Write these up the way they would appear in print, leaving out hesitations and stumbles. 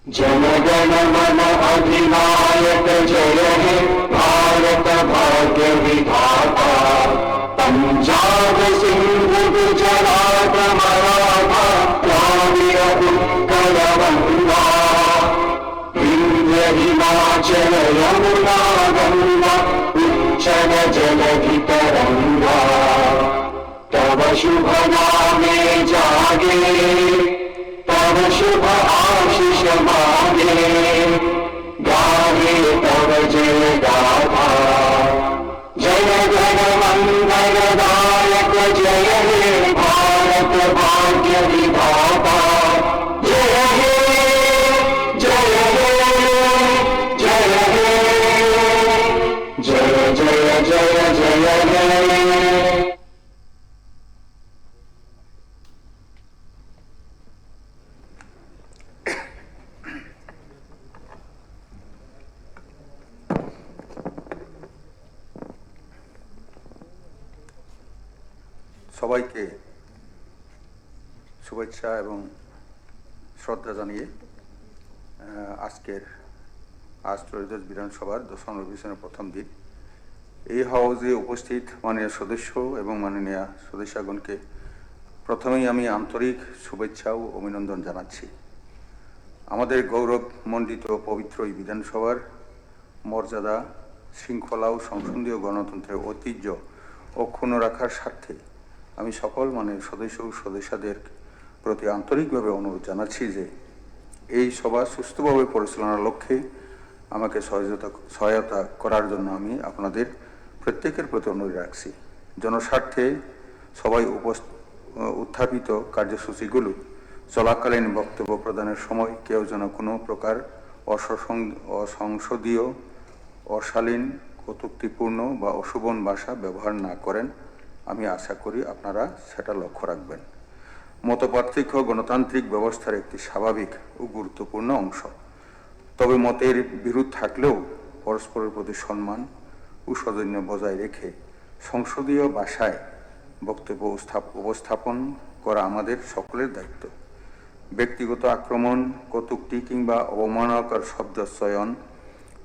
जनगण मन अधिनायक जय हे भारत भाग्य विधाता। पंजाब सिंध गुजरात मराठा द्राविड़ उत्कल बंगा। विंध्य हिमाचल यमुना गंगा उच्चल जलधि तरंगा। तव शुभ नामे जागे तव शुभ आशीष मागे। गाहे तव जय गाथा जय जन मंगलदायक जय हे भारत भाग्य विधाता। जय हे जय हे जय हे जय जय जय जय हे। সবাইকে শুভেচ্ছা এবং শ্রদ্ধা জানিয়ে আজ ত্রয়োদশ বিধানসভার দশম অধিবেশনের প্রথম দিন এই হাউসে উপস্থিত মাননীয় সদস্য এবং মাননীয় সদস্যগণকে প্রথমেই আমি আন্তরিক শুভেচ্ছা ও অভিনন্দন জানাচ্ছি। আমাদের গৌরবমণ্ডিত পবিত্র এই বিধানসভার মর্যাদা, শৃঙ্খলা ও সংসদীয় গণতন্ত্রের ঐতিহ্য অক্ষুণ্ণ রাখার স্বার্থে আমি সকল সদস্য ও সদস্যদের প্রতি আন্তরিকভাবে অনুরোধ জানাচ্ছি যে এই সভা সুষ্ঠুভাবে পরিচালনার লক্ষ্যে আমাকে সহায়তা করার জন্য আমি আপনাদের প্রত্যেকের প্রতি অনুরোধ রাখছি। জনস্বার্থে সবাই উত্থাপিত কার্যসূচিগুলো চলাকালীন বক্তব্য প্রদানের সময় কেউ যেন কোনো প্রকার অসংসদীয়, অশালীন, কটূক্তিপূর্ণ বা অশোভন ভাষা ব্যবহার না করেন, আমি আশা করি আপনারা সেটা লক্ষ্য রাখবেন। মতপার্থক্য গণতান্ত্রিক ব্যবস্থার একটি স্বাভাবিক ও গুরুত্বপূর্ণ অংশ। তবে মতের বিরোধ থাকলেও পরস্পরের প্রতি সম্মান ও সৌজন্য বজায় রেখে সংসদীয় ভাষায় বক্তব্য উপস্থাপন করা আমাদের সকলের দায়িত্ব। ব্যক্তিগত আক্রমণ, কটূক্তি কিংবা অবমাননাকর শব্দচয়ন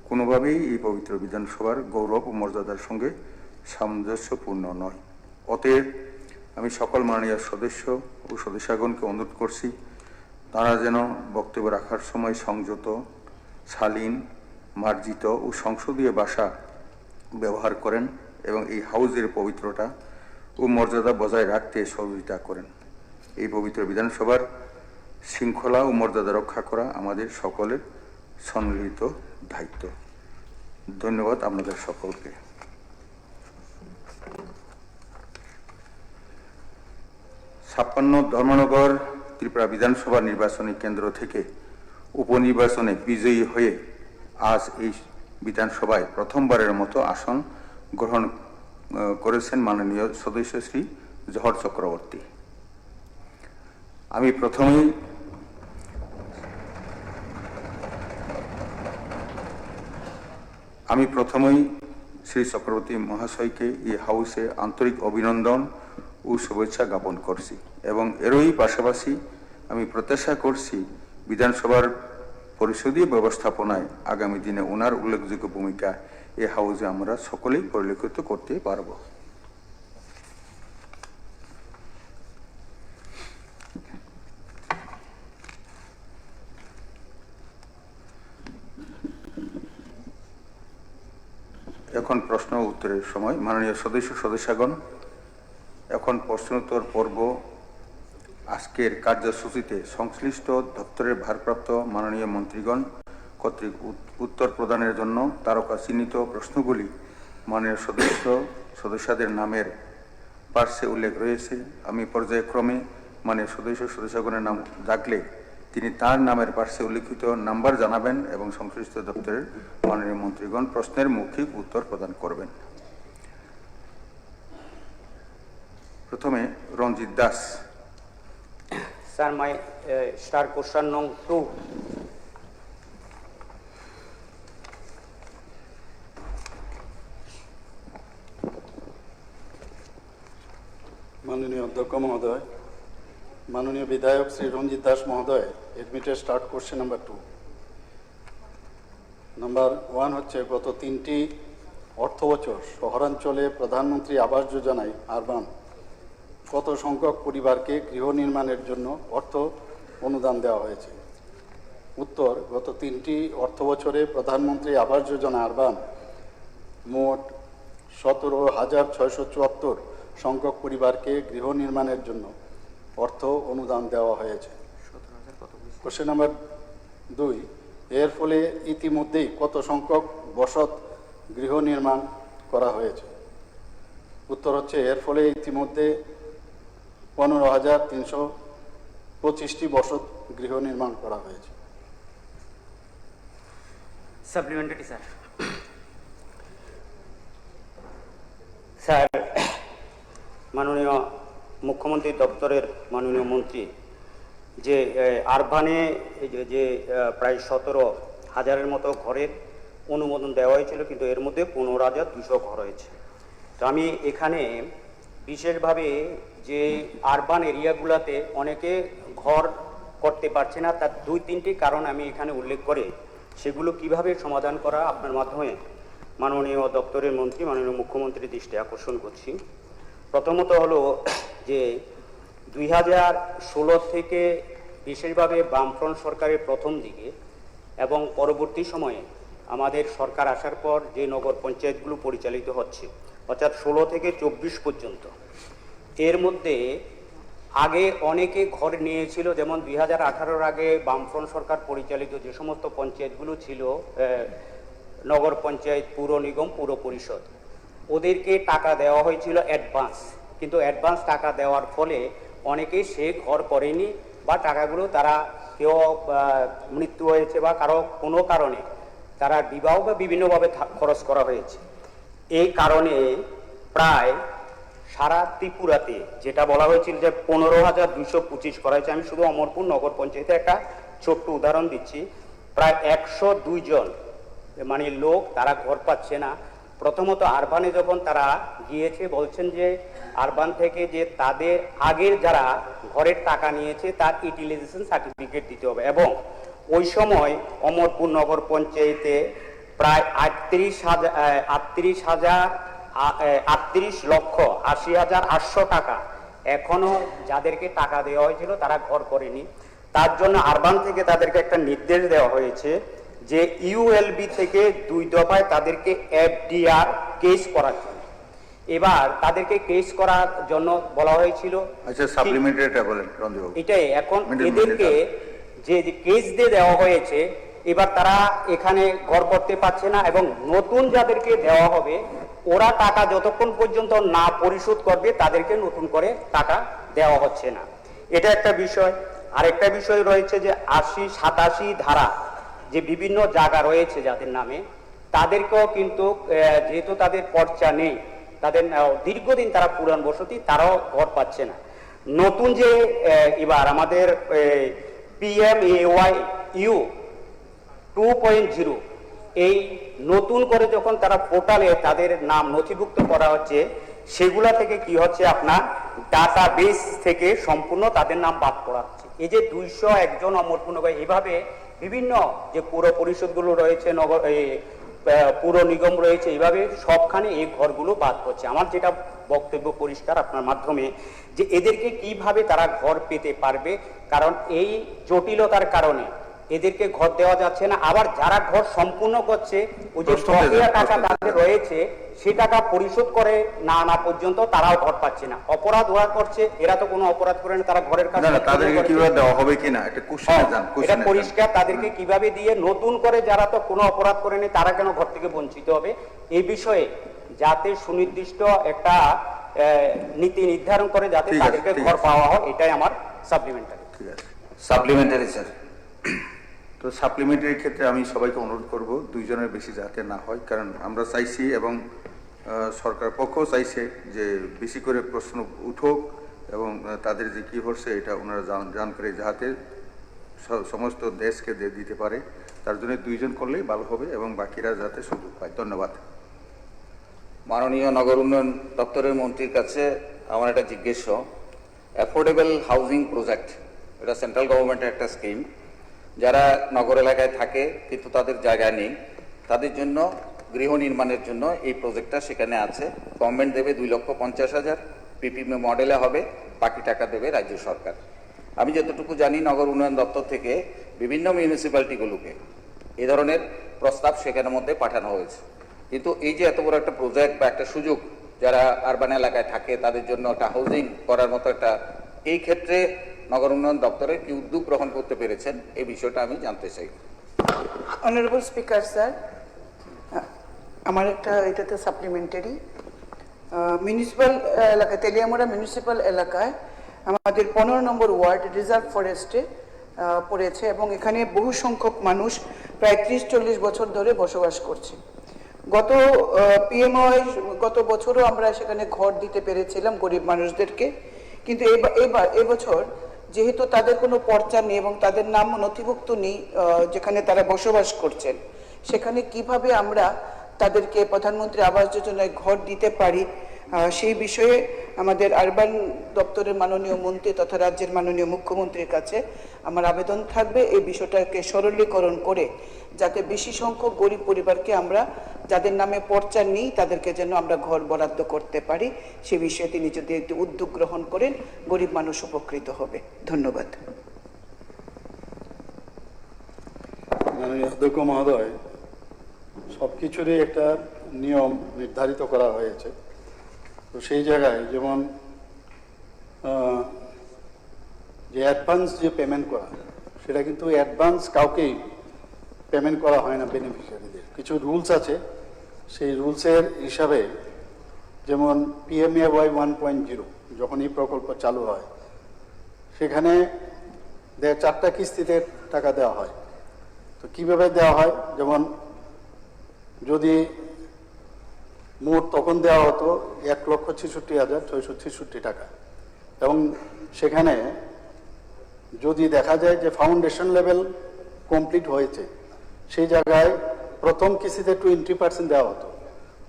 কোনোভাবেই এই পবিত্র বিধানসভার গৌরব ও মর্যাদার সঙ্গে সামঞ্জস্যপূর্ণ নয়। অতএব আমি সকল মাননীয় সদস্য ও সদস্যগণকে অনুরোধ করছি তারা যেন বক্তব্য রাখার সময় সংযত, শালীন, মার্জিত ও সংসদীয় ভাষা ব্যবহার করেন এবং এই হাউসের পবিত্রতা ও মর্যাদা বজায় রাখতে সহযোগিতা করেন। এই পবিত্র বিধানসভার শৃঙ্খলা ও মর্যাদা রক্ষা করা আমাদের সকলের সম্মিলিত দায়িত্ব। ধন্যবাদ আপনাদের সকলকে। 56 ধর্মনগর ত্রিপুরা বিধানসভা নির্বাচনী কেন্দ্র থেকে উপনির্বাচনে বিজয়ী হয়ে আজ এই বিধানসভায় প্রথমবারের মতো আসন গ্রহণ করেছেন মাননীয় সদস্য শ্রী জহর চক্রবর্তী। আমি প্রথমেই শ্রী চক্রবর্তী মহাশয়কে এই হাউসে আন্তরিক অভিনন্দন ও শুভেচ্ছা জ্ঞাপন করছি এবং এরই পাশাপাশি আমি প্রত্যাশা করছি বিধানসভার পরিষদীয় ব্যবস্থাপনায় আগামী দিনে ওনার উল্লেখযোগ্য ভূমিকা এই হাউসে আমরা সকলেই পরিলক্ষিত করতে পারব। এখন প্রশ্ন উত্তরের সময়। মাননীয় সদস্যগণ, এখন প্রশ্নোত্তর পর্ব। আজকের কার্যসূচিতে সংশ্লিষ্ট দপ্তরের ভারপ্রাপ্ত মাননীয় মন্ত্রীগণ কর্তৃক উত্তর প্রদানের জন্য তারকা চিহ্নিত প্রশ্নগুলি মাননীয় সদস্যদের নামের পার্শ্বে উল্লেখ রয়েছে। আমি পর্যায়ক্রমে মাননীয় সদস্যগণের নাম ডাকলে তিনি তার নামের পার্শ্বে উল্লিখিত নাম্বার জানাবেন এবং সংশ্লিষ্ট দপ্তরের মাননীয় মন্ত্রীগণ প্রশ্নের মৌখিক উত্তর প্রদান করবেন। প্রথমে রঞ্জিত Das. Sir, my start question number 2. माननीय अध्यक्ष महोदय, माननीय विधायक श्री रंजित दास महोदय, admitted start question number 2. Number 1 হচ্ছে গত 3টি অর্থবছর শহরাঞ্চলে প্রধানমন্ত্রী আবাস যোজনায় আরবান কত সংখ্যক পরিবারকে গৃহ নির্মাণের জন্য অর্থ অনুদান দেওয়া হয়েছে? উত্তর, গত 3টি অর্থবছরে প্রধানমন্ত্রী আবাস যোজনা আরবান মোট 17,674 সংখ্যক পরিবারকে গৃহ নির্মাণের জন্য অর্থ অনুদান দেওয়া হয়েছে। কোশ্চেন নাম্বার 2, এর ফলে ইতিমধ্যেই কত সংখ্যক বসত গৃহ নির্মাণ করা হয়েছে? উত্তর হচ্ছে, এর ফলে ইতিমধ্যে 15,325টি বসত গৃহ নির্মাণ করা হয়েছে। Supplementary sir. স্যার, মাননীয় মুখ্যমন্ত্রী দপ্তরের মাননীয় মন্ত্রী যে আরবানে যে প্রায় 17,000-এর মতো ঘরের অনুমোদন দেওয়া হয়েছিল, কিন্তু এর মধ্যে 15,200 ঘর হয়েছে। তো আমি এখানে বিশেষভাবে যে আরবান এরিয়াগুলোতে অনেকে ঘর করতে পারছে না, তার 2-3টি কারণ আমি এখানে উল্লেখ করে সেগুলো কিভাবে সমাধান করা আপনার মাধ্যমে মাননীয় দপ্তরের মন্ত্রী মাননীয় মুখ্যমন্ত্রীর দৃষ্টি আকর্ষণ করছি। প্রথমত হলো যে 2016 থেকে বিশেষভাবে বামফ্রন্ট সরকারের প্রথম দিকে এবং পরবর্তী সময়ে আমাদের সরকার আসার পর যে নগর পঞ্চায়েতগুলো পরিচালিত হচ্ছে, অর্থাৎ 16 থেকে 24 পর্যন্ত, এর মধ্যে আগে অনেকে ঘর নিয়েছিল, যেমন 2018-এর আগে বামফ্রন্ট সরকার পরিচালিত যে সমস্ত পঞ্চায়েতগুলো ছিল, নগর পঞ্চায়েত, পুর নিগম, পুর পরিষদ, ওদেরকে টাকা দেওয়া হয়েছিল অ্যাডভান্স, কিন্তু অ্যাডভান্স টাকা দেওয়ার ফলে অনেকেই সে ঘর করেনি বা টাকাগুলো তারা কেউ মৃত্যু হয়েছে বা কারো কোনো কারণে তারা বিবাহ বা বিভিন্নভাবে খরচ করা হয়েছে। এই কারণে প্রায় সারা ত্রিপুরাতে যেটা বলা হয়েছিল যে 15,225 করা হয়েছে। আমি শুধু অমরপুর নগর পঞ্চায়েতে একটা ছোট্ট উদাহরণ দিচ্ছি। প্রায় 102 জন মানে লোক তারা ঘর পাচ্ছে না। প্রথমত আরবানে যখন তারা গিয়েছে, বলছেন যে আরবান থেকে যে তাদের আগের যারা ঘরের টাকা নিয়েছে তার ইউটিলাইজেশন সার্টিফিকেট দিতে হবে, এবং ওই সময় অমরপুর নগর পঞ্চায়েতে প্রায় 38,80,800 টাকা এখনো যাদেরকে টাকা দেওয়া হয়েছিল তারা ঘর করেনি। তার জন্য আরবান থেকে তাদেরকে একটা নির্দেশ দেওয়া হয়েছে যে ইউএলবি থেকে 2 দফায় তাদেরকে এফডিআর কেস করার জন্য। এবার তাদেরকে কেস করার জন্য বলা হয়েছিল, আচ্ছা সাপ্লিমেন্টারিটা বলেন রঞ্জু। এটাই এখন এদেরকে যে কেস দিয়ে দেওয়া হয়েছে, এবার তারা এখানে ঘর করতে পারছে না, এবং নতুন যাদেরকে দেওয়া হবে ওরা টাকা যতক্ষণ পর্যন্ত না পরিশোধ করবে তাদেরকে নতুন করে টাকা দেওয়া হচ্ছে না। এটা একটা বিষয়। আরেকটা বিষয় রয়েছে যে 80-87 ধারা যে বিভিন্ন জায়গা রয়েছে যাদের নামে, তাদেরকেও কিন্তু যেহেতু তাদের পর্চা নেই, তাদের দীর্ঘদিন তারা পুরান বসতি, তারাও ঘর পাচ্ছে না। নতুন যে এবার আমাদের PMAYU 2.0 এই নতুন করে যখন তারা পোর্টালে তাদের নাম নথিভুক্ত করা হচ্ছে, সেগুলা থেকে কি হচ্ছে, আপনার ডাটাবেস থেকে সম্পূর্ণ তাদের নাম বাদ করা হচ্ছে। এই যে 201 জন অমরপুর নগর, এইভাবে বিভিন্ন যে পুর পরিষদগুলো রয়েছে, নগর পুর নিগম রয়েছে, এইভাবে সবখানে এই ঘরগুলো বাদ করছে। আমার যেটা বক্তব্য পরিষ্কার আপনার মাধ্যমে, যে এদেরকে কিভাবে তারা ঘর পেতে পারবে, কারণ এই জটিলতার কারণে এদেরকে ঘর দেওয়া যাচ্ছে না। আবার যারা ঘর সম্পূর্ণ করছে, ওই যে টাকা তাদের রয়েছে, সে টাকা পরিশোধ করে না আনা পর্যন্ত তারাও ঘর পাচ্ছে না। অপরাধ ওরা করছে, এরা তো কোনো অপরাধ করে না, তারা ঘরের কাজ তাদেরকে কিভাবে দেওয়া হবে কিনা এটা এটা পরিষ্কার। তাদেরকে কিভাবে দিয়ে নতুন করে যারা তো কোনো অপরাধ করেনি তারা কেন ঘর থেকে বঞ্চিত হবে, এই বিষয়ে যাতে সুনির্দিষ্ট একটা নীতি নির্ধারণ করে যাতে তাদেরকে ঘর পাওয়া হয়, এটাই আমার সাপ্লিমেন্টারি। ঠিক আছে, সাপ্লিমেন্টারি স্যার। তো সাপ্লিমেন্টারির ক্ষেত্রে আমি সবাইকে অনুরোধ করব 2 জনের বেশি যাতে না হয়, কারণ আমরা চাইছি এবং সরকার পক্ষ চাইছে যে বেশি করে প্রশ্ন উঠুক এবং তাদের যে কী হচ্ছে এটা ওনারা জানকারি যাতে সমস্ত দেশকে দিতে পারে, তার জন্য 2 জন করলেই ভালো হবে এবং বাকিরা যাতে সুযোগ পায়। ধন্যবাদ। মাননীয় নগর উন্নয়ন দপ্তরের মন্ত্রীর কাছে আমার একটা জিজ্ঞেস, অ্যাফোর্ডেবল হাউজিং প্রজেক্ট, এটা সেন্ট্রাল গভর্নমেন্টের একটা স্কিম। যারা নগর এলাকায় থাকে কিন্তু তাদের জায়গা নেই, তাদের জন্য গৃহ নির্মাণের জন্য এই প্রজেক্টটা সেখানে আছে। গভর্নমেন্ট দেবে 2,50,000, পিপিএম মডেলে হবে, বাকি টাকা দেবে রাজ্য সরকার। আমি যতটুকু জানি নগর উন্নয়ন দপ্তর থেকে বিভিন্ন মিউনিসিপ্যালিটিগুলোকে এ ধরনের প্রস্তাব সেখানের মধ্যে পাঠানো হয়েছে। কিন্তু এই যে এত বড় একটা প্রজেক্ট বা একটা সুযোগ যারা আরবান এলাকায় থাকে তাদের জন্য একটা হাউজিং করার মতো একটা, এই ক্ষেত্রে নগর উন্নয়ন দপ্তরে কি উদ্যোগ গ্রহণ করতে পেরেছেন এই বিষয়টা আমি জানতে চাই। অনারেবল স্পিকার স্যার, আমার একটা এটাতে সাপ্লিমেন্টারি মিউনিসিপ্যাল এলাকা, তেলিয়ামুড়া মিউনিসিপ্যাল এলাকায় আমাদের 15 নম্বর ওয়ার্ড রিজার্ভ ফরেস্টে পড়েছে এবং এখানে বহু সংখ্যক মানুষ প্রায় 30-40 বছর ধরে বসবাস করছে। গত পিএমওআই গত বছরও আমরা সেখানে ঘর দিতে পেরেছিলাম গরিব মানুষদেরকে, কিন্তু এবছর যেহেতু তাদের কোনো পর্চা নেই এবং তাদের নাম নথিভুক্ত নেই যেখানে তারা বসবাস করছেন, সেখানে কিভাবে আমরা তাদেরকে প্রধানমন্ত্রী আবাস যোজনায় ঘর দিতে পারি সেই বিষয়ে আমাদের আরবান দপ্তরের মাননীয় মন্ত্রী তথা রাজ্যের মাননীয় মুখ্যমন্ত্রীর কাছে আমার আবেদন থাকবে এই বিষয়টাকে সরলীকরণ করে যাতে বেশি সংখ্যক গরিব পরিবারকে আমরা যাদের নামে পর্চা নেই তাদেরকে যেন আমরা ঘর বরাদ্দ করতে পারি। সে বিষয়ে তিনি যদি একটু উদ্যোগ গ্রহণ করেন গরিব মানুষ উপকৃত হবে। ধন্যবাদ। মাননীয় অধ্যক্ষ মহোদয়, সব কিছুরই একটা নিয়ম নির্ধারিত করা হয়েছে। তো সেই জায়গায় যেমন যে অ্যাডভান্স যে পেমেন্ট করা, সেটা কিন্তু অ্যাডভান্স কাউকেই পেমেন্ট করা হয় না বেনিফিশিয়ারিদের। কিছু রুলস আছে, সেই রুলসের হিসাবে যেমন PMAY 1.0 যখন এই প্রকল্প চালু হয় সেখানে 4টা কিস্তিতে টাকা দেওয়া হয়। তো কীভাবে দেওয়া হয়, যেমন যদি মোট তখন দেওয়া হতো 1,66,666 টাকা, এবং সেখানে যদি দেখা যায় যে ফাউন্ডেশন লেভেল কমপ্লিট হয়েছে সেই জায়গায় প্রথম কিস্তিতে 20% দেওয়া হতো,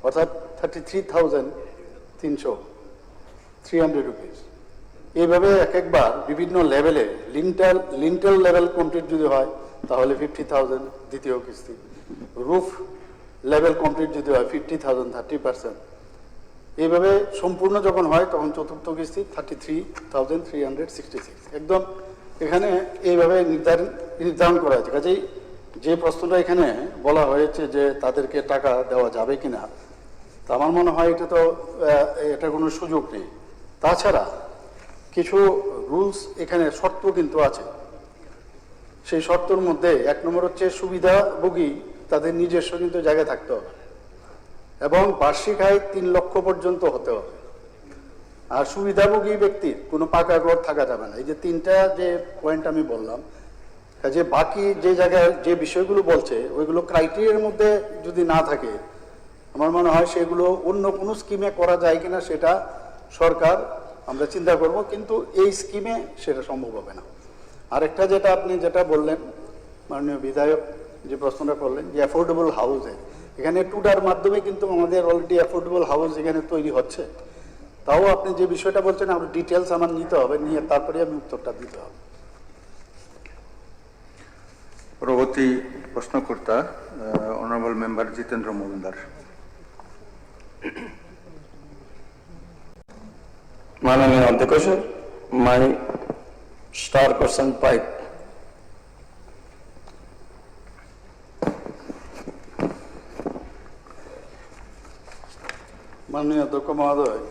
অর্থাৎ 33,300 রুপিস। এইভাবে এক একবার বিভিন্ন লেভেলে লিন্টেল লেভেল কমপ্লিট যদি হয় তাহলে 50,000 দ্বিতীয় কিস্তি, রুফ লেভেল কমপ্লিট যদি হয় 50,000 30%। এইভাবে সম্পূর্ণ যখন হয় তখন চতুর্থ কিস্তি 33,366। একদম এখানে এইভাবে নির্ধারণ করা হয়েছে। কাজেই যে প্রশ্নটা এখানে বলা হয়েছে যে তাদেরকে টাকা দেওয়া যাবে কিনা, তা আমার মনে হয় এটা কোনো সুযোগ নেই। তাছাড়া কিছু রুলস এখানে শর্ত কিন্তু আছে। সেই শর্তর মধ্যে 1 নম্বর হচ্ছে সুবিধাভোগী তাদের নিজস্ব কিন্তু জায়গায় থাকতে হবে এবং বার্ষিক আয় 3 লক্ষ পর্যন্ত হতে হবে। আর সুবিধাভোগী ব্যক্তির কোনো পাকা ঘর থাকা যাবে না। এই যে 3টা যে পয়েন্ট আমি বললাম, যে বাকি যে জায়গায় যে বিষয়গুলো বলছে ওইগুলো ক্রাইটেরিয়ার মধ্যে যদি না থাকে, আমার মনে হয় সেগুলো অন্য কোনো স্কিমে করা যায় কিনা সেটা সরকার আমরা চিন্তা করব, কিন্তু এই স্কিমে সেটা সম্ভব হবে না। আরেকটা যেটা আপনি যেটা বললেন মাননীয় বিধায়ক যে প্রশ্নটা করলেন যে অ্যাফোর্ডেবল হাউসে, এখানে টুডার মাধ্যমে কিন্তু আমাদের অলরেডি অ্যাফোর্ডেবল হাউস এখানে তৈরি হচ্ছে। তাও আপনি যে বিষয়টা বলছেন আমার ডিটেলস আমার নিতে হবে, নিয়ে তারপরে আমি উত্তরটা দিতে হবে। পরবর্তী প্রশ্নকর্তা অনারেবল মেম্বার জিতেন্দ্র মজুমদার। মাননীয় অধ্যক্ষ স্যার, মাই স্টার কোশ্চেন পাইপ। মাননীয় অধ্যক্ষ মহোদয়,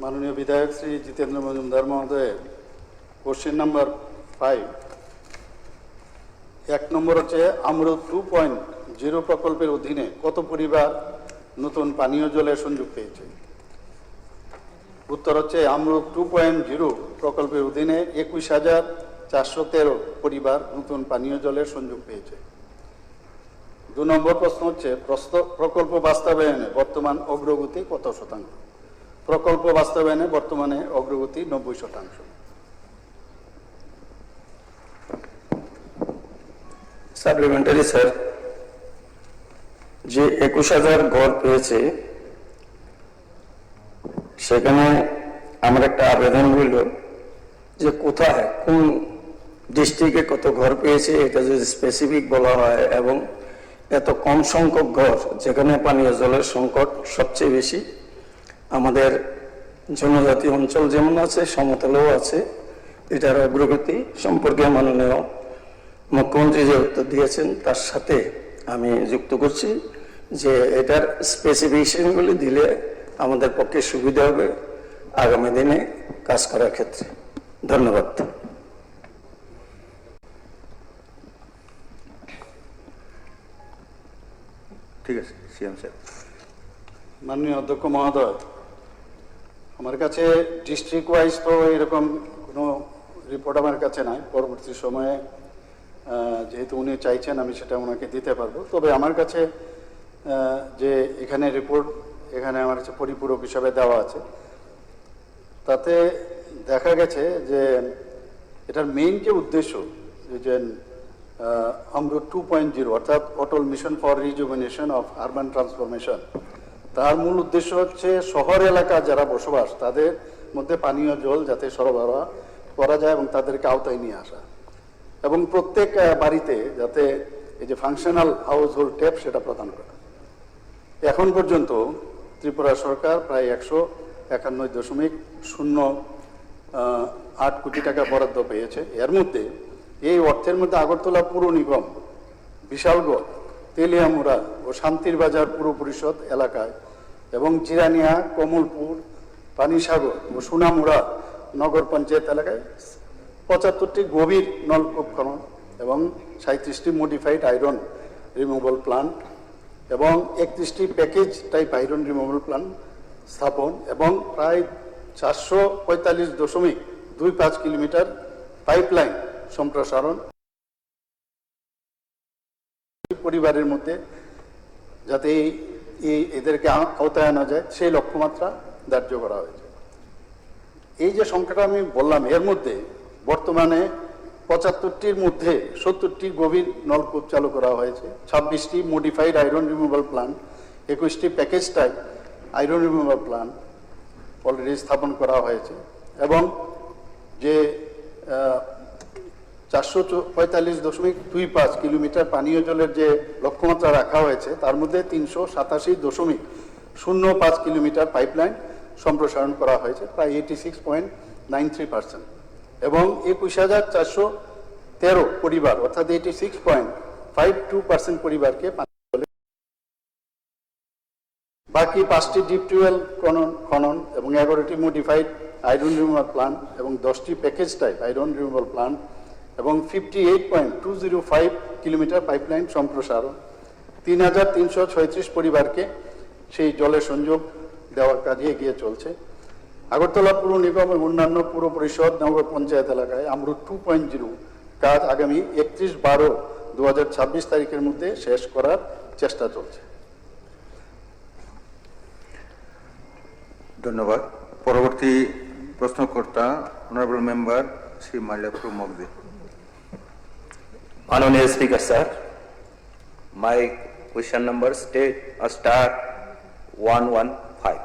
মাননীয় বিধায়ক শ্রী জিতেন্দ্র মজুমদার মহোদয়ের কোশ্চেন নাম্বার 5, 1 নম্বর হচ্ছে আমরুদ 2.0 প্রকল্পের অধীনে কত পরিবার নতুন পানীয় জলের সংযোগ পেয়েছে? উত্তর হচ্ছে আমরুদ 2.0 প্রকল্পের অধীনে 21,413 পরিবার নতুন পানীয় জলের সংযোগ পেয়েছে। 2 নম্বর প্রশ্ন হচ্ছে প্রকল্প বাস্তবায়নে বর্তমান অগ্রগতি কত শতাংশ? প্রকল্প বাস্তবায়নে বর্তমানে অগ্রগতি 90%। সাপ্লিমেন্টারি স্যার, যে 21,000 ঘর পেয়েছে সেখানে আমার একটা আবেদন হইল যে কোথায় কোন ডিস্ট্রিক্টে কত ঘর পেয়েছে এটা যদি স্পেসিফিক বলা হয় এবং এত কম সংখ্যক ঘর যেখানে পানীয় জলের সংকট সবচেয়ে বেশি, আমাদের জনজাতি অঞ্চল যেমন আছে সমতলেও আছে, এটার অগ্রগতি সম্পর্কে মাননীয় মুখ্যমন্ত্রী যে উত্তর দিয়েছেন তার সাথে আমি যুক্ত করছি যে এটার স্পেসিফিকেশনগুলি দিলে আমাদের পক্ষে সুবিধা হবে আগামী দিনে কাজ করার ক্ষেত্রে। ধন্যবাদ। ঠিক আছে, সিএম স্যার। মাননীয় অধ্যক্ষ মহোদয়, আমার কাছে ডিস্ট্রিক্ট ওয়াইজ তো এরকম কোনো রিপোর্ট আমার কাছে নাই। পরবর্তী সময়ে যেহেতু উনি চাইছেন আমি সেটা ওনাকে দিতে পারবো। তবে আমার কাছে যে এখানে রিপোর্ট এখানে আমার কাছে পরিপূরক হিসাবে দেওয়া আছে, তাতে দেখা গেছে যে এটার মেইন যে উদ্দেশ্য যে অমৃত 2.0 অর্থাৎ Atal mission for rejuvenation of urban transformation, তার মূল উদ্দেশ্য হচ্ছে শহর এলাকা যারা বসবাস তাদের মধ্যে পানীয় জল যাতে সরবরাহ করা যায় এবং তাদেরকে আওতায় নিয়ে আসা, এবং প্রত্যেক বাড়িতে যাতে এই যে ফাংশনাল হাউস হোল্ড ট্যাপ সেটা প্রদান করা। এখন পর্যন্ত ত্রিপুরা সরকার প্রায় 191.08 কোটি টাকা বরাদ্দ পেয়েছে। এর মধ্যে এই অর্থের মধ্যে আগরতলা পুর নিগম, বিশালগড়, তেলিয়ামুড়া ও শান্তির বাজার পুর পরিষদ এলাকায় এবং জিরানিয়া, কমলপুর, পানিসাগর ও সোনামুড়া নগর পঞ্চায়েত এলাকায় 75টি গভীর নলকূপ খনন এবং 37টি মডিফাইড আয়রন রিমুভাল প্লান্ট এবং 31টি package type iron removal plant স্থাপন এবং প্রায় 445.25 কিলোমিটার পাইপলাইন সম্প্রসারণ পরিবারের মধ্যে যাতে এদেরকে আওতায় আনা যায় সেই লক্ষ্যমাত্রা ধার্য করা হয়েছে। এই যে সংখ্যাটা আমি বললাম, এর মধ্যে বর্তমানে 75টির মধ্যে 70টি গভীর নলকূপ চালু করা হয়েছে, 26টি মডিফাইড আয়রন রিমুভাল প্লান্ট, 21টি package type iron removal plant already স্থাপন করা হয়েছে এবং যে 445.25 কিলোমিটার পানীয় জলের যে লক্ষ্যমাত্রা রাখা হয়েছে তার মধ্যে 387.05 কিলোমিটার পাইপলাইন সম্প্রসারণ করা হয়েছে, প্রায় 86.93%, এবং 21,413 পরিবার অর্থাৎ 86.52% পরিবারকে পানীয় জলে, বাকি 5টি ডিপ টিউবওয়েল খনন এবং 11টি মডিফাইড আয়রন রিমুভাল প্লান্ট এবং 10টি package type iron removal plant এবং 58.205 কিলোমিটার পাইপলাইন সম্প্রসারণ, 3,336 পরিবারকে সেই জলের সংযোগ দেওয়ার কাজে এগিয়ে চলছে। আগরতলা পুর নিগম এবং অন্যান্য পুর পরিষদ নগর পঞ্চায়েত এলাকায় অমৃত 2.0 কাজ আগামী 31/12/2026 তারিখের মধ্যে শেষ করার চেষ্টা চলছে। ধন্যবাদ। পরবর্তী প্রশ্নকর্তা অনারেবল মেম্বার শ্রী মাইলাপ্রু মগদে। Honorable Speaker, sir, my question number state star 115.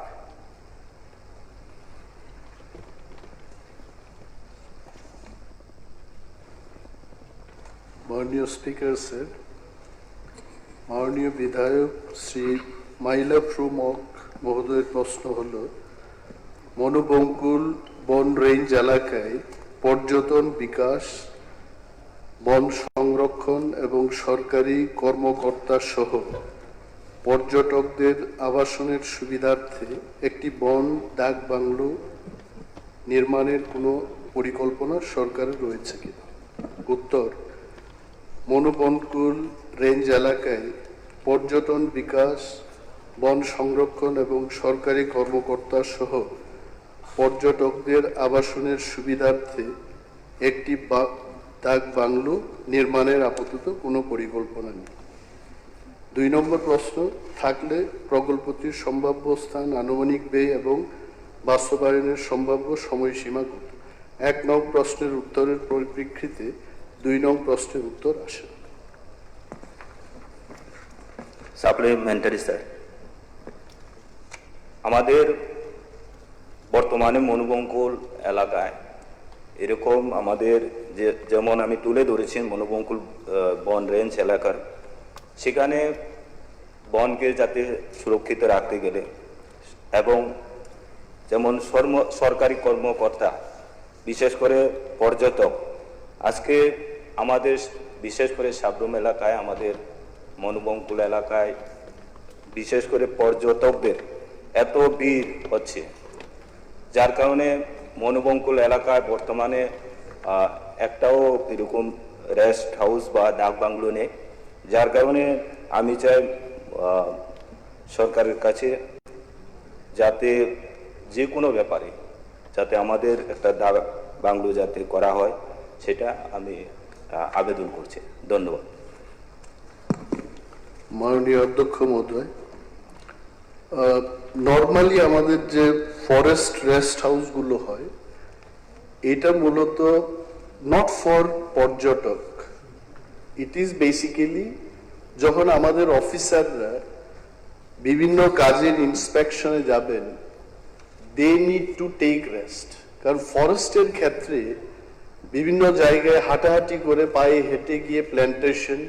মাননীয় স্পিকার স্যার, মাননীয় বিধায়ক শ্রী মাইলাপ্রু মহোদয়ের প্রশ্ন হল, মনোবঙ্কুল বন রেঞ্জ এলাকায় পর্যটন বিকাশ, বন সংরক্ষণ এবং সরকারি কর্মকর্তা সহ পর্যটকদের আবাসনের সুবিধার্থে একটি বন ডাক বাংলো নির্মাণের কোনো পরিকল্পনা সরকারের রয়েছে কিনা? উত্তর, মনোবনকুল রেঞ্জ এলাকায় পর্যটন বিকাশ, বন সংরক্ষণ এবং সরকারি কর্মকর্তা সহ পর্যটকদের আবাসনের সুবিধার্থে একটি ডাক বাংলো নির্মাণের আপাতত কোনো পরিকল্পনা নেই। 2 নম্বর প্রশ্ন, থাকলে প্রকল্পটির সম্ভাব্য স্থান, আনুমানিক ব্যয় এবং বাস্তবায়নের সম্ভাব্য সময়সীমা কত? 1 নং প্রশ্নের উত্তরের পরিপ্রেক্ষিতে 2 নং প্রশ্নের উত্তর আসে। সাপ্লিমেন্টারি স্যার, আমাদের বর্তমানে মনোবঙ্কুল এলাকায় এরকম আমাদের যেমন আমি তুলে ধরেছি মনোবঙ্কুল বন রেঞ্জ এলাকার সেখানে বনকে যাতে সুরক্ষিত রাখতে গেলে এবং যেমন সরকারি কর্মকর্তা বিশেষ করে পর্যটক আজকে আমাদের বিশেষ করে সাবরুম এলাকায় আমাদের মনোবঙ্কুল এলাকায় বিশেষ করে পর্যটকদের এত ভিড় হচ্ছে যার কারণে মনোবঙ্কুল এলাকায় বর্তমানে একটাও এরকম রেস্ট হাউস বা ডাক বাংলো নেই যার কারণে আমি চাই সরকারের কাছে যাতে যে কোনো ব্যাপারে যাতে আমাদের একটা ডাক বাংলো যাতে করা হয় সেটা আমি আবেদন করছি। ধন্যবাদ। মাননীয় অধ্যক্ষ মহোদয়, নর্মালি আমাদের যে ফরেস্ট রেস্ট হাউসগুলো হয় এটা মূলত নট ফর পর্যটক, ইট ইজ বেসিক্যালি যখন আমাদের অফিসাররা বিভিন্ন কাজের ইন্সপেকশনে যাবেন they need to take rest, কারণ ফরেস্টের ক্ষেত্রে বিভিন্ন জায়গায় হাঁটাহাঁটি করে পায়ে হেঁটে গিয়ে প্ল্যান্টেশন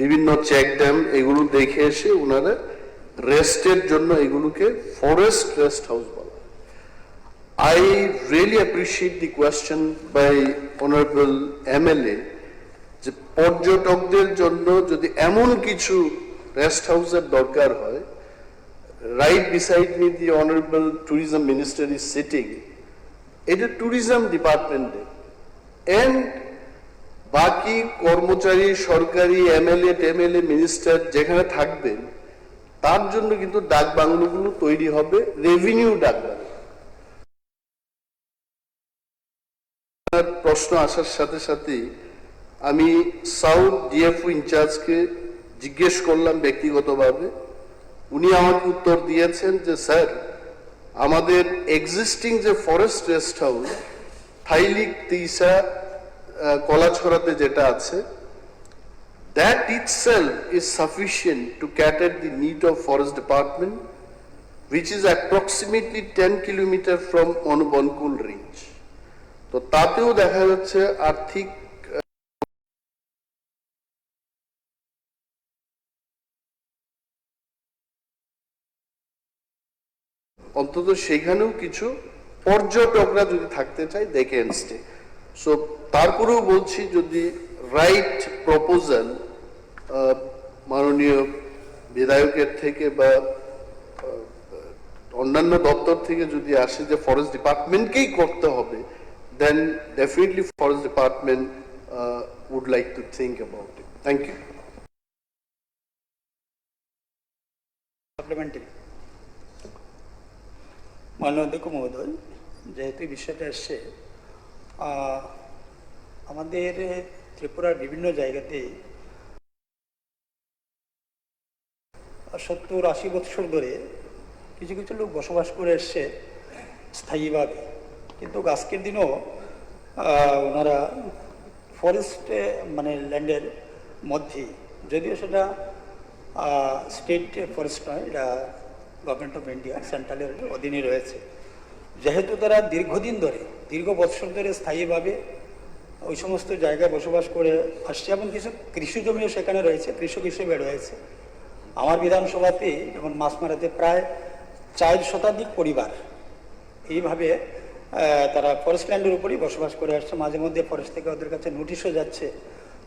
বিভিন্ন চেক ড্যাম এগুলো দেখে এসে ওনারা রেস্টের জন্য এগুলোকে ফরেস্ট রেস্ট হাউস বলা। I really appreciate the question by Honorable MLA যে পর্যটকদের জন্য যদি এমন কিছু রেস্ট হাউসের দরকার হয়, right beside me the Honorable Tourism Minister is sitting, এটা ট্যুরিজম ডিপার্টমেন্টে এন্ড বাকি কর্মচারী সরকারি এমএলএ মিনিস্টার যেখানে থাকবেন তার জন্য কিন্তু ডাক বাংলোগুলো তৈরি হবে, রেভিনিউ ডাক বাংলো। প্রশ্ন আসার সাথে সাথে আমি সাউথ ডিএফও ইনচার্জকে জিজ্ঞেস করলাম ব্যক্তিগতভাবে, উনি আমাকে উত্তর দিয়েছেন যে স্যার আমাদের এক্সিস্টিং যে ফরেস্ট রেস্ট হাউস থাইলিক তিসা কলাছড়াতে যেটা আছে that itself is sufficient to cater the need of forest department which is approximately 10 kilometer from Monobonkul range. তো তাতেও দেখা যাচ্ছে আর্থিক অন্তত সেখানেও কিছু পর্যটকরা যদি থাকতে চায় দে ক্যান স্টে। সো তারপরেও বলছি যদি রাইট প্রপোজাল মাননীয় বিধায়কের থেকে বা অন্যান্য দপ্তর থেকে যদি আসে যে ফরেস্ট ডিপার্টমেন্টকেই করতে হবে, then definitely forest department would like to think about it. Thank you. Supplementary মাননীয় অধ্যক্ষ মহোদয়, যেহেতু এই বিষয়টা এসছে, আমাদের ত্রিপুরার বিভিন্ন জায়গাতে 70-80 বছর ধরে কিছু কিছু লোক বসবাস করে এসছে স্থায়ীভাবে, কিন্তু আজকের দিনও ওনারা ফরেস্টে মানে ল্যান্ডের মধ্যে, যদিও সেটা স্টেট ফরেস্ট নয়, এটা গভর্নমেন্ট অফ ইন্ডিয়া সেন্ট্রালের অধীনে রয়েছে, যেহেতু তারা দীর্ঘদিন ধরে দীর্ঘ বৎসর ধরে স্থায়ীভাবে ওই সমস্ত জায়গায় বসবাস করে আসছে এবং কিছু কৃষি জমিও সেখানে রয়েছে, কৃষক হিসেবে রয়েছে। আমার বিধানসভাতে যেমন মাছমারাতে প্রায় 4 শতাধিক পরিবার এইভাবে তারা ফরেস্ট ল্যান্ডের উপরেই বসবাস করে আসছে। মাঝে মধ্যে ফরেস্ট থেকে ওদের কাছে নোটিশও যাচ্ছে।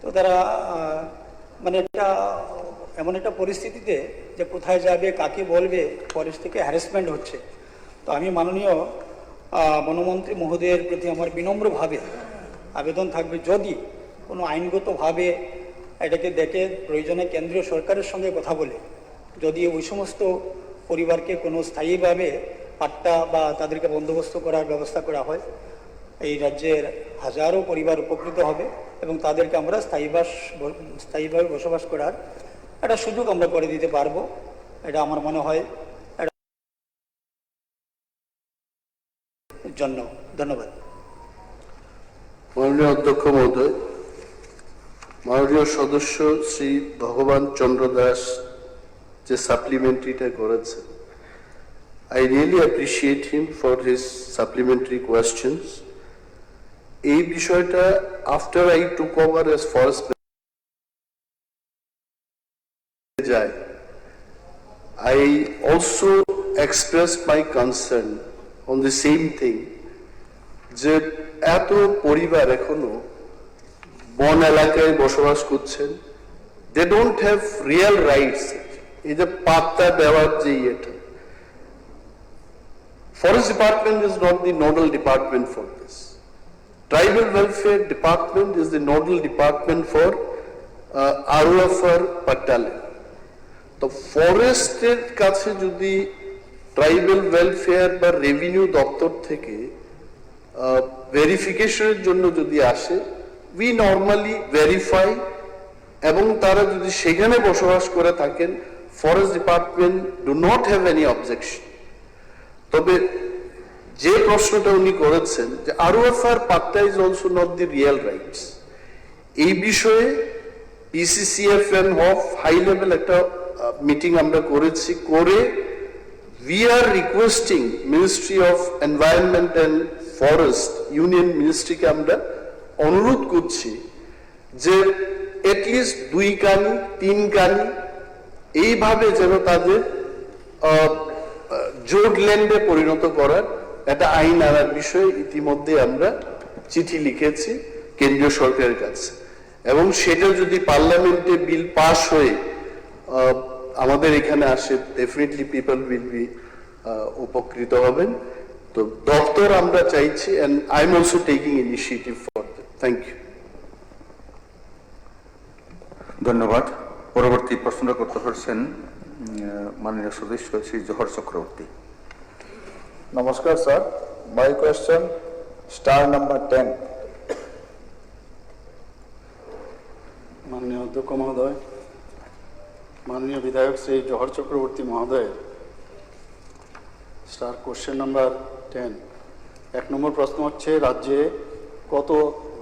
তো তারা মানে এটা এমন একটা পরিস্থিতিতে যে কোথায় যাবে, কাকে বলবে, ফরেস্ট থেকে হ্যারাসমেন্ট হচ্ছে। তো আমি মাননীয় বনমন্ত্রী মহোদয়ের প্রতি আমার বিনম্রভাবে আবেদন থাকবে, যদি কোনো আইনগতভাবে এটাকে দেখে প্রয়োজনে কেন্দ্রীয় সরকারের সঙ্গে কথা বলে যদি ওই সমস্ত পরিবারকে কোনো স্থায়ীভাবে পাট্টা বা তাদেরকে বন্দোবস্ত করার ব্যবস্থা করা হয়, এই রাজ্যের হাজারো পরিবার উপকৃত হবে এবং তাদেরকে আমরা স্থায়ীভাবে বসবাস করার একটা সুযোগ আমরা করে দিতে পারবো। এটা আমার মনে হয় জন্য। ধন্যবাদ। মাননীয় অধ্যক্ষ মহোদয়, মাননীয় সদস্য শ্রী ভগবান চন্দ্র দাস যে সাপ্লিমেন্টারিটা করেছে, I really appreciate him for his supplementary questions. এই বিষয়টা after I took over as forest যায়, I also expressed my concern on the same thing, যে এত পরিবার এখনো বন এলাকায় বসবাস করছেন, they don't have real rights. এই যে পাত্তা দেওয়ার যে এটা, Forest Department is not the nodal department for this. Tribal Welfare Department is the nodal department for ROFR Battalion. তো ফরেস্টের কাছে যদি ট্রাইবাল ওয়েলফেয়ার বা রেভিনিউ দপ্তর থেকে ভেরিফিকেশনের জন্য যদি আসে, উই নর্মালি ভেরিফাই, এবং তারা যদি সেখানে বসবাস করে থাকেন, forest department do not have any objection. তবে যে প্রশ্নটা উনি করেছেন যে ROFR patta is also not the real rights, এই বিষয়ে PCCFN অফ হাই লেভেল একটা মিটিং আমরা করেছি, করে we are requesting Ministry of Environment and Forest, Union Ministry কে আমরা অনুরোধ করছি যে এটলিস্ট 2 কানি 3 কানি এইভাবে যেন তাদের জোডল্যান্ডে পরিণত করার একটা আইন আনার বিষয়ে ইতিমধ্যে আমরা চিঠি লিখেছি কেন্দ্রীয় সরকারের কাছে, এবং সেটা যদি পার্লামেন্টে বিল পাস হয়ে আমাদের এখানে আসে, ডেফিনেটলি পিপল উইল বি উপকৃত হবেন। তো দপ্তর আমরা চাইছি, and I am also taking initiative for that. Thank you. ধন্যবাদ। পরবর্তী প্রশ্ন করতে পারছেন মাননীয় সদস্য শ্রী জোহর চক্রবর্তী। নমস্কার স্যার, মাই কোয়েশ্চন স্টার নাম্বার 10। মাননীয় অধ্যক্ষ মহোদয়, মাননীয় বিধায়ক শ্রী জোহর চক্রবর্তী মহোদয়, স্টার কোশ্চেন নাম্বার 10। 1 নম্বর প্রশ্ন হচ্ছে, রাজ্যে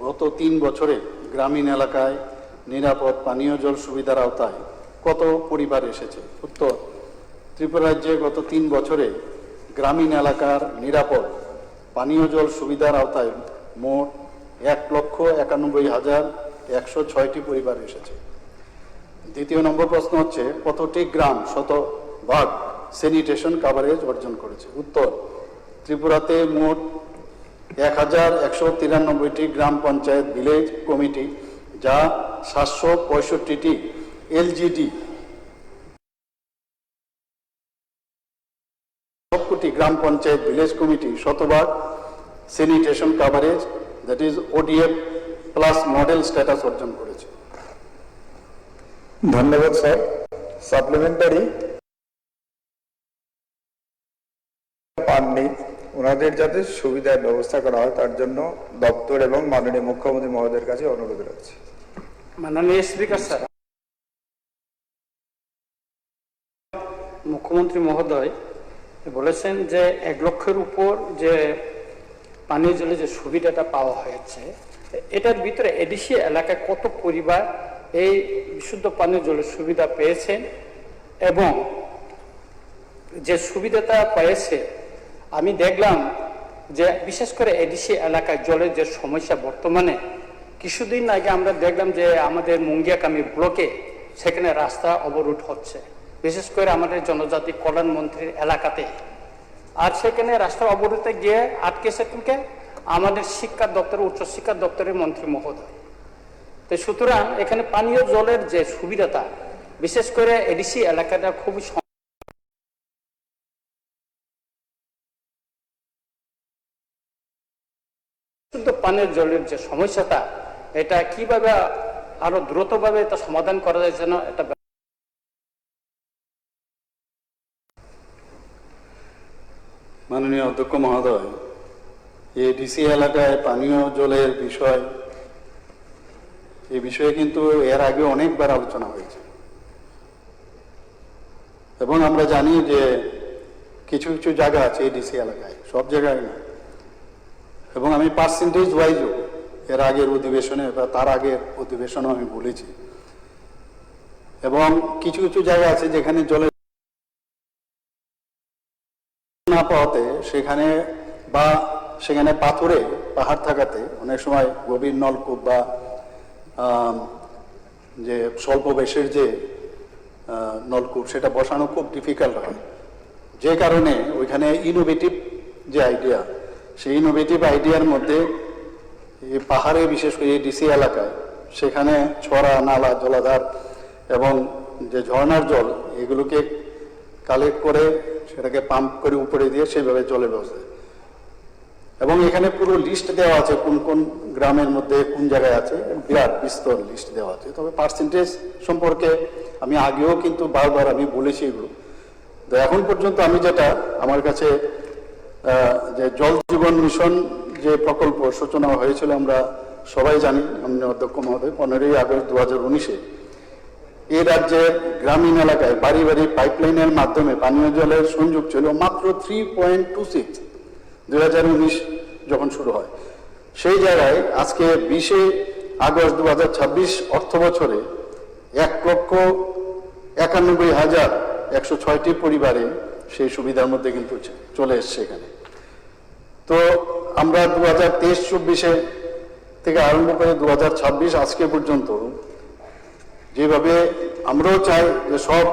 গত 3 বছরে গ্রামীণ এলাকায় নিরাপদ পানীয় জল সুবিধার আওতায় কত পরিবার এসেছে? উত্তর, ত্রিপুরা রাজ্যে গত 3 বছরে গ্রামীণ এলাকার নিরাপদ পানীয় জল সুবিধার আওতায় মোট 1,91,106টি পরিবার এসেছে। দ্বিতীয় নম্বর প্রশ্ন হচ্ছে, কতটি গ্রাম শতভাগ স্যানিটেশন কভারেজ অর্জন করেছে? উত্তর, ত্রিপুরাতে মোট 1,193টি গ্রাম পঞ্চায়েত ভিলেজ কমিটি, যা 765টি LGD, সবকটি গ্রাম পঞ্চায়েত ভিলেজ কমিটি শতভাগ sanitation coverage, that is ODF plus model status অর্জন করেছে। ধন্যবাদ স্যার। সাপ্লিমেন্টারি পাননি, ওনাদের যাতে সুবিধার ব্যবস্থা করা হয় তার জন্য দপ্তর এবং মাননীয় মুখ্যমন্ত্রী মহোদয়ের কাছে অনুরোধ রাখছি। মাননীয় স্পিকার স্যার, মুখ্যমন্ত্রী মহোদয় বলেছেন যে 1 লক্ষের উপর যে পানীয় জলের যে সুবিধাটা পাওয়া হয়েছে, এটার ভিতরে এডিসি এলাকায় কত পরিবার এই বিশুদ্ধ পানীয় জলের সুবিধা পেয়েছেন, এবং যে সুবিধাটা পেয়েছে আমি দেখলাম যে বিশেষ করে এডিসি এলাকায় জলের যে সমস্যা বর্তমানে, কিছুদিন আগে আমরা দেখলাম যে আমাদের মুঙ্গিয়াকামি ব্লকে সেখানে রাস্তা অবরোধ হচ্ছে, বিশেষ করে আমাদের জনজাতি কল্যাণ মন্ত্রীর এলাকাতে। আর সেখানে রাস্তা অবরোধে গিয়ে আটকেছে আমাদের শিক্ষা দপ্তর, উচ্চশিক্ষা দপ্তরের মন্ত্রী মহোদয়। তো সুতরাং এখানে পানীয় জলের যে সুবিধাটা, বিশেষ করে এডিসি এলাকাটা খুবই শুদ্ধ পানীয় জলের যে সমস্যাটা, এটা কিভাবে আরো দ্রুতভাবে এটা সমাধান করা যায় যেন এটা। মাননীয় অধ্যক্ষ মহোদয়, এই ডিসি এলাকায় পানীয় জলের বিষয়, এই বিষয়ে কিন্তু এর আগে অনেকবার আলোচনা হয়েছে, এবং আমরা জানি যে কিছু কিছু জায়গা আছে এই ডিসি এলাকায়, সব জায়গায় না, এবং আমি পার্সেন্টেজ ওয়াইজও এর আগের অধিবেশনে বা তার আগের অধিবেশনও আমি বলেছি, এবং কিছু কিছু জায়গা আছে যেখানে জলের না পাওয়াতে সেখানে বা সেখানে পাথরে পাহাড় থাকাতে অনেক সময় গভীর নলকূপ বা যে স্বল্প বেশের যে নলকূপ সেটা বসানো খুব ডিফিকাল্ট হয়, যে কারণে ওইখানে ইনোভেটিভ যে আইডিয়া, সেই ইনোভেটিভ আইডিয়ার মধ্যে এই পাহাড়ে বিশেষ করে ডিসি এলাকায় সেখানে ছড়া, নালা, জলাধার এবং যে ঝর্ণার জল এগুলোকে কালেক্ট করে সেটাকে পাম্প করে উপরে দিয়ে সেভাবে জলের ব্যবস্থা। এবং এখানে পুরো লিস্ট দেওয়া আছে কোন কোন গ্রামের মধ্যে কোন জায়গায় আছে, বিরাট বিস্তর লিস্ট দেওয়া আছে। তবে পার্সেন্টেজ সম্পর্কে আমি আগেও কিন্তু বারবার আমি বলেছি এগুলো। তো এখন পর্যন্ত আমি যেটা আমার কাছে যে জল জীবন মিশন যে প্রকল্প সূচনা হয়েছিল আমরা সবাই জানি, মাননীয় অধ্যক্ষ মহোদয়, 15ই আগস্ট 2019-এ এই রাজ্যের গ্রামীণ এলাকায় বাড়ি বাড়ি পাইপলাইনের মাধ্যমে পানীয় জলের সংযোগ ছিল মাত্র 3.26 2019 যখন শুরু হয়। সেই জায়গায় আজকে 20 আগস্ট 2026 অর্থ বছরে 1,91,106টি পরিবারে সেই সুবিধার মধ্যে কিন্তু চলে এসছে এখানে। তো আমরা 2023-24 থেকে আরম্ভ করে 2026 আজকে পর্যন্ত যেভাবে আমরাও চাই যে সব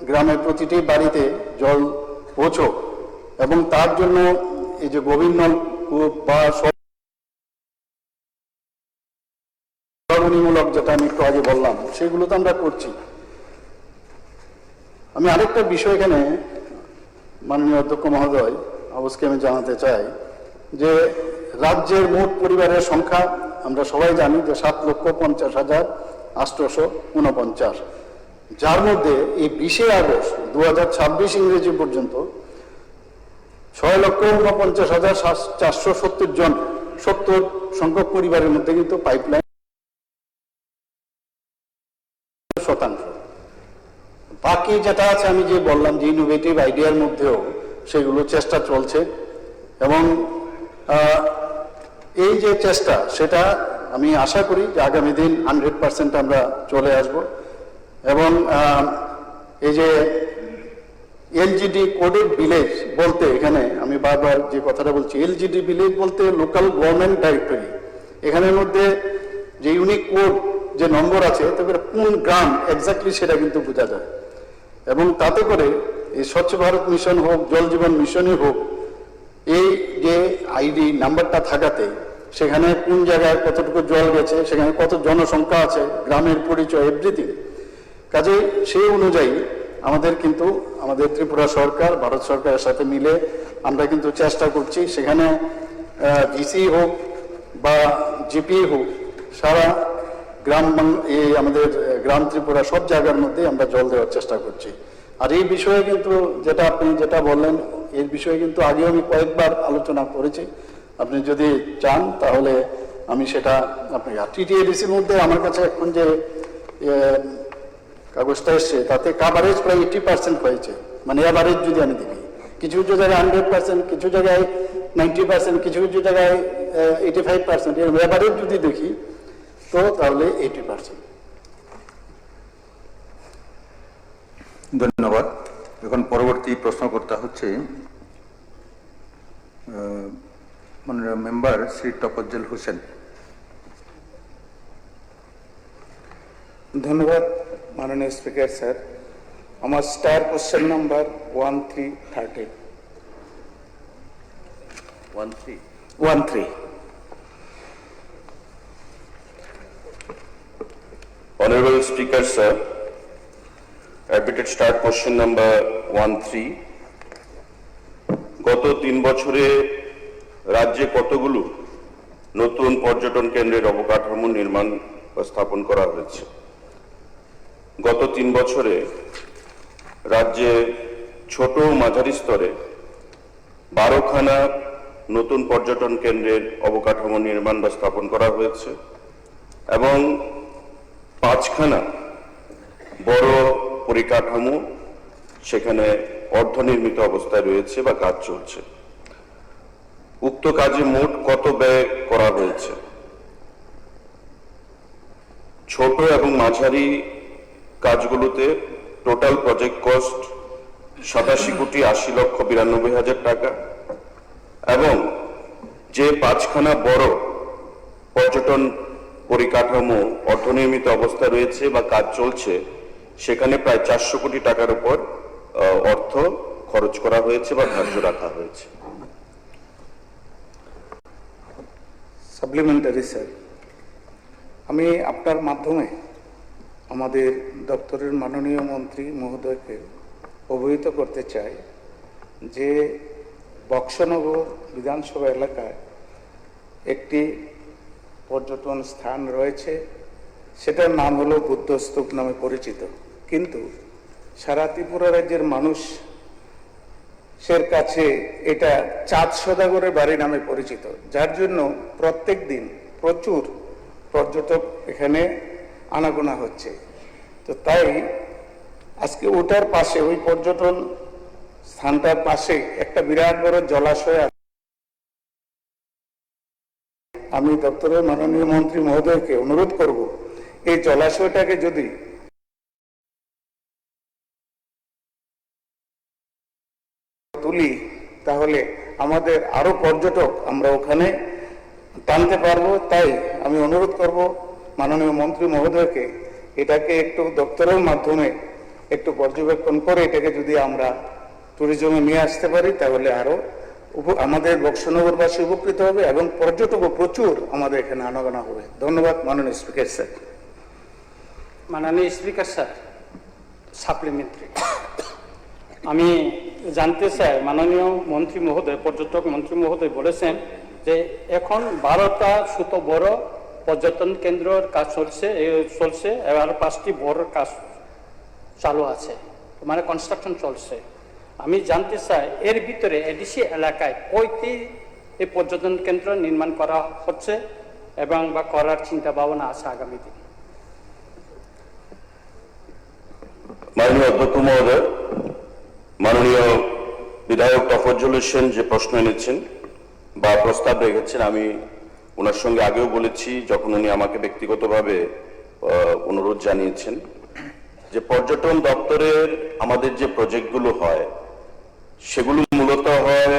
গ্রামের প্রতিটি বাড়িতে জল পৌঁছক, এবং তার জন্য এই যে গভীর নলকূপ বা সরবরাহমূলক যেটা আমি একটু আগে বললাম সেগুলো তো আমরা করছি। আমি আরেকটা বিষয় এখানে মাননীয় অধ্যক্ষ মহোদয় অবশ্যই আমি জানাতে চাই যে রাজ্যের মোট পরিবারের সংখ্যা আমরা সবাই জানি যে 7,50,849, যার মধ্যে এই 20 আগস্ট 2026 ইংরেজি পর্যন্ত 6,49,470 জন 70 সংখ্যক পরিবারের মধ্যে কিন্তু পাইপলাইন শতাংশ। বাকি যেটা আছে আমি যে বললাম যে ইনোভেটিভ আইডিয়ার মধ্যেও সেগুলো চেষ্টা চলছে, এবং এই যে চেষ্টা সেটা আমি আশা করি যে আগামী দিন 100% আমরা চলে আসব। এবং এই যে এলজিডি কোডেড ভিলেজ বলতে এখানে আমি বারবার যে কথাটা বলছি, এলজিডি ভিলেজ বলতে লোকাল গভর্নমেন্ট ডাইরেক্টরি, এখানের মধ্যে যে ইউনিক কোড যে নম্বর আছে তবে কোন গ্রাম এক্স্যাক্টলি সেটা কিন্তু বোঝা যায়। এবং তাতে করে এই স্বচ্ছ ভারত মিশন হোক, জল জীবন মিশনই হোক, এই যে আইডি নাম্বারটা থাকাতে সেখানে কোন জায়গায় কতটুকু জল গেছে, সেখানে কত জনসংখ্যা আছে, গ্রামের পরিচয়, এভরিথিং। কাজে সেই অনুযায়ী আমাদের কিন্তু আমাদের ত্রিপুরা সরকার ভারত সরকারের সাথে মিলে আমরা কিন্তু চেষ্টা করছি সেখানে ভিসি হোক বা জিপি হোক, সারা গ্রাম এই আমাদের গ্রাম ত্রিপুরা সব জায়গার মধ্যে আমরা জল দেওয়ার চেষ্টা করছি। আর এই বিষয়ে কিন্তু যেটা আপনি যেটা বললেন এর বিষয়ে কিন্তু আগেও আমি কয়েকবার আলোচনা করেছি, আপনি যদি চান তাহলে আমি সেটা আপনাকে। টিটিএডিসির মধ্যে আমার কাছে এখন যে কাগজটা এসছে তাতে কাভারেজ প্রায় 80% হয়েছে, মানে এভারেজ যদি আমি দেখি, কিছু কিছু জায়গায় 100%, কিছু জায়গায় 90%, কিছু কিছু জায়গায় 85%, এর এভারেজ যদি দেখি তো তাহলে 80%। ধন্যবাদ। এখন পরবর্তী প্রশ্নকর্তা হচ্ছে মাননীয় মেম্বার শ্রী তফাজ্জল হোসেন। ধন্যবাদ মাননীয় স্পিকার স্যার। আমার star question number 1313। Honorable Speaker, sir, repeated start question number 13. গত 3 বছরে রাজ্যে কতগুলো নতুন পর্যটন কেন্দ্রের অবকাঠামো নির্মাণ বা স্থাপন করা হয়েছে? গত 3 বছরে রাজ্যে ছোট ও মাঝারি স্তরে 12খানা নতুন পর্যটন কেন্দ্রের অবকাঠামো নির্মাণ বা স্থাপন করা হয়েছে এবং 5খানা বড় পরিকাঠামো সেখানে অর্ধনির্মিত অবস্থায় রয়েছে বা কাজ চলছে। উক্ত কাজে মোট কত ব্যয় করা হয়েছে? ছোট এবং মাঝারি কাজগুলোতে টোটাল প্রজেক্ট কস্ট 87,80,92,000 টাকা এবং যে 5খানা বড় পর্যটন পরিকাঠামো অর্ধনির্মিত অবস্থা রয়েছে বা কাজ চলছে সেখানে প্রায় 400 কোটি টাকার উপর অর্থ খরচ করা হয়েছে বা ধার্য রাখা হয়েছে। সাপ্লিমেন্টারি স্যার, আমি আপনার মাধ্যমে আমাদের দপ্তরের মাননীয় মন্ত্রী মহোদয়কে অবহিত করতে চাই যে বক্সনগর বিধানসভা এলাকায় একটি পর্যটন স্থান রয়েছে, সেটার নাম হলো বুদ্ধস্তূপ নামে পরিচিত, কিন্তু সারা ত্রিপুরা রাজ্যের মানুষের কাছে এটা চাঁদ সদাগরের বাড়ি নামে পরিচিত, যার জন্য প্রত্যেক দিন প্রচুর পর্যটক এখানে আনাগোনা হচ্ছে। তো তাই আজকে ওটার পাশে, ওই পর্যটন স্থানটার পাশে একটা বিরাট বড় জলাশয় আছে। আমি দপ্তরের মাননীয় মন্ত্রী মহোদয়কে অনুরোধ করব, এই জলাশয়টাকে যদি তুলি তাহলে আমাদের আরো পর্যটক আমরা ওখানে টানতে পারবো। তাই আমি অনুরোধ করব মাননীয় মন্ত্রী মহোদয়কে এটাকে একটু দপ্তরের মাধ্যমে একটু পর্যবেক্ষণ করে এটাকে যদি আমরা ট্যুরিজমে নিয়ে আসতে পারি তাহলে আরো আমাদের বক্সনগরবাসী উপকৃত হবে এবং পর্যটকও প্রচুর আমাদের এখানে আনাগোনা হবে। ধন্যবাদ মাননীয় স্পিকার স্যার। মাননীয় স্পিকার স্যার, সাপ্লিমেন্টারি আমি জানতে চাই, মাননীয় মন্ত্রী মহোদয়, পর্যটক মন্ত্রী মহোদয় বলেছেন যে এখন 12টা ছোট বড় পর্যটন কেন্দ্রের কাজ চলছে এবার 5টি বড় কাজ চালু আছে, মানে কনস্ট্রাকশন চলছে। আমি জানতে চাই এর ভিতরে এডিসি এলাকায় কয়টি এই পর্যটন কেন্দ্র নির্মাণ করা হচ্ছে এবং বা করার চিন্তা ভাবনা আছে আগামী দিন? মাননীয় অধ্যক্ষ মহোদয়, মাননীয় বিধায়ক তফজ্জল হোসেন যে প্রশ্ন এনেছেন বা প্রস্তাব রেখেছেন, আমি ওনার সঙ্গে আগেও বলেছি যখন উনি আমাকে ব্যক্তিগতভাবে অনুরোধ জানিয়েছেন যে পর্যটন দপ্তরের আমাদের যে প্রজেক্টগুলো হয় সেগুলো মূলত হয়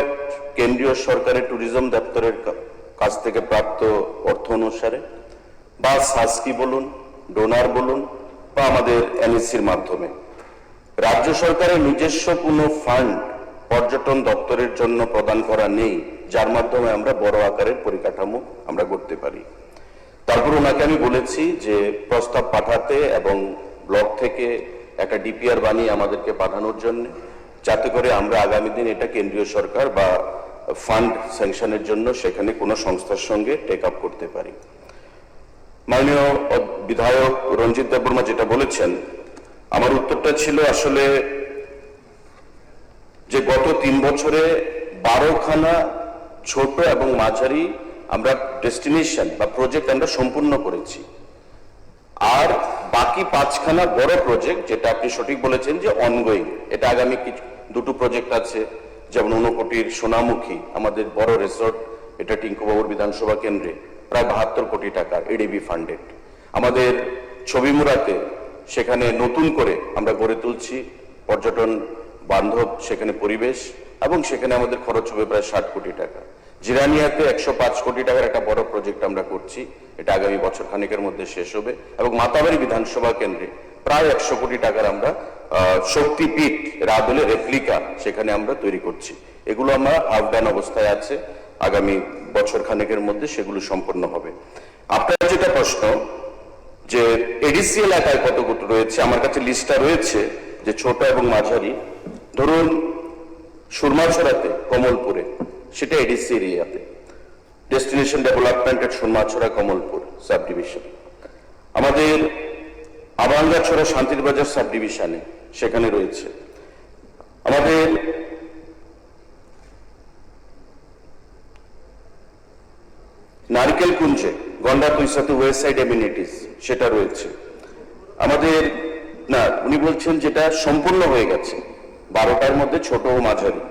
কেন্দ্রীয় সরকারের ট্যুরিজম দপ্তরের কাছ থেকে প্রাপ্ত অর্থ অনুসারে, বা সাসকি বলুন, ডোনার বলুন, বা আমাদের এনএসসির মাধ্যমে। রাজ্য সরকারের নিজস্ব কোনো ফান্ড পর্যটন দপ্তরের জন্য প্রদান করা নেই, যার মাধ্যমে আমরা বড় আকারের পরিকাঠামো আমরা করতে পারি। তারপর ওনাকে আমি বলেছি যে প্রস্তাব পাঠাতে এবং ব্লক থেকে একটা ডিপিআর বানিয়ে আমাদেরকে পাঠানোর জন্য, যাতে করে আমরা আগামী দিন এটা কেন্দ্রীয় সরকার বা ফান্ড স্যাংশনের জন্য সেখানে কোনো সংস্থার সঙ্গে টেক আপ করতে পারি। মাননীয় বিধায়ক রঞ্জিত দেববর্মা যেটা বলেছেন, আমার উত্তরটা ছিল আসলে যে গত 3 বছরে 12খানা ছোট এবং মাঝারি আমরা ডেস্টিনেশন বা প্রজেক্ট আমরা সম্পূর্ণ করেছি, আর বাকি 5খানা বড় প্রজেক্ট, যেটা আপনি সঠিক বলেছেন যে অনগোয়িং, এটা আগামী দুটো প্রজেক্ট আছে, যেমন 9 কোটির সোনামুখী আমাদের বড় রিসোর্ট, এটা টিঙ্কুবাবুর বিধানসভা কেন্দ্রে প্রায় 72 কোটি টাকা এডিবি ফান্ডেড। আমাদের ছবিমুড়াতে সেখানে নতুন করে আমরা গড়ে তুলছি পর্যটন বান্ধব সেখানে পরিবেশ, এবং সেখানে আমাদের খরচ হবে প্রায় 60 কোটি টাকা। জিরানিয়াতে 105 কোটি টাকার একটা বড় প্রজেক্ট আমরা করছি, এটা আগামী বছর খানেকের মধ্যে শেষ হবে। এবং মাতাবাড়ি বিধানসভা কেন্দ্রে প্রায় 100 কোটি টাকার আমরা শক্তিপীঠ রাদলে রেপ্লিকা সেখানে আমরা তৈরি করছি। এগুলো আমরা হাফ ডান অবস্থায় আছে, আগামী বছর খানেকের মধ্যে সেগুলো সম্পন্ন হবে। আপনার যেটা প্রশ্ন যে এডিসি এলাকায় কত কত রয়েছে, আমার কাছে লিস্টটা রয়েছে যে ছোট এবং মাঝারি, ধরুন সুরমাছড়াতে, কমলপুরে, সেটা এডিসি এরিয়াতে, destination development Surmachhara Kamalpur sub division. আমাদের আবাঙ্গাছড়া শান্তির বাজার সাব ডিভিশনে সেখানে রয়েছে। আমাদের নারকেল কুঞ্জে গন্ডা তুইসাতে ওয়েস্ট সাইড এমিনিটিস সেটা রয়েছে আমাদের। না, উনি বলছেন যেটা সম্পূর্ণ হয়ে গেছে 12টার মধ্যে ছোট ও মাঝারি,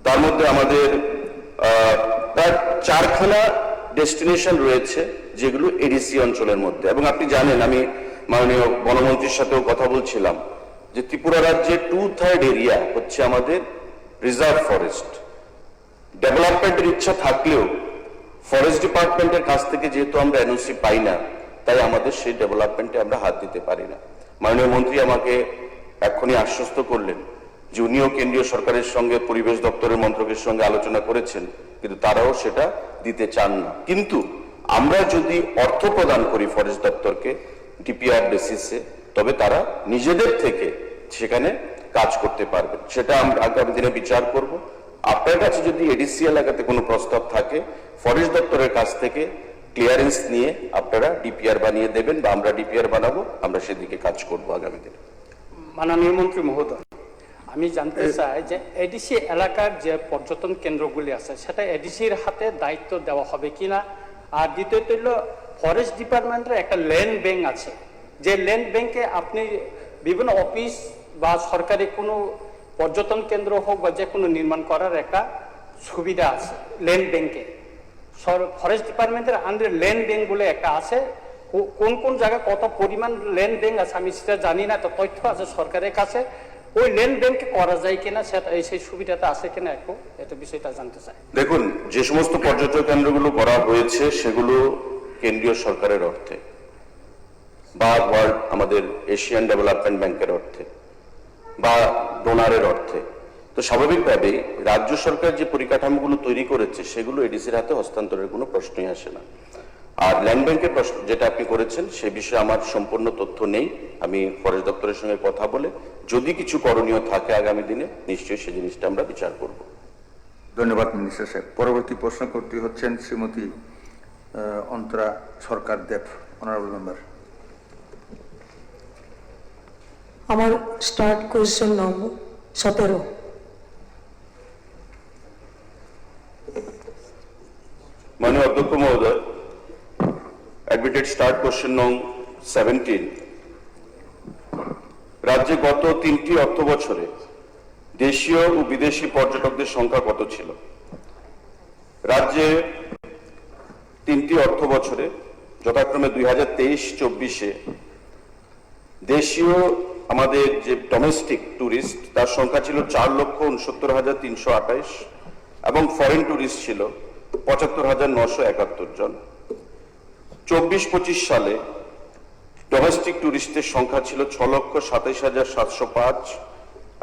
তার মধ্যে আমাদের প্রায় 4খানা ডেস্টিনেশন রয়েছে যেগুলো এডিসি অঞ্চলের মধ্যে। এবং আপনি জানেন, আমি মাননীয় বনমন্ত্রীর সাথেও কথা বলছিলাম যে ত্রিপুরা রাজ্যে 2/3 এরিয়া হচ্ছে আমাদের রিজার্ভ ফরেস্ট। ডেভেলপমেন্টের ইচ্ছা থাকলেও ফরেস্ট ডিপার্টমেন্টের কাছ থেকে যেহেতু আমরা এনওসি পাই না, তাই আমাদের সেই ডেভেলপমেন্টে আমরা হাত দিতে পারি না। মাননীয় মন্ত্রী আমাকে এক্ষুনি আশ্বস্ত করলেন যে উনিও কেন্দ্রীয় সরকারের সঙ্গে পরিবেশ দপ্তরের মন্ত্রকের সঙ্গে আলোচনা করেছেন, কিন্তু তারাও সেটা দিতে চান না। কিন্তু আমরা যদি অর্থ প্রদান করি ফরেস্ট দপ্তরকে ডিপিআর বেসিসে, তবে তারা নিজেদের থেকে সেখানে কাজ করতে পারবেন। সেটা আমরা আগামী দিনে বিচার করব। আপনার কাছে যদি এডিসি এলাকাতে কোনো প্রস্তাব থাকে, ফরেস্ট দপ্তরের কাছ থেকে ক্লিয়ারেন্স নিয়ে আপনারা ডিপিআর বানিয়ে দেবেন বা আমরা ডিপিআর বানাবো, আমরা সেদিকে কাজ করব আগামী দিনে। মাননীয় মন্ত্রী মহোদয়, আমি জানতে চাই যে এডিসি এলাকার যে পর্যটন কেন্দ্রগুলি আছে সেটা এডিসির হাতে দায়িত্ব দেওয়া হবে কিনা, আর দ্বিতীয়ত হলো ফরেস্ট ডিপার্টমেন্টের একটা ল্যান্ড ব্যাংক আছে, যে ল্যান্ড ব্যাংকে আপনি বিভিন্ন অফিস বা সরকারি কোনো পর্যটন কেন্দ্র হোক বা যে কোনো নির্মাণ করার একটা সুবিধা আছে ল্যান্ড ব্যাংকে। ফরেস্ট ডিপার্টমেন্টের আন্ডারে ল্যান্ড ব্যাংক বলে একটা আছে, কোন কোন জায়গায় কত পরিমাণ ল্যান্ড ব্যাংক আছে আমি সেটা জানি না, তো তথ্য আছে সরকারের কাছে। ওই ল্যান্ড ব্যাংকে করা যায় কিনা, সেটা সেই সুবিধাটা আছে কিনা একটু এটা বিষয়টা জানতে চাই। দেখুন, যে সমস্ত পর্যটন কেন্দ্রগুলো করা হয়েছে সেগুলো কেন্দ্রীয় সরকারের অর্থে বা ওয়ার্ল্ড আমাদের এশিয়ান ডেভেলপমেন্ট ব্যাংকের অর্থে বা ডোনারের অর্থে। তো স্বাভাবিকভাবেই রাজ্য সরকার যে পরিকাঠামোগুলো তৈরি করেছে সেগুলো এডিসির হাতে হস্তান্তরের কোনো প্রশ্নই আসে না। আর ল্যান্ড ব্যাংকের প্রশ্ন যেটা আপনি করেছেন সে বিষয়ে আমার সম্পূর্ণ তথ্য নেই। আমি ফরেস্ট দপ্তরের সঙ্গে কথা বলে যদি কিছু করণীয় থাকে আগামী দিনে নিশ্চয়ই সেই জিনিসটা আমরা বিচার করব। ধন্যবাদ মিনিস্টার সাহেব। পরবর্তী প্রশ্নকর্ত্রী হচ্ছেন শ্রীমতী অন্তরা সরকার দেব, অনারেবল মেম্বার। আমার স্টার্ট কোয়েশ্চেন নম্বর 17। মাননীয় অধ্যক্ষ মহোদয়, অ্যাডমিটেড স্টার্ট কোশ্চেন নং 17। রাজ্যে গত 3টি অর্থ বছরে দেশীয় ও বিদেশি পর্যটকদের সংখ্যা কত ছিল? রাজ্যে 3টি অর্থ বছরে যথাক্রমে 2023-24-এ দেশীয় আমাদের যে ডোমেস্টিক ট্যুরিস্ট তার সংখ্যা ছিল 4,69,328 এবং ফরেন ট্যুরিস্ট ছিল 75,971 জন। 24-25 সালে ডোমেস্টিক ট্যুরিস্টদের সংখ্যা ছিল 6,27,705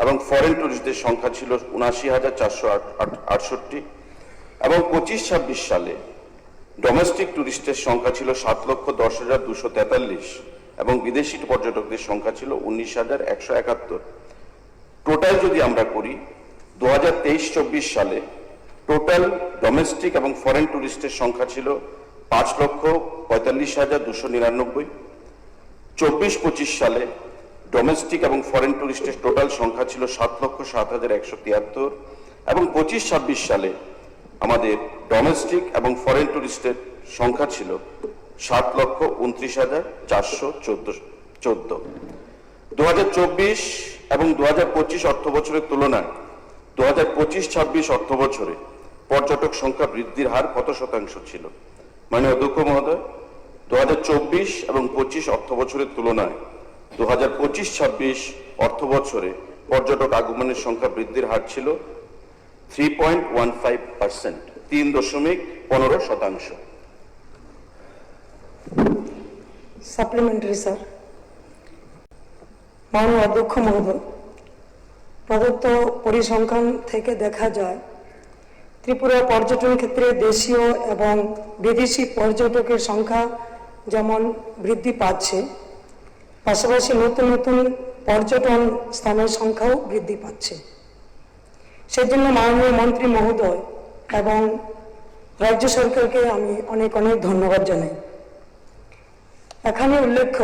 এবং ফরেন ট্যুরিস্টদের সংখ্যা ছিল 79,468 এবং 25-26 সালে ডোমেস্টিক ট্যুরিস্টের সংখ্যা ছিল 7,10,243 এবং বিদেশি পর্যটকদের সংখ্যা ছিল 19,171। টোটাল যদি আমরা করি 2023-24 সালে টোটাল ডোমেস্টিক এবং ফরেন ট্যুরিস্টের সংখ্যা ছিল 5,45,299। 24-25 সালে ডোমেস্টিক এবং ফরেন ট্যুরিস্টের টোটাল সংখ্যা ছিল 7,07,173 এবং 25-26 সালে আমাদের ডোমেস্টিক এবং ফরেন ট্যুরিস্টের সংখ্যা ছিল 7,29,414। 2024 এবং 2025 অর্থ বছরের তুলনায় 2025-26 অর্থ বছরে পর্যটক সংখ্যা বৃদ্ধির হার কত শতাংশ ছিল? মাননীয় অধ্যক্ষ মহোদয়, 2024 এবং 25 অর্থ বছরের তুলনায় 2025-26 অর্থ বছরে পর্যটক আগমনের সংখ্যা বৃদ্ধির হার ছিল 3.15%, 3.15%। Supplementary sir. মাননীয় অধ্যক্ষ মহোদয়, প্রদত্ত পরিসংখ্যান থেকে দেখা যায় ত্রিপুরা পর্যটন ক্ষেত্রে দেশীয় এবং বিদেশি পর্যটকের সংখ্যা যেমন বৃদ্ধি পাচ্ছে, পাশাপাশি নতুন নতুন পর্যটন স্থানের সংখ্যাও বৃদ্ধি পাচ্ছে। সেজন্য মাননীয় মন্ত্রী মহোদয় এবং রাজ্য সরকারকে আমি অনেক অনেক ধন্যবাদ জানাই। এখানে উল্লেখ্য,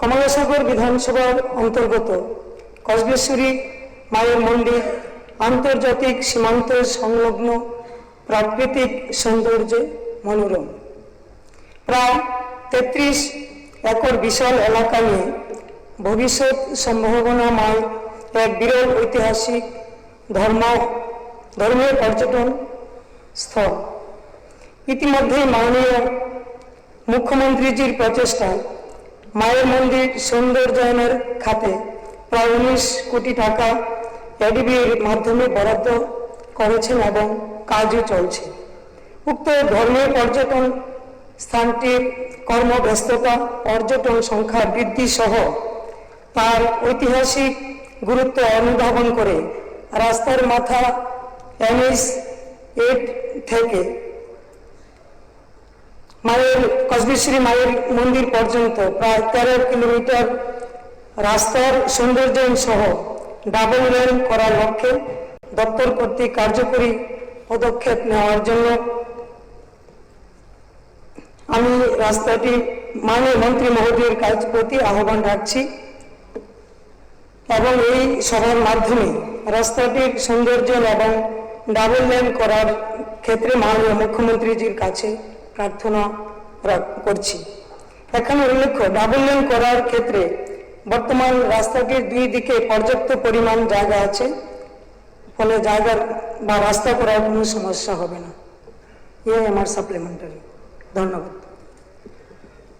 কমলাসাগর বিধানসভার অন্তর্গত কসবেশ্বরী মায়ের মন্দির আন্তর্জাতিক সীমান্ত সংলগ্ন প্রাকৃতিক সৌন্দর্যে মনোরম। প্রায় 33 একর বিশাল এলাকা নিয়ে ভবিষ্যৎ সম্ভাবনাময় এক বিরল ঐতিহাসিক ধর্মীয় পর্যটন স্থল। ইতিমধ্যেই মাননীয় মুখ্যমন্ত্রীজির প্রচেষ্টায় মায়ের মন্দির সৌন্দর্যায়নের খাতে প্রায় 19 কোটি টাকা এডিবির মাধ্যমে বরাদ্দ করেছেন এবং কাজও চলছে। উক্ত ধর্মীয় পর্যটন স্থানটির কর্মব্যস্ততা, পর্যটন সংখ্যা বৃদ্ধি সহ তার ঐতিহাসিক গুরুত্ব অনুধাবন করে রাস্তার মাথা NH 8 থেকে কসবিশ্রী মায়ের মন্দির পর্যন্ত প্রায় 13 কিলোমিটার রাস্তার সৌন্দর্যায়ন সহ ডাবল লেন করার লক্ষ্যে দপ্তর কর্তৃক কার্যকরী পদক্ষেপ নেওয়ার জন্য আমি রাস্তাটি মাননীয় মন্ত্রী মহোদয়ের কাছ প্রতি আহ্বান রাখছি এবং এই সভার মাধ্যমে রাস্তাটির সৌন্দর্যায়ন এবং ডাবল লেন করার ক্ষেত্রে মাননীয় মুখ্যমন্ত্রীজির কাছে প্রার্থনা করছি। এখানে উল্লেখ্য, ডাবল লেন করার ক্ষেত্রে বর্তমান রাস্তাটির দুই দিকে পর্যাপ্ত পরিমাণ জায়গা আছে, ফলে জায়গার বা রাস্তা করার কোনো সমস্যা হবে না। এই আমার সাপ্লিমেন্টারি। ধন্যবাদ।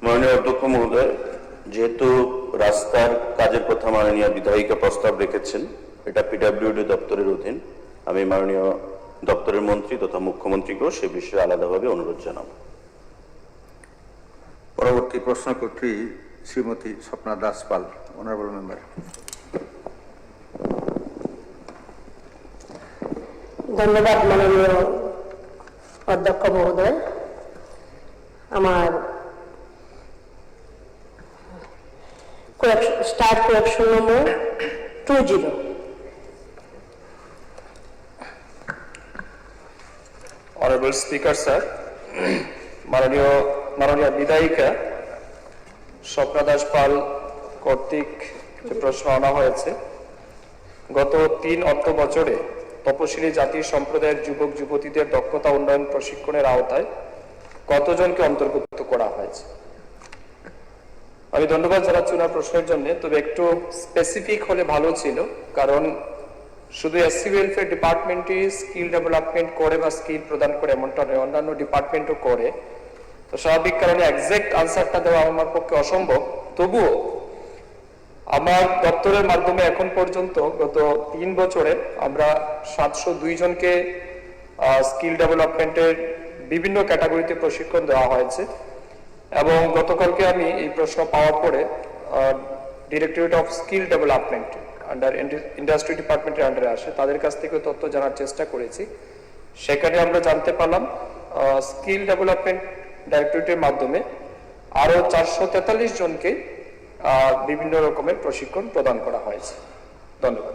মাননীয় অধ্যক্ষ মহোদয়, যেহেতু রাস্তার কাজের কথা মাননীয় বিধায়িকা প্রস্তাব রেখেছেন, এটা PWD দপ্তরের অধীন, আমি মাননীয় দপ্তরের মন্ত্রী তথা মুখ্যমন্ত্রীকেও সে বিষয়ে আলাদাভাবে অনুরোধ জানাবো। পরবর্তী প্রশ্নকর্ত্রী শ্রীমতী স্বপ্না দাস পাল, অনারেবল মেম্বার। ধন্যবাদ মাননীয় অধ্যক্ষ মহোদয়। আমার স্টার্ট কোয়েকশন নম্বর 20। অনারেবল স্পিকার স্যার, মাননীয় বিধায়িকা স্বপ্না দাস পাল কর্তৃক যে প্রশ্ন আনা হয়েছে, গত 3 অর্থ বছরে তপশিলি জাতি সম্প্রদায়ের যুবক যুবতীদের দক্ষতা উন্নয়ন প্রশিক্ষণের আওতায় কতজনকে অন্তর্ভুক্ত করা হয়েছে? আমি ধন্যবাদ জানাচ্ছি ওনার প্রশ্নের জন্য, তবে একটু স্পেসিফিক হলে ভালো ছিল, কারণ শুধু SC ওয়েলফেয়ার ডিপার্টমেন্টই স্কিল ডেভেলপমেন্ট করে বা স্কিল প্রদান করে এমনটা নয়, অন্যান্য ডিপার্টমেন্টও করে। তো স্বাভাবিক কারণে এক্সাক্ট আনসারটা দেওয়া আমার পক্ষে অসম্ভব। তবুও আমার দপ্তরের মাধ্যমে এখন পর্যন্ত গত 3 বছরে আমরা 702 জনকে স্কিল ডেভেলপমেন্টের বিভিন্ন ক্যাটাগরিতে প্রশিক্ষণ দেওয়া হয়েছে। এবং গতকালকে আমি এই প্রশ্ন পাওয়ার পরে directorate of skill development under industry ডিপার্টমেন্টের আন্ডারে আসে, তাদের কাছ থেকে তথ্য জানার চেষ্টা করেছি। সেখানে আমরা জানতে পারলাম স্কিল ডেভেলপমেন্ট ডাইরেক্টরেটের মাধ্যমে আরো 443 জনকে বিভিন্ন রকমের প্রশিক্ষণ প্রদান করা হয়েছে। ধন্যবাদ।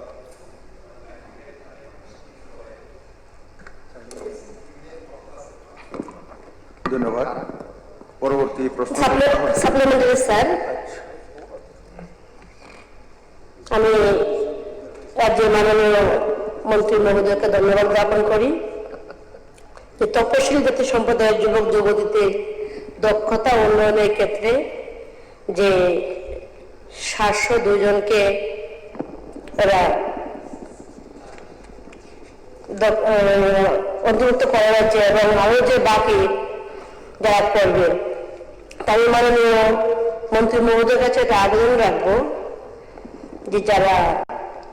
ধন্যবাদ। পরবর্তী প্রশ্ন। সাপ্লিমেন্টারি স্যার, আমি রাজ্যের মাননীয় মন্ত্রী মহোদয়কে ধন্যবাদ জ্ঞাপন করি যে তপশিলি জাতি সম্প্রদায়ের যুবক যুবতীদের দক্ষতা উন্নয়নের ক্ষেত্রে যে 702 জনকে ওরা অন্তর্ভুক্ত করা হয়েছে এবং আরো যে বাকি যারা করবে, তাই মাননীয় মন্ত্রী মহোদয়ের কাছে একটা আবেদন রাখবো যে যারা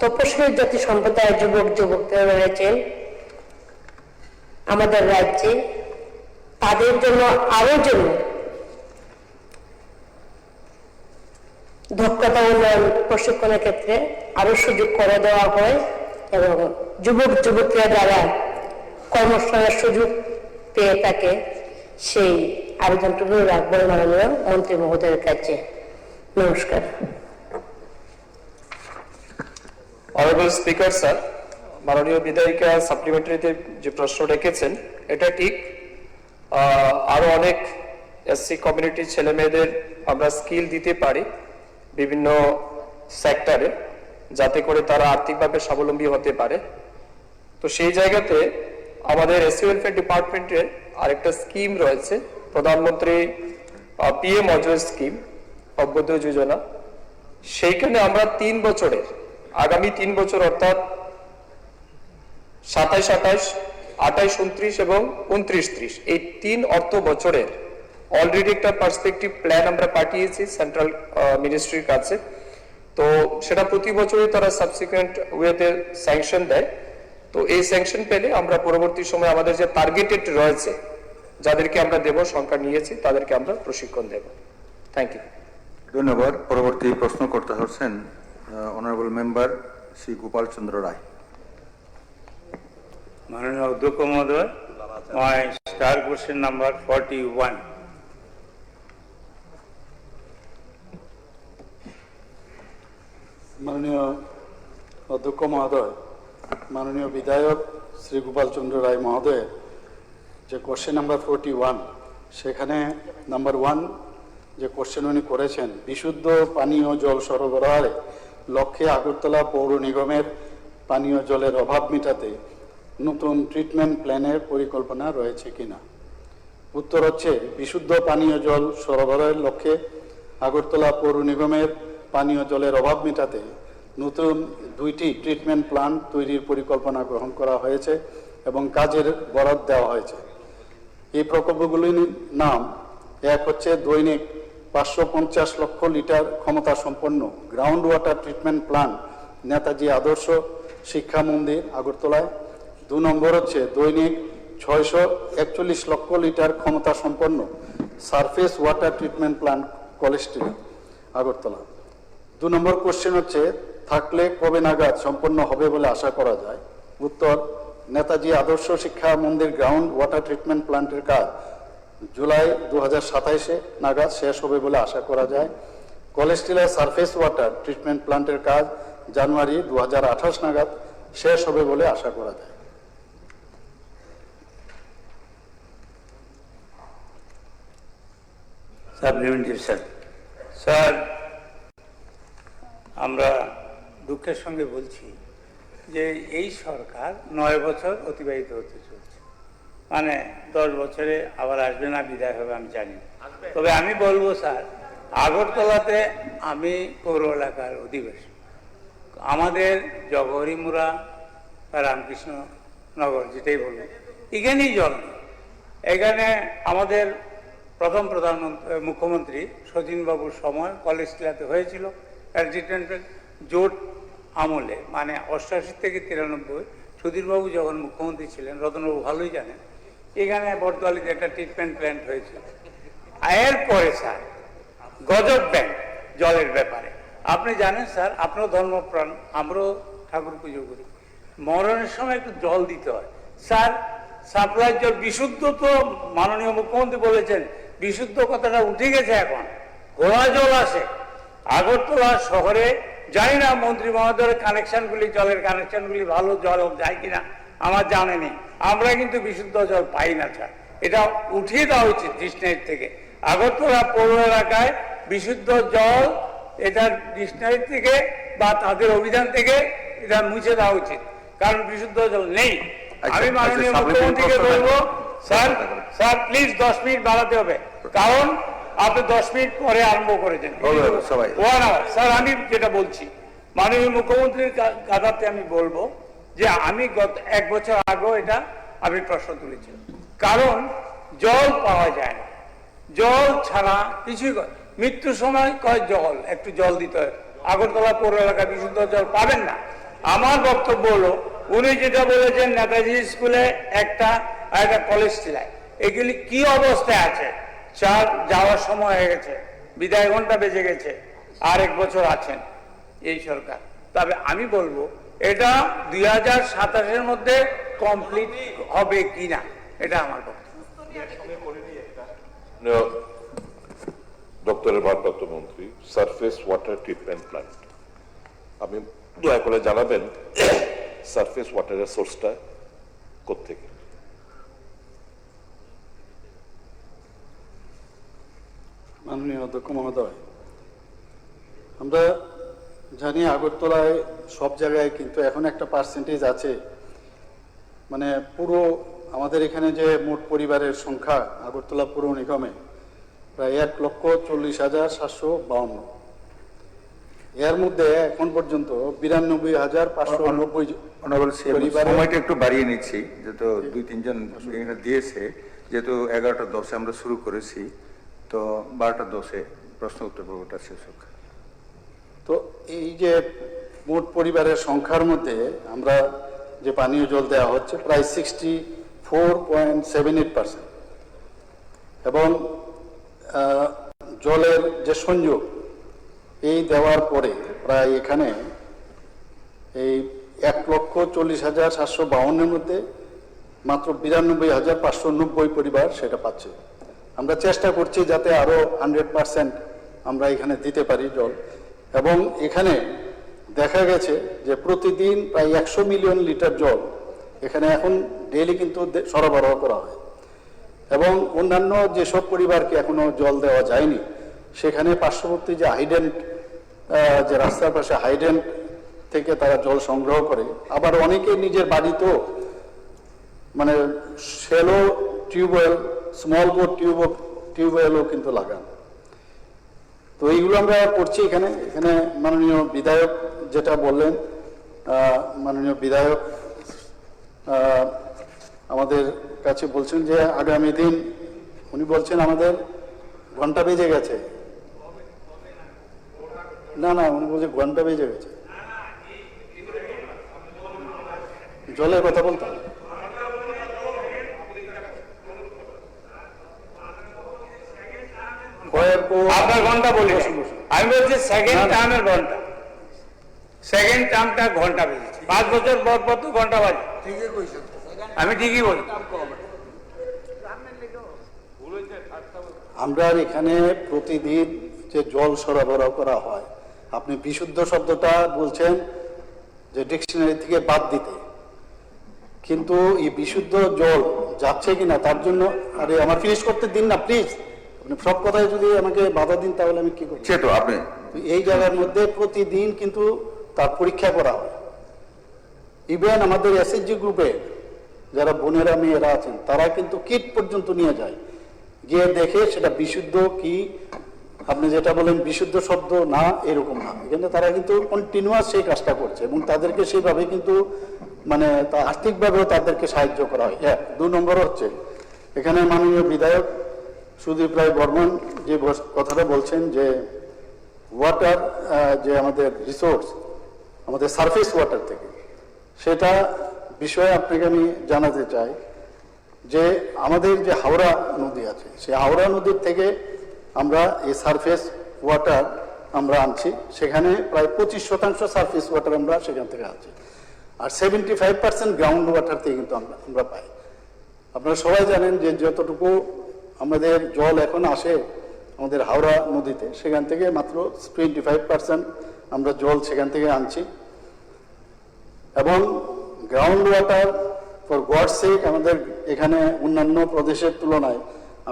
তপশিলি জাতি সম্প্রদায়ের যুবক যুবকরা রয়েছেন আমাদের রাজ্যে, তাদের জন্য আরো যেন দক্ষতা উন্নয়ন প্রশিক্ষণের ক্ষেত্রে আরো সুযোগ করে দেওয়া হয় এবং যুবক যুবতীরা যারা কর্মসংস্থানের সুযোগ পেয়ে থাকে সেই আবেদনটুকু রাখবো মাননীয় মন্ত্রী মহোদয়ের কাছে। নমস্কার। অনারেবল স্পিকার স্যার, মাননীয় বিধায়িকা সাপ্লিমেন্টারিতে যে প্রশ্ন রেখেছেন এটা ঠিক। আরো অনেক SC কমিউনিটির ছেলে মেয়েদের আমরা স্কিল দিতে পারি বিভিন্ন সেক্টরে, যাতে করে তারা আর্থিকভাবে স্বাবলম্বী হতে পারে। তো সেই জায়গাতে আমাদের SC ওয়েলফেয়ার ডিপার্টমেন্টের আরেকটা স্কিম রয়েছে, প্রধানমন্ত্রী PM অজয় স্কিম, অভ্যুদয় যোজনা। সেইখানে আমরা 3 বছরের, আগামী 3 বছর অর্থাৎ 27-28, 28-29 এবং 29-30 এই 3 অর্থ বছরের অলরেডি একটা পার্সপেক্টিভ প্ল্যান আমরা পাঠিয়েছি সেন্ট্রাল মিনিস্ট্রির কাছে। তো সেটা প্রতি বছরই তারা সাবসিকুয়েন্ট ওয়েতে স্যাংশন দেয়। তো এই স্যাংশন পেলে আমরা পরবর্তী সময় আমাদের যে টার্গেটেড রয়েছে যাদেরকে আমরা দেব, সংখ্যা নিয়েছি, তাদেরকে আমরা প্রশিক্ষণ দেব। Thank you. ধন্যবাদ। পরবর্তী প্রশ্ন করতে হচ্ছেন অনারেবল মেম্বার শ্রী গোপাল চন্দ্র রায়। মাননীয় অধ্যক্ষ মহোদয়, my star question number 41. মাননীয় অধ্যক্ষ মহোদয়, মাননীয় বিধায়ক শ্রী গোপাল চন্দ্র রায় মহোদয়ের যে কোশ্চেন নাম্বার 41, সেখানে নাম্বার 1 যে কোশ্চেন উনি করেছেন, বিশুদ্ধ পানীয় জল সরবরাহের লক্ষ্যে আগরতলা পৌর নিগমের পানীয় জলের অভাব মেটাতে নতুন ট্রিটমেন্ট প্ল্যানের পরিকল্পনা রয়েছে কিনা। উত্তর হচ্ছে, বিশুদ্ধ পানীয় জল সরবরাহের লক্ষ্যে আগরতলা পৌর নিগমের পানীয় জলের অভাব মেটাতে নতুন 2টি ট্রিটমেন্ট প্ল্যান্ট তৈরির পরিকল্পনা গ্রহণ করা হয়েছে এবং কাজের বরাদ দেওয়া হয়েছে। এই প্রকল্পগুলির নাম, এক হচ্ছে দৈনিক 550 লক্ষ লিটার ক্ষমতা সম্পন্ন ground water treatment plant Netaji আদর্শ শিক্ষা মন্দির আগরতলায়। 2 নম্বর হচ্ছে দৈনিক 641 লক্ষ লিটার ক্ষমতা সম্পন্ন surface water treatment plant College Tilla Agartala. 2 নম্বর কোশ্চেন হচ্ছে, থাকলে কবে নাগাদ সম্পন্ন হবে বলে আশা করা যায়। উত্তর, নেতাজি আদর্শ শিক্ষা মন্দির গ্রাউন্ড ওয়াটার ট্রিটমেন্ট প্ল্যান্টের কাজ জুলাই 2027 নাগাদ শেষ হবে বলে আশা করা যায়। কলেজটিলা সারফেস ওয়াটার ট্রিটমেন্ট প্ল্যান্টের কাজ জানুয়ারি 2028 নাগাদ শেষ হবে বলে আশা করা যায়। Supplementary sir. স্যার, আমরা দুঃখের সঙ্গে বলছি যে এই সরকার 9 বছর অতিবাহিত হতে চলছে, মানে 10 বছরে আবার আসবে না, বিদায় হবে আমি জানি। তবে আমি বলবো স্যার, আগরতলাতে আমি পৌর এলাকার অধিবাসী, আমাদের জগহরিমুরা বা রামকৃষ্ণনগর যেটাই বলবো, এখানেই জল নেই। এখানে আমাদের প্রথম মুখ্যমন্ত্রী শচীনবাবুর সময় কলেজটিলাতে হয়েছিল ট্রিটমেন্ট জোট আমলে, মানে 88 থেকে 93 সুধীরবাবু যখন মুখ্যমন্ত্রী ছিলেন, রতনবাবু ভালোই জানেন, এখানে বটতলাতে একটা ট্রিটমেন্ট প্ল্যান্ট হয়েছিল। এরপরে স্যার গজব ব্যাংক জলের ব্যাপারে আপনি জানেন স্যার, আপনারও ধর্মপ্রাণ, আমরাও ঠাকুর পুজো করি, মরণের সময় একটু জল দিতে হয় স্যার। সাপ্লাই জল বিশুদ্ধ তো মাননীয় মুখ্যমন্ত্রী বলেছেন, বিশুদ্ধ কথাটা উঠে গেছে, এখন ঘোলা জল আসে আগরতলা শহরে। জানি না মন্ত্রী মহোদয়ের কানেকশনগুলি, জলের কানেকশনগুলি ভালো জল যায় কিনা আমার জানা নেই, আমরা কিন্তু বিশুদ্ধ জল পাই না স্যার। এটা উঠিয়ে দেওয়া উচিত ডিকশনারি থেকে। আগরতলা পৌর এলাকায় বিশুদ্ধ জল এটা ডিকশনারি থেকে বা তাদের অভিযান থেকে এটা মুছে দেওয়া উচিত, কারণ বিশুদ্ধ জল নেই। আমি মাননীয় মুখ্যমন্ত্রীকে বলবো, স্যার স্যার প্লিজ 10 মিনিট বাড়াতে হবে, কারণ আপনি 10 মিনিট পরে আরম্ভ করেছেন 1 আওয়ার। স্যার, আমি যেটা বলছি, মাননীয় মুখ্যমন্ত্রীর কাছে আমি বলবো যে আমি গত 1 বছর আগেও এটা আমি প্রশ্ন তুলেছি, কারণ জল পাওয়া যায় না, জল ছাড়া কিছুই, মৃত্যুর সময় কয় জল, একটু জল দিতে হয়। আগরতলা পৌর এলাকায় বিশুদ্ধ জল পাবেন না। আমার বক্তব্য হলো, উনি যেটা বলেছেন নেতাজি স্কুলে একটা কলেজ ছিলায়, এগুলি কি অবস্থায় আছে? স্যার, যাওয়ার সময় হয়ে গেছে, বিদায় ঘন্টা বেজে গেছে, আর 1 বছর আছেন এই সরকার। তবে আমি বলবো এটা 2027-এর মধ্যে কমপ্লিট হবে কিনা, এটা আমার বক্তব্য। দপ্তরের ভারপ্রাপ্ত মন্ত্রী, সারফেস ওয়াটার ট্রিটমেন্ট প্ল্যান্ট, আপনি দয়া করে জানাবেন সারফেস ওয়াটারের সোর্সটা কোত্থেকে? মাননীয় অধ্যক্ষ মহোদয়, আমরা জানি আগরতলায় সব জায়গায় কিন্তু এখন একটা পার্সেন্টেজ আছে, মানে পুরো আমাদের এখানে যে মোট পরিবারের সংখ্যা আগরতলা পুর নিগমে প্রায় 1,40,752। এর মধ্যে এখন পর্যন্ত 92,590 সময়টা একটু বাড়িয়ে নিচ্ছি, যেহেতু 2-3 জন এখানে দিয়েছে, যেহেতু 11টা 10 আমরা শুরু করেছি, তো 12টা 10 প্রশ্ন উত্তর পর্বটা শেষ হোক। তো এই যে মোট পরিবারের সংখ্যার মধ্যে আমরা যে পানীয় জল দেওয়া হচ্ছে প্রায় 64.78%। এবং জলের যে সংযোগ এই দেওয়ার পরে প্রায় এখানে এই 1,40,752 মধ্যে মাত্র 92,590 পরিবার সেটা পাচ্ছে। আমরা চেষ্টা করছি যাতে আরো 100% আমরা এখানে দিতে পারি জল। এবং এখানে দেখা গেছে যে প্রতিদিন প্রায় 100 মিলিয়ন লিটার জল এখানে এখন ডেইলি কিন্তু সরবরাহ করা হয়। এবং অন্যান্য যেসব পরিবারকে এখনো জল দেওয়া যায়নি সেখানে পার্শ্ববর্তী যে হাইডেন্ট, যে রাস্তার পাশে হাইডেন্ট থেকে তারা জল সংগ্রহ করে। আবার অনেকে নিজের বাড়িতেও মানে শ্যালো টিউবওয়েল, স্মল বোর টিউবওয়েলও কিন্তু লাগান। তো এইগুলো আমরা করছি এখানে। এখানে মাননীয় বিধায়ক যেটা বললেন, মাননীয় বিধায়ক আমাদের কাছে বলছেন যে আগামী দিন উনি বলছেন আমাদের ঘন্টা বেজে গেছে। না না, উনি বলছে ঘন্টা বেজে গেছে। জলের কথা বলতাম। আপনার ঘন্টা বলি, আমি বলছি সেকেন্ড টার্মের ঘন্টা, সেকেন্ড টার্মটা ঘন্টা বেজেছে। 5 বছর পর পর তো ঘন্টা বাজে। আমি ঠিকই বলি। আমরা এখানে প্রতিদিন যে জল সরবরাহ করা হয়, আপনি বিশুদ্ধ শব্দটা বলছেন যে ডিকশনারি থেকে বাদ দিতে, কিন্তু এই বিশুদ্ধ জল যাচ্ছে কিনা তার জন্য, আরে আমার ফিনিশ করতে দিন না প্লিজ। আপনি সব কথায় যদি আমাকে বাধা দিন তাহলে আমি কি করব? সেটা আপনি এই জায়গার মধ্যে প্রতিদিন কিন্তু তার পরীক্ষা করা হয়। ইভেন আমাদের এসএসজি গ্রুপে যারা বোনেরা মেয়েরা আছেন তারা কিন্তু কিট পর্যন্ত নিয়ে যায়, গিয়ে দেখে সেটা বিশুদ্ধ কি। আপনি যেটা বলেন বিশুদ্ধ শব্দ না, এরকম না। এখানে তারা কিন্তু কন্টিনিউয়াস সেই কাজটা করছে এবং তাদেরকে সেইভাবে কিন্তু মানে আর্থিকভাবেও তাদেরকে সাহায্য করা হয়। 2 নম্বর হচ্ছে এখানে মাননীয় বিধায়ক সুদীপ রায় বর্মন যে কথাটা বলছেন যে ওয়াটার, যে আমাদের রিসোর্স আমাদের সারফেস ওয়াটার থেকে, সেটা বিষয়ে আপনাকে আমি জানাতে চাই যে আমাদের যে হাওড়া নদী আছে, সেই হাওড়া নদীর থেকে আমরা এই সারফেস ওয়াটার আমরা আনছি। সেখানে প্রায় 25% সারফেস ওয়াটার আমরা সেখান থেকে আনছি, আর 75% গ্রাউন্ড ওয়াটার থেকে কিন্তু আমরা পাই। আপনারা সবাই জানেন যে যতটুকু আমাদের জল এখন আসে আমাদের হাওড়া নদীতে, সেখান থেকে মাত্র 25% আমরা জল সেখান থেকে আনছি। এবং ground water for God sake আমাদের এখানে অন্যান্য প্রদেশের তুলনায়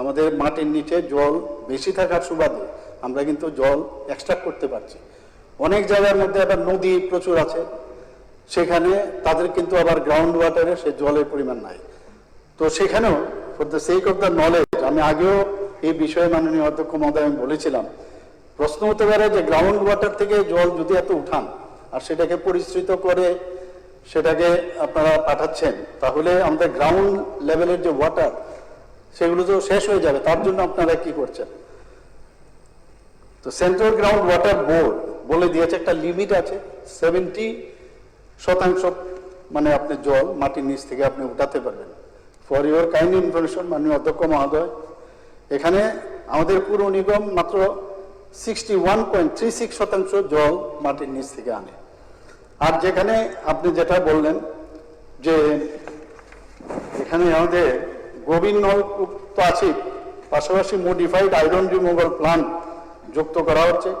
আমাদের মাটির নিচে জল বেশি থাকার সুবাদে আমরা কিন্তু জল এক্সট্রাক্ট করতে পারছি। অনেক জায়গার মধ্যে আবার নদী প্রচুর আছে, সেখানে তাদের কিন্তু আবার গ্রাউন্ড ওয়াটারে সে জলের পরিমাণ নাই। তো সেখানেও for the sake of the knowledge, আমি আগেও এই বিষয়ে মাননীয় অধ্যক্ষ মহোদয় আমি বলেছিলাম, প্রশ্ন হতে পারে যে গ্রাউন্ড ওয়াটার থেকে জল যদি এত উঠান আর সেটাকে পরিশ্রিত করে সেটাকে আপনারা পাঠাচ্ছেন, তাহলে আমাদের গ্রাউন্ড লেভেলের যে ওয়াটার সেগুলো তো শেষ হয়ে যাবে। তার জন্য আপনারা কি করছেন? তো সেন্ট্রাল গ্রাউন্ড ওয়াটার বোর্ড বলে দিয়েছে একটা লিমিট আছে, 70% মানে আপনি জল মাটির নিচ থেকে আপনি উঠাতে পারবেন। ফর ইউর কাইন্ড ইনফরমেশন মাননীয় অধ্যক্ষ মহোদয়, এখানে আমাদের পুর নিগম মাত্র 61.36% জল মাটির নিচ থেকে আনে। আর যেখানে আপনি যেটা বললেন যে এখানে আমাদের গভীর নলকূপ তো আছে, পাশাপাশি মডিফাইড আয়রন রিমুভাল প্লান্ট যুক্ত করা হচ্ছে।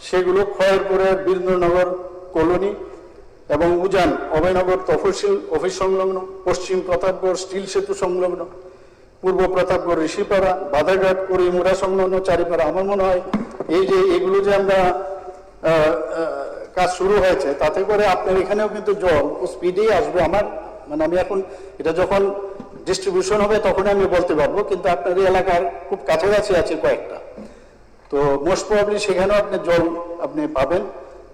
সেগুলো খয়েরপুরের বীরেন্দ্রনগর কলোনি এবং উজান অভয়নগর তফসিল অফিস সংলগ্ন, পশ্চিম প্রতাপগড় স্টিল সেতু সংলগ্ন, পূর্ব প্রতাপগড় ঋষিপাড়া, বাধাঘাট করিমুড়া সংলগ্ন চারিপাড়া। আমার মনে হয় এই যে এগুলো যে আমরা কাজ শুরু হয়েছে, তাতে করে আপনার এখানেও কিন্তু জল ও স্পিডেই আসবে। আমার মানে আমি এখন এটা যখন ডিস্ট্রিবিউশন হবে তখন আমি বলতে পারবো, কিন্তু আপনার এই এলাকার খুব কাছাকাছি আছে কয়েকটা, তো মোস্ট প্রবাবলি সেখানেও আপনি জল আপনি পাবেন,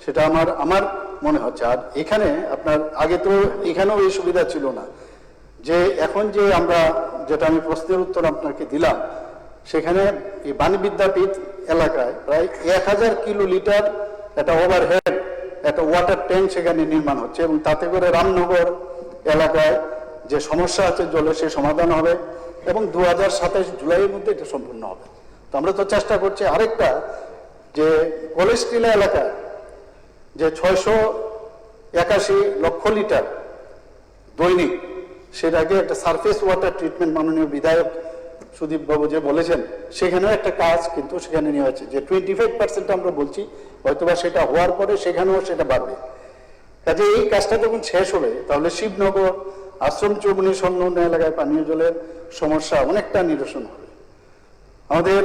সেটা আমার মনে হচ্ছে। আর এখানে আপনার আগে তো এখানেও এই সুবিধা ছিল না, যে এখন যে আমরা যেটা আমি প্রশ্নের উত্তর আপনাকে দিলাম, সেখানে এই বাণী বিদ্যাপীঠ এলাকায় প্রায় 1000 কিলোলিটার একটা ওভারহেড একটা ওয়াটার ট্যাঙ্ক সেখানে নির্মাণ হচ্ছে, এবং তাতে করে রামনগর এলাকায় যে সমস্যা আছে জলের সে সমাধান হবে। এবং 2027 জুলাইয়ের মধ্যে এটা সম্পূর্ণ হবে। তো আমরা তো চেষ্টা করছি আরেকটা যে কলেজটিলা এলাকা যে 681 লক্ষ লিটার দৈনিক, সেটাকে একটা সারফেস ওয়াটার ট্রিটমেন্ট মাননীয় বিধায়ক সুদীপ বাবু যে বলেছেন, সেখানেও একটা কাজ কিন্তু সেখানে নেওয়া হচ্ছে যে 25% আমরা বলছি, হয়তোবা সেটা হওয়ার পরে সেখানেও সেটা বাড়বে। কাজে এই কাজটা যখন শেষ হবে তাহলে শিবনগর, আশ্রম চৌমনি সংলগ্ন এলাকায় পানীয় জলের সমস্যা অনেকটা নিরসন হবে। আমাদের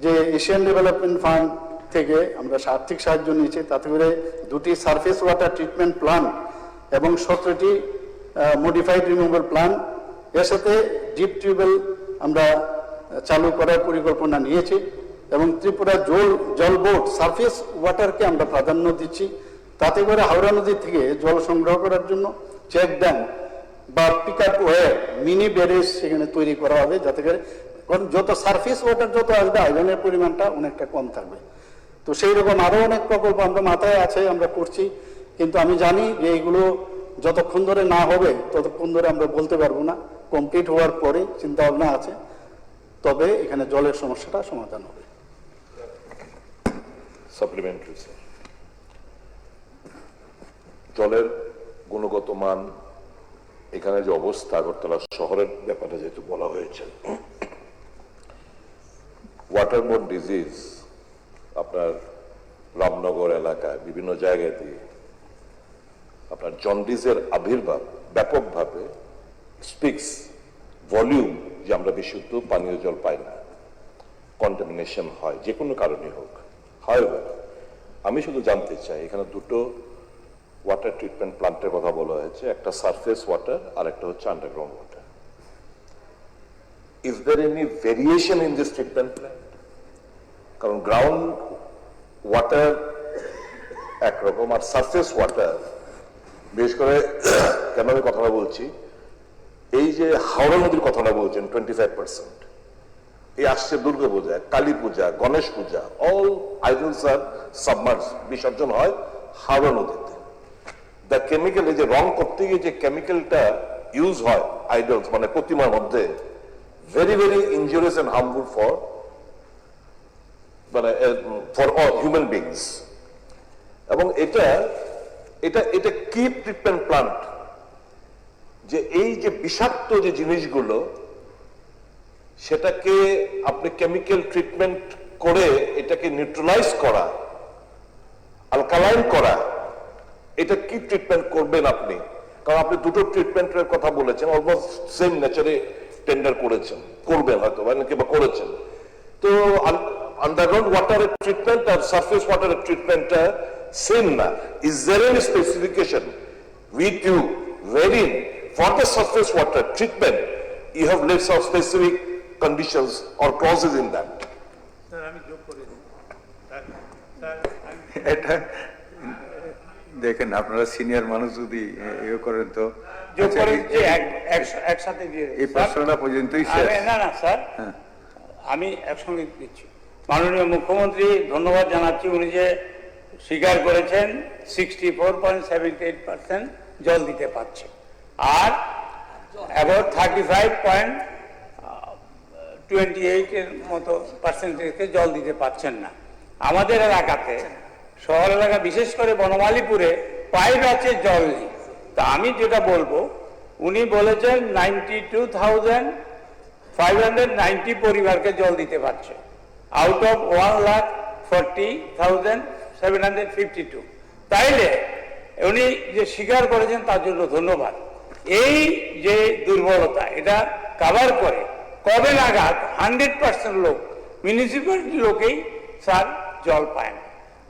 যে এশিয়ান ডেভেলপমেন্ট ফান্ড থেকে আমরা আর্থিক সাহায্য নিয়েছি, তাতে করে 2টি সারফেস ওয়াটার ট্রিটমেন্ট প্ল্যান্ট এবং 17টি মডিফাইড রিমুভাল প্ল্যান্ট, এর সাথে ডিপ টিউবওয়েল আমরা চালু করার পরিকল্পনা নিয়েছি এবং ত্রিপুরা জল বোর্ড সারফেস ওয়াটারকে আমরা প্রাধান্য দিচ্ছি। তাতে করে হাওড়া নদী থেকে জল সংগ্রহ করার জন্য চেক ড্যাম বা pick up way mini barrage সেখানে তৈরি করা হবে, যাতে করে, কারণ যত সারফেস ওয়াটার যত আসবে আয়রনের পরিমাণটা অনেকটা কম থাকবে। তো সেই রকম আরও অনেক প্রকল্প আমরা মাথায় আছে, আমরা করছি, কিন্তু আমি জানি যে এগুলো যতক্ষণ ধরে না হবে ততক্ষণ ধরে আমরা বলতে পারবো না। কমপ্লিট হওয়ার পরে চিন্তা ভাবনা আছে, তবে এখানে জলের সমস্যাটা সমাধান হবে। সাপ্লিমেন্টারি স্যার, জলের গুণগত মান, এখানে যে অবস্থা আগরতলা শহরের ব্যাপারে যেহেতু বলা হয়েছে, ওয়াটারবোর্ন ডিজিজ আপনার রামনগর এলাকায় বিভিন্ন জায়গায় দিয়ে আপনার জন্ডিসের আবির্ভাব ব্যাপকভাবে স্পিক্স ভলিউম যে আমরা বিশুদ্ধ পানীয় জল পাই না, কন্টামিনেশন হয় যে কোনো কারণে হোক। হাওয়েভার আমি শুধু জানতে চাই, এখানে দুটো ওয়াটার ট্রিটমেন্ট প্লান্টের কথা বলা হয়েছে, একটা সারফেস ওয়াটার আর একটা হচ্ছে underground water. Is there any variation in this treatment plant? কারণ গ্রাউন্ড ওয়াটার একরকম আর সারফেস ওয়াটার, বিশেষ করে কেন আমি কথাটা বলছি, এই যে হাওড়া নদীর কথাটা বলছেন 25%, এই আসছে দুর্গা পূজা, কালী পূজা, গণেশ পূজা, অল আইডলস আর সাবমার্জ, বিসর্জন হয় হাওড়া নদীতে। দ্য কেমিক্যাল, এই যে রং করতে গিয়ে যে কেমিক্যালটা ইউজ হয় আইডলস মানে প্রতিমার মধ্যে, very very injurious and harmful for মানে ফর অল হিউম্যান বিংস। এবং এটা এটা এটা কি ট্রিটমেন্ট প্লান্ট যে এই যে বিষাক্ত যে জিনিসগুলো সেটাকে আপনি কেমিক্যাল ট্রিটমেন্ট করে এটাকে নিউট্রালাইজ করা, অ্যালকালাইন করা, এটা কি ট্রিটমেন্ট করবেন আপনি? কারণ আপনি দুটো ট্রিটমেন্টের কথা বলেছেন, অলমোস্ট সেম নেচারে টেন্ডার করেছেন, করবেন হয়তো কিংবা করেছেন। তো আন্ডারগ্রাউন্ড ওয়াটারের ট্রিটমেন্ট আর সারফেস ওয়াটারের ট্রিটমেন্টটা সেম না। Is there any specification with you wherein for the surface water treatment you have left some specific conditions or clauses in that? এটা দেখেন, আপনারা সিনিয়র মানুষ যদি ইয়ে করেন তো একসাথে দিয়ে এই প্রশ্নটা পর্যন্তই না না স্যার, আমি একসঙ্গে দিচ্ছি। মাননীয় মুখ্যমন্ত্রী ধন্যবাদ জানাচ্ছি, উনি যে স্বীকার করেছেন 64.78% জল দিতে পারছে, আর অ্যাবাউট 35.28 এর মতো পার্সেন্টেজকে জল দিতে পারছেন না। আমাদের এলাকাতে, শহর এলাকা বিশেষ করে বনমালীপুরে পাইপ আছে, জল নেই। তা আমি যেটা বলবো, উনি বলেছেন 92,590 পরিবারকে জল দিতে পারছে আউট অফ 1,40,752। তাইলে উনি যে স্বীকার করেছেন তার জন্য ধন্যবাদ। এই যে দুর্বলতা, এটা কভার করে কবে নাগাদ 100% লোক, মিউনিসিপ্যালিটি লোকেই স্যার জল পায় না।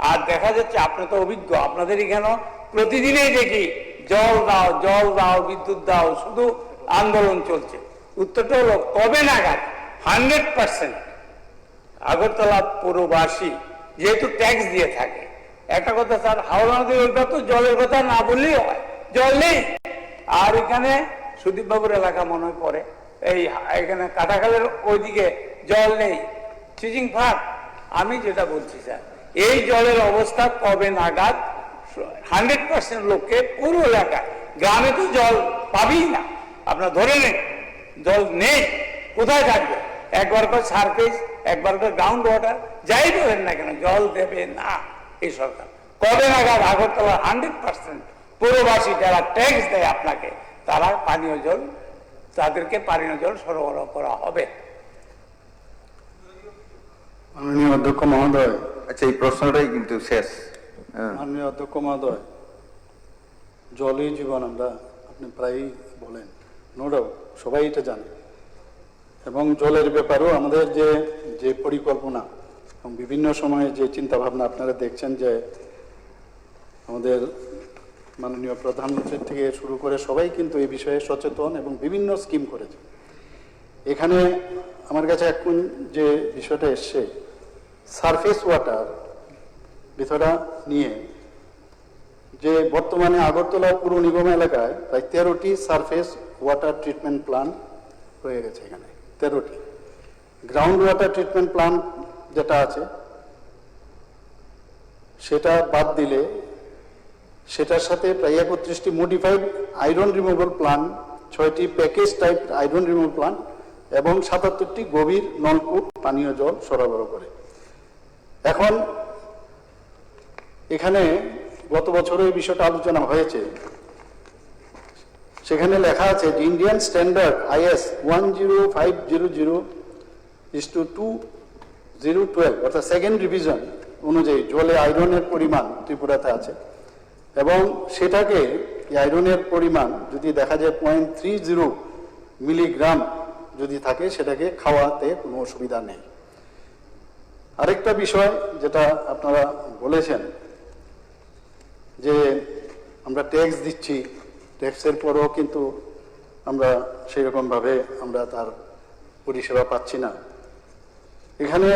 আর দেখা যাচ্ছে, আপনি তো অভিজ্ঞ, আপনাদের এখানে প্রতিদিনই দেখি জল দাও, জল দাও, বিদ্যুৎ দাও, শুধু আন্দোলন চলছে। উত্তরটা হলো কবে নাগাদ 100% আগরতলা পুরবাসী যেহেতু ট্যাক্স দিয়ে থাকে। একটা কথা স্যার, হাওড়া নদীর ওইটা তো জলের কথা না বললেই হয়, জল নেই। আর এখানে সুদীপ বাবুর এলাকা মনে হয় পড়ে, এই এখানে কাটাখালের ওইদিকে জল নেই, চিচিং ফাট। আমি যেটা বলছি স্যার, এই জলের অবস্থা কবে নাগাদ 100% লোককে পুরো এলাকায়, গ্রামে তো জল পাবেই না, আপনার ধরে নেই, জল নেই। কোথায় থাকবে? একবার করে সারফেস, একবার করে গ্রাউন্ড ওয়াটার, যাই বলেন না কেন, জল দেবে না এই সরকার। কবে নাগাদ আগরতলা 100% পৌরবাসী যারা ট্যাক্স দেয় আপনাকে, তারা পানীয় জল, তাদেরকে পানীয় জল সরবরাহ করা হবে? মাননীয় অধ্যক্ষ মহোদয়, আচ্ছা, এই প্রশ্নটাই কিন্তু শেষ। মাননীয় অধ্যক্ষ মহোদয়, জলই জীবন আমরা আপনি প্রায়ই বলেন, নো ডাউট, সবাই এটা জানে। এবং জলের ব্যাপারেও আমাদের যে যে পরিকল্পনা এবং বিভিন্ন সময়ে যে চিন্তা ভাবনা আপনারা দেখছেন, যে আমাদের মাননীয় প্রধানমন্ত্রী থেকে শুরু করে সবাই কিন্তু এই বিষয়ে সচেতন এবং বিভিন্ন স্কিম করেছে। এখানে আমার কাছে এখন যে বিষয়টা এসছে, সারফেস ওয়াটার বিষয়টা নিয়ে, যে বর্তমানে আগরতলা পুর নিগম এলাকায় প্রায় 13টি সারফেস ওয়াটার ট্রিটমেন্ট প্ল্যান্ট হয়ে গেছে। এখানে 13টি গ্রাউন্ড ওয়াটার ট্রিটমেন্ট প্ল্যান্ট যেটা আছে, সেটা বাদ দিলে সেটার সাথে প্রায় 31টি মডিফাইড আয়রন রিমুভাল প্ল্যান্ট, 6টি package type iron removal plant এবং 77টি গভীর নলকূপ পানীয় জল সরবরাহ করে। এখন এখানে গত বছর এই বিষয়টা আলোচনা হয়েছে, সেখানে লেখা আছে যে ইন্ডিয়ান স্ট্যান্ডার্ড IS 10500/2012 অর্থাৎ সেকেন্ড রিভিশন অনুযায়ী জলে আয়রনের পরিমাণ ত্রিপুরাতে আছে, এবং সেটাকে আয়রনের পরিমাণ যদি দেখা যায় 0.30 মিলিগ্রাম যদি থাকে, সেটাকে খাওয়াতে কোনো অসুবিধা নেই। আরেকটা বিষয় যেটা আপনারা বলেছেন যে আমরা ট্যাক্স দিচ্ছি, ট্যাক্সের পরেও কিন্তু আমরা সেরকমভাবে আমরা তার পরিষেবা পাচ্ছি না। এখানে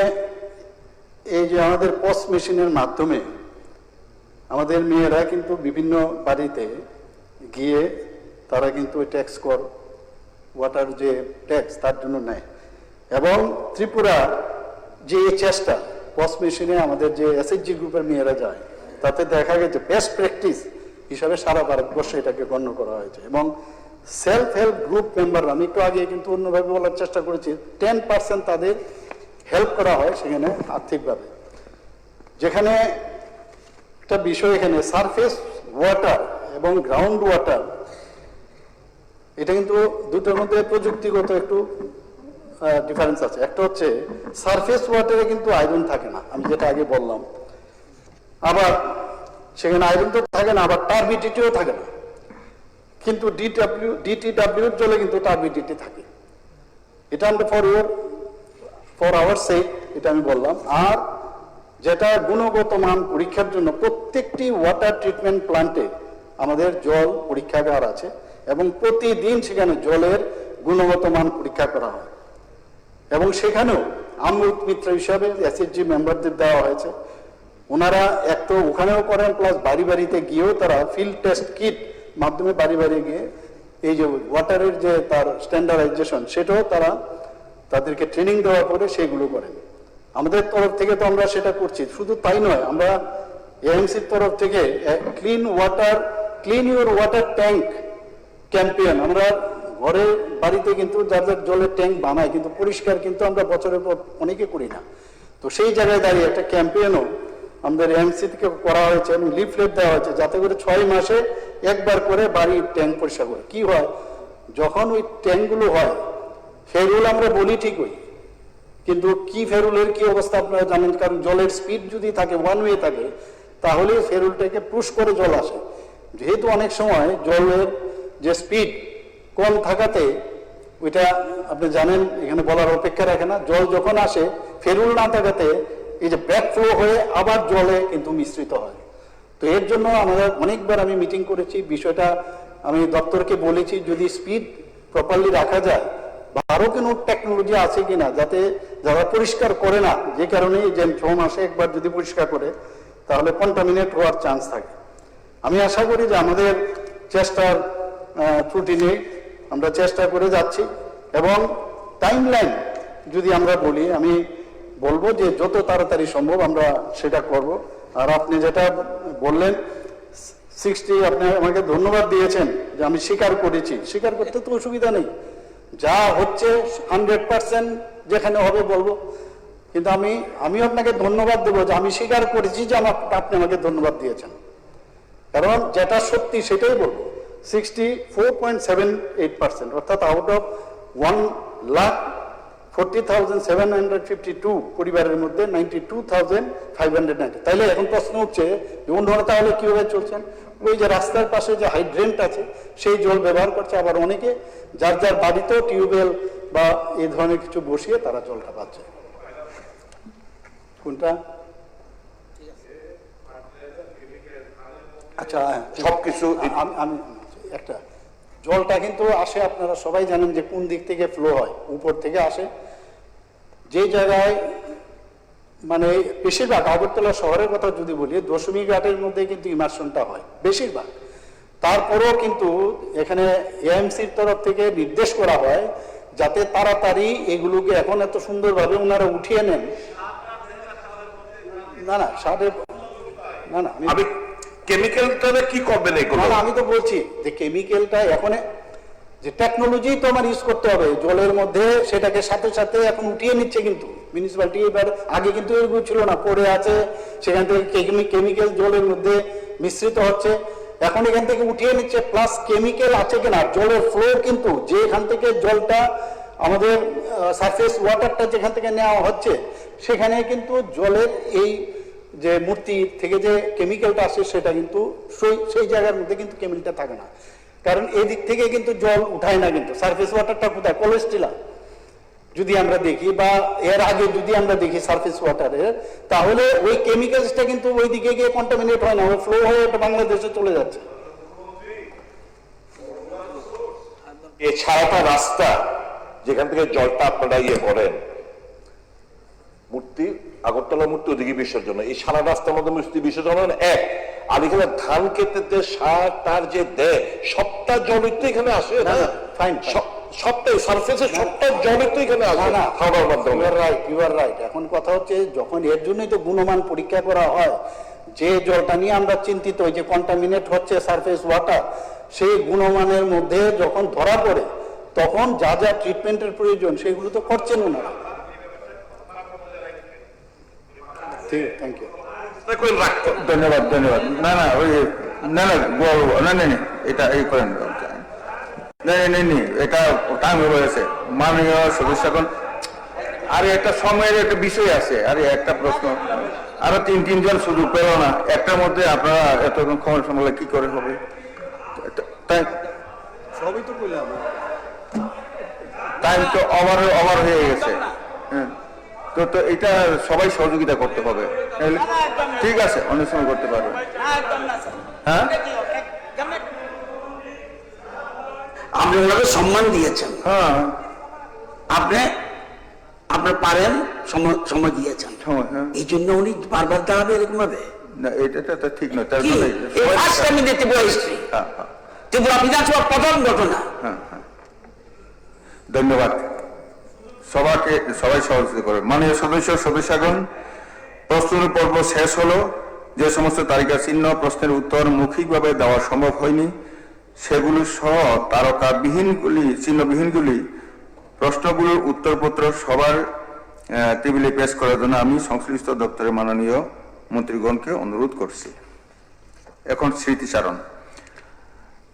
এই যে আমাদের পস মেশিনের মাধ্যমে আমাদের মেয়েরা কিন্তু বিভিন্ন বাড়িতে গিয়ে তারা কিন্তু ট্যাক্স কর, ওয়াটার যে ট্যাক্স তার জন্য নেয়। এবং ত্রিপুরা যে চেষ্টা, পস মেশিনে আমাদের যে SHG গ্রুপের মেয়েরা যায়, তাতে দেখা গেছে বেস্ট প্র্যাকটিস হিসাবে সারা ভারতবর্ষে এটাকে গণ্য করা হয়েছে। এবং সেলফ হেল্প গ্রুপ মেম্বার, আমি একটু আগে কিন্তু অন্যভাবে বলার চেষ্টা করেছি, 10% তাদের হেল্প করা হয় সেখানে আর্থিকভাবে। যেখানে একটা বিষয়, এখানে সারফেস ওয়াটার এবং গ্রাউন্ড ওয়াটার, এটা কিন্তু দুটোর মধ্যে প্রযুক্তিগত একটু ডিফারেন্স আছে। একটা হচ্ছে সারফেস ওয়াটারে কিন্তু আয়রন থাকে না, আমি যেটা আগে বললাম, আবার সেখানে আয়রন তো থাকে না, আবার টার্বিডিটিও থাকে না। কিন্তু DTW জলে কিন্তু টার্বিডিটি থাকে। এটা আমরা ফর আওয়ার সেক এটা আমি বললাম। আর যেটা গুণগত মান পরীক্ষার জন্য প্রত্যেকটি ওয়াটার ট্রিটমেন্ট প্ল্যান্টে আমাদের জল পরীক্ষাগার আছে, এবং প্রতিদিন সেখানে জলের গুণগত মান পরীক্ষা করা হয়। এবং সেখানেও অমৃত মিত্র হিসাবে SHG মেম্বারদের দেওয়া হয়েছে। ওনারা এক তো ওখানেও করেন, প্লাস বাড়ি বাড়িতে গিয়েও তারা ফিল্ড টেস্ট কিট মাধ্যমে বাড়ি বাড়ি গিয়ে এই যে ওয়াটারের যে তার স্ট্যান্ডার্ডাইজেশন, সেটাও তারা তাদেরকে ট্রেনিং দেওয়ার পরে সেগুলো করেন। আমাদের তরফ থেকে তো আমরা সেটা করছি। শুধু তাই নয়, আমরা AMCর তরফ থেকে clean your water tank campaign, আমরা ঘরে বাড়িতে কিন্তু যাদের জলের ট্যাঙ্ক বানায়, কিন্তু পরিষ্কার কিন্তু আমরা বছরের পর অনেকে করি না। তো সেই জায়গায় দাঁড়িয়ে একটা ক্যাম্পেইনও আমাদের AMC থেকে করা হয়েছে এবং লিফলেট দেওয়া হয়েছে, যাতে করে 6 মাসে একবার করে বাড়ির ট্যাঙ্ক পরিষ্কার করে। কি হয়, যখন ওই ট্যাঙ্কগুলো হয়, ফেরুল আমরা বলি ঠিকই, কিন্তু কি ফেরুলের কি অবস্থা আপনারা জানেন। কারণ জলের স্পিড যদি থাকে, ওয়ান ওয়ে থাকে, তাহলে ফেরুলটাকে পুশ করে জল আসে। যেহেতু অনেক সময় জলের যে স্পিড কম থাকাতে, ওইটা আপনি জানেন, এখানে বলার অপেক্ষা রাখে না। জল যখন আসে, ফেরুল না থাকাতে এই যে ব্যাক ফ্লো হয়ে আবার জলে কিন্তু মিশ্রিত হয়। তো এর জন্য আমাদের অনেকবার আমি মিটিং করেছি, বিষয়টা আমি দপ্তরকে বলেছি, যদি স্পিড প্রপারলি রাখা যায়, বা আরো কোনো টেকনোলজি আছে কিনা, যাতে যারা পরিষ্কার করে না, যে কারণে যে 6 মাসে একবার যদি পরিষ্কার করে, তাহলে কন্টামিনেট হওয়ার চান্স থাকে। আমি আশা করি যে আমাদের চেষ্টার ত্রুটি নেই, আমরা চেষ্টা করে যাচ্ছি। এবং টাইমলাইন যদি আমরা বলি, আমি বলবো যে যত তাড়াতাড়ি সম্ভব আমরা সেটা করব। আর আপনি যেটা বললেন 60, আপনি আমাকে ধন্যবাদ দিয়েছেন যে আমি স্বীকার করেছি, স্বীকার করতে তো অসুবিধা নেই। যা হচ্ছে 100% যেখানে হবে বলবো, কিন্তু আমি আপনাকে ধন্যবাদ দেবো যে আমি স্বীকার করেছি যে আপনি আমাকে ধন্যবাদ দিয়েছেন, কারণ যেটা সত্যি সেটাই বলবো। 64.78%, অর্থাৎ আউট অফ 1,40,752 পরিবারের মধ্যে 92,590। তাইলে এখন প্রশ্ন উঠছে যে অন্যরা তাহলে কিভাবে চলছেন? ওই যে রাস্তার পাশে যে হাইড্রেন্ট আছে সেই জল ব্যবহার করছে, আবার অনেকে যার যার বাড়িতেও টিউবওয়েল বা এই ধরনের কিছু বসিয়ে তারা জলটা পাচ্ছে। কোনটা? আচ্ছা, সবকিছু আমি একটা জলটা কিন্তু আসে, আপনারা সবাই জানেন যে কোন দিক থেকে ফ্লো হয়, উপর থেকে আসে। যে জায়গায় মানে বেশিরভাগ আগরতলা শহরের কথা যদি বলি, দশমী ঘাটের মধ্যে কিন্তু ইমার্শনটা হয় বেশিরভাগ। তারপরেও কিন্তু এখানে এএমসির তরফ থেকে নির্দেশ করা হয় যাতে তাড়াতাড়ি এগুলোকে এখন এত সুন্দরভাবে ওনারা উঠিয়ে নেন। না না আমি কেমিক্যালটা কি করবেন এগুলো? আমি তো বলছি যে কেমিক্যালটা এখন যে টেকনোলজি তো আমার ইউজ করতে হবে জলের মধ্যে, সেটাকে সাথে সাথে এখন উঠিয়ে নিচ্ছে কিন্তু মিউনিসিপ্যালিটি। এবার আগে কিন্তু এগুলো ছিল না, পড়ে আছে, সেখান থেকে কেমিক্যাল জলের মধ্যে মিশ্রিত হচ্ছে, এখন এখান থেকে উঠিয়ে নিচ্ছে। প্লাস কেমিক্যাল আছে কিনা, জলের ফ্লো কিন্তু যেখান থেকে জলটা আমাদের সারফেস ওয়াটারটা যেখান থেকে নেওয়া হচ্ছে, সেখানে কিন্তু জলের এই যে মূর্তি থেকে যে কেমিক্যালটা আসে সেটা কিন্তু সেই জায়গার মধ্যে কিন্তু কেমিক্যালটা থাকে না, কারণ এই দিক থেকে কিন্তু জল উঠায় না। কিন্তু সারফেস ওয়াটারটা কোথায়? কোলেস্ট্রিলা যদি আমরা দেখি, বা এর আগে যদি আমরা দেখি সারফেস ওয়াটারের, তাহলে ওই কেমিক্যালসটা কিন্তু ওই দিকে গিয়ে কন্টামিনেট হয় না, ওই ফ্লো হয়ে ওটা বাংলাদেশে চলে যাচ্ছে। এই সারাটা রাস্তা যেখান থেকে জলটা আপনারা করেন মূর্তি, আগরতলা মূর্তি ওদিকে বিসর্জন, এই সারা রাস্তার মধ্যে মূর্তি বিসর্জন এক, আর এখানে ধান খেতে যে সার তার যে দেয় সবটা জলই তো এখানে আসে না, সবটাই সারফেসে সবটা জলই তো এখানে আসে না খাওয়ার মাধ্যমে। You are right. এখন কথা হচ্ছে যখন এর জন্যই তো গুণমান পরীক্ষা করা হয়, যে জলটা নিয়ে আমরা চিন্তিত যে কন্টামিনেট হচ্ছে সারফেস ওয়াটার, সেই গুণমানের মধ্যে যখন ধরা পড়ে তখন যা যা ট্রিটমেন্টের প্রয়োজন সেগুলো তো করছেন ওনারা। ঠিক, থ্যাংক ইউ, ধন্যবাদ। না এটা এই করেন, এটা টাইম হয়েছে মাননীয় সদস্যগণ। আরে একটা সময়ের একটা বিষয় আছে, আরে একটা প্রশ্ন, আরো তিনজন সুযোগ পেল না, একটার মধ্যে আপনারা এতক্ষণ ক্ষমতা সামলে কি করে হবে? সবই তো বললাম, টাইম তো ওভার হয়ে গেছে। হ্যাঁ, তো এটা সবাই সহযোগিতা করতে হবে। ঠিক আছে, অনেক সময় করতে পারবেন। হ্যাঁ, আপনি ওনাকে সম্মান দিয়েছেন, হ্যাঁ আপনি পারেন, সময় দিয়েছেন, এই জন্য উনি বারবার দাঁড়াবে এরকম ভাবে না, এটা তো ঠিক নয়। তার ত্রিপুরা বিধানসভার প্রথম ঘটনা। ধন্যবাদ। সবাই সহযোগিতা করবে। মাননীয় সদস্যগণ, প্রশ্নের পর্ব শেষ হলো। যে সমস্ত তালিকা চিহ্ন প্রশ্নের উত্তর মৌখিকভাবে দেওয়া সম্ভব হয়নি সেগুলো সহ চিহ্নবিহীনগুলি প্রশ্নগুলোর উত্তরপত্র সবার টেবিলে পেশ করার জন্য আমি সংশ্লিষ্ট দপ্তরের মাননীয় মন্ত্রীগণকে অনুরোধ করছি। এখন স্মৃতিচারণ।